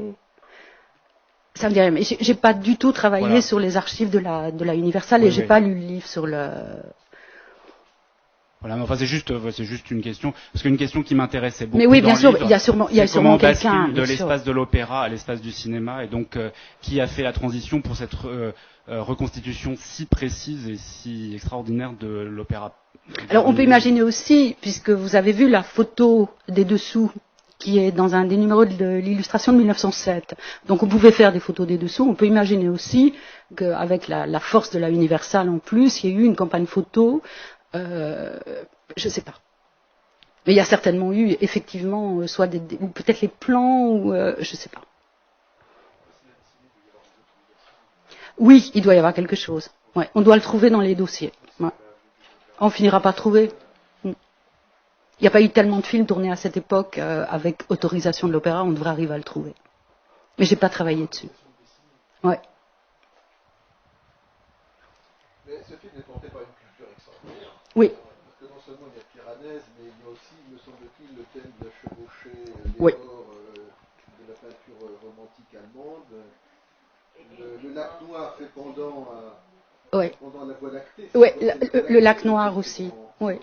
Ça me dit rien, mais j'ai pas du tout travaillé sur les archives de la Universal et j'ai pas lu le livre sur le... Voilà, mais enfin c'est juste une question, parce qu'une question qui m'intéressait beaucoup. Mais oui, bien dans sûr, le livre, il y a sûrement quelqu'un de l'espace de l'opéra à l'espace du cinéma, et donc qui a fait la transition pour cette reconstitution si précise et si extraordinaire de l'opéra. Alors on peut imaginer aussi, puisque vous avez vu la photo des dessous qui est dans un des numéros de l'illustration de 1907. Donc on pouvait faire des photos des dessous. On peut imaginer aussi qu'avec la force de la Universal en plus, il y a eu une campagne photo. Je ne sais pas. Mais il y a certainement eu effectivement soit ou peut-être les plans ou je ne sais pas. Oui, il doit y avoir quelque chose. Ouais, on doit le trouver dans les dossiers. Ouais. On finira par trouver. Il n'y a pas eu tellement de films tournés à cette époque avec autorisation de l'opéra, on devrait arriver à le trouver. Mais j'ai pas travaillé dessus. Ouais. Mais ce film est porté par une culture extraordinaire. Oui. Parce que non seulement il y a Piranèse, mais il y a aussi, me semble-t-il, le thème de la chevauchée, oui. De la peinture romantique allemande. Le lac noir fait pendant à la Voie lactée. Oui, le lac noir aussi. Oui.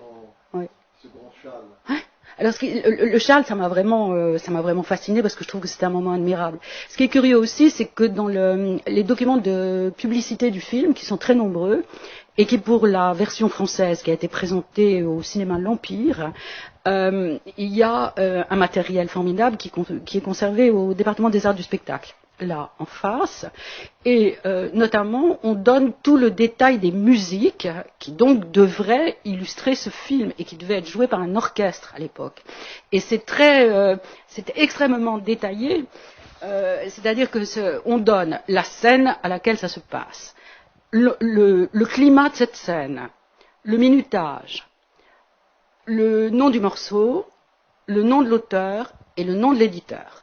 Ce grand châle. Ouais. Alors, le châle, ça m'a vraiment fasciné parce que je trouve que c'était un moment admirable. Ce qui est curieux aussi, c'est que dans les documents de publicité du film, qui sont très nombreux, et qui pour la version française qui a été présentée au cinéma L'Empire, il y a un matériel formidable qui est conservé au département des arts du spectacle. Là en face, et notamment on donne tout le détail des musiques qui donc devraient illustrer ce film et qui devaient être jouées par un orchestre à l'époque. Et c'était extrêmement détaillé, c'est-à-dire que on donne la scène à laquelle ça se passe, le climat de cette scène, le minutage, le nom du morceau, le nom de l'auteur et le nom de l'éditeur.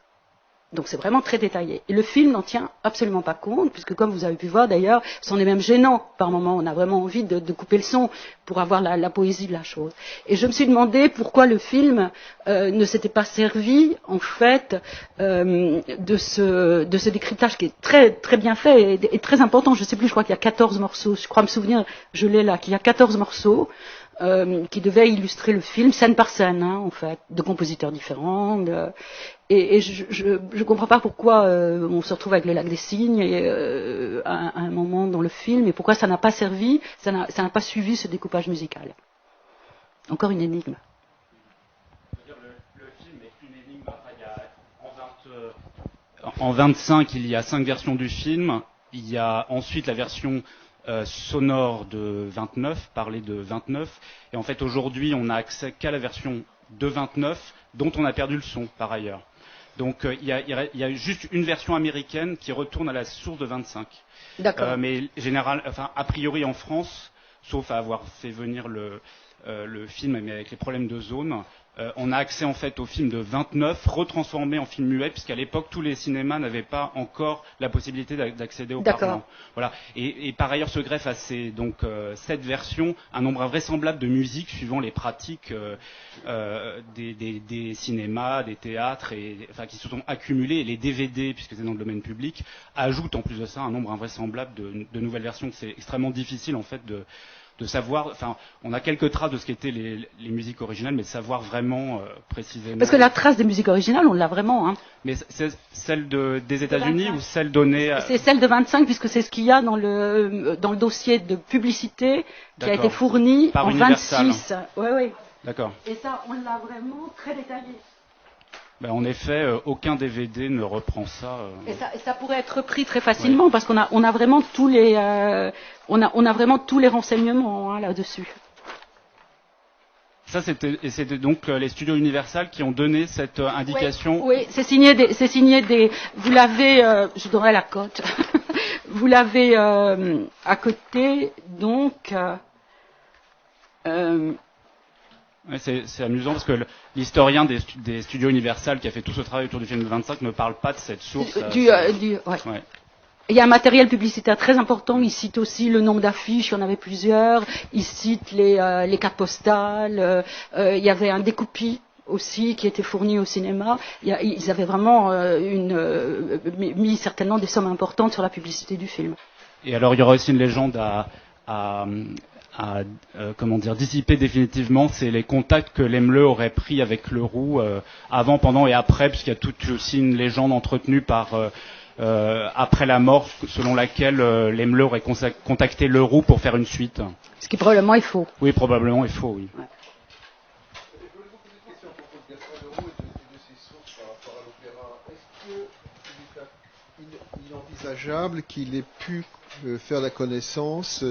Donc c'est vraiment très détaillé. Et le film n'en tient absolument pas compte, puisque comme vous avez pu voir d'ailleurs, c'en est même gênant par moments. On a vraiment envie de couper le son pour avoir la poésie de la chose. Et je me suis demandé pourquoi le film ne s'était pas servi, en fait, de ce décryptage qui est très, très bien fait et très important. Je ne sais plus, je crois qu'il y a 14 morceaux. Je crois me souvenir, je l'ai là, qu'il y a 14 morceaux. Qui devaient illustrer le film scène par scène, en fait, de compositeurs différents. Et je comprends pas pourquoi on se retrouve avec le Lac des Cygnes à un moment dans le film, et pourquoi ça n'a pas servi, ça n'a pas suivi ce découpage musical. Encore une énigme. Le film est une énigme. En 25, il y a 5 versions du film. Il y a ensuite la version sonore de 29, parler de 29, et en fait aujourd'hui on n'a accès qu'à la version de 29 dont on a perdu le son par ailleurs. Donc il y a juste une version américaine qui retourne à la source de 25. D'accord. Mais a priori en France, sauf à avoir fait venir le film, mais avec les problèmes de zone, on a accès en fait au film de 29, retransformé en film muet, puisqu'à l'époque tous les cinémas n'avaient pas encore la possibilité d'accéder au Parlement. Voilà. Et par ailleurs se greffe à cette version un nombre invraisemblable de musiques suivant les pratiques des cinémas, des théâtres, qui se sont accumulés, et les DVD, puisque c'est dans le domaine public, ajoutent en plus de ça un nombre invraisemblable de nouvelles versions. C'est extrêmement difficile en fait de savoir, on a quelques traces de ce qu'étaient les musiques originales, mais de savoir vraiment précisément. Parce que la trace des musiques originales, on l'a vraiment. Hein. Mais c'est celle des États-Unis ou celle donnée C'est celle de 25, puisque c'est ce qu'il y a dans le dossier de publicité qui a été fourni par en Universal. 26. Oui. D'accord. Et ça, on l'a vraiment très détaillé. En effet, aucun DVD ne reprend ça. Et ça pourrait être repris très facilement, parce qu'on a vraiment tous les on a vraiment tous les renseignements là-dessus. Ça, c'était donc les studios Universal qui ont donné cette indication. Oui, c'est signé des. Vous l'avez, je donnerai la cote. Vous l'avez à côté, donc. C'est amusant parce que l'historien des studios Universal qui a fait tout ce travail autour du film de 25 ne parle pas de cette source. Ouais. Il y a un matériel publicitaire très important. Il cite aussi le nombre d'affiches, il y en avait plusieurs. Il cite les cartes postales. Il y avait un découpis aussi qui était fourni au cinéma. Ils avaient vraiment mis certainement des sommes importantes sur la publicité du film. Et alors il y aura aussi une légende dissiper définitivement, c'est les contacts que Laemmle aurait pris avec Leroux avant, pendant et après, puisqu'il y a toute aussi une légende entretenue par après la mort, selon laquelle Laemmle aurait contacté Leroux pour faire une suite. Ce qui probablement est faux. Oui, probablement est faux, oui. Ouais. Inenvisageable qu'il ait pu faire la connaissance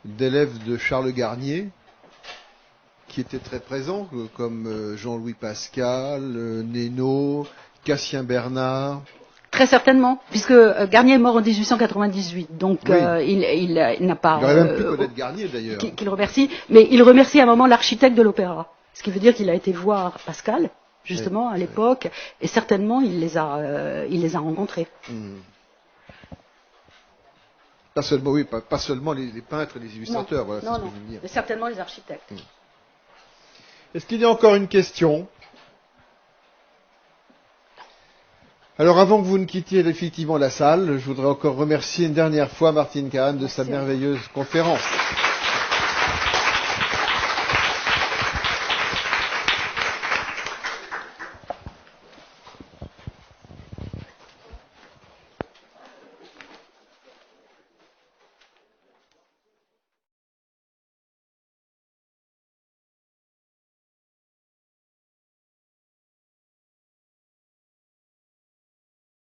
d'élèves de Charles Garnier, qui étaient très présents, comme Jean-Louis Pascal, Nénaud, Cassien Bernard. Très certainement, puisque Garnier est mort en 1898, donc oui. Il n'a pas. Il aurait même pu connaître Garnier d'ailleurs. Qu'il remercie, mais il remercie à un moment l'architecte de l'opéra, ce qui veut dire qu'il a été voir Pascal, justement, à l'époque, et certainement il les a rencontrés. Pas seulement les peintres et les illustrateurs, voilà, c'est ce que je veux dire. Mais certainement les architectes. Est-ce qu'il y a encore une question ? Alors, avant que vous ne quittiez effectivement la salle, je voudrais encore remercier une dernière fois Martine Kahn de sa merveilleuse conférence.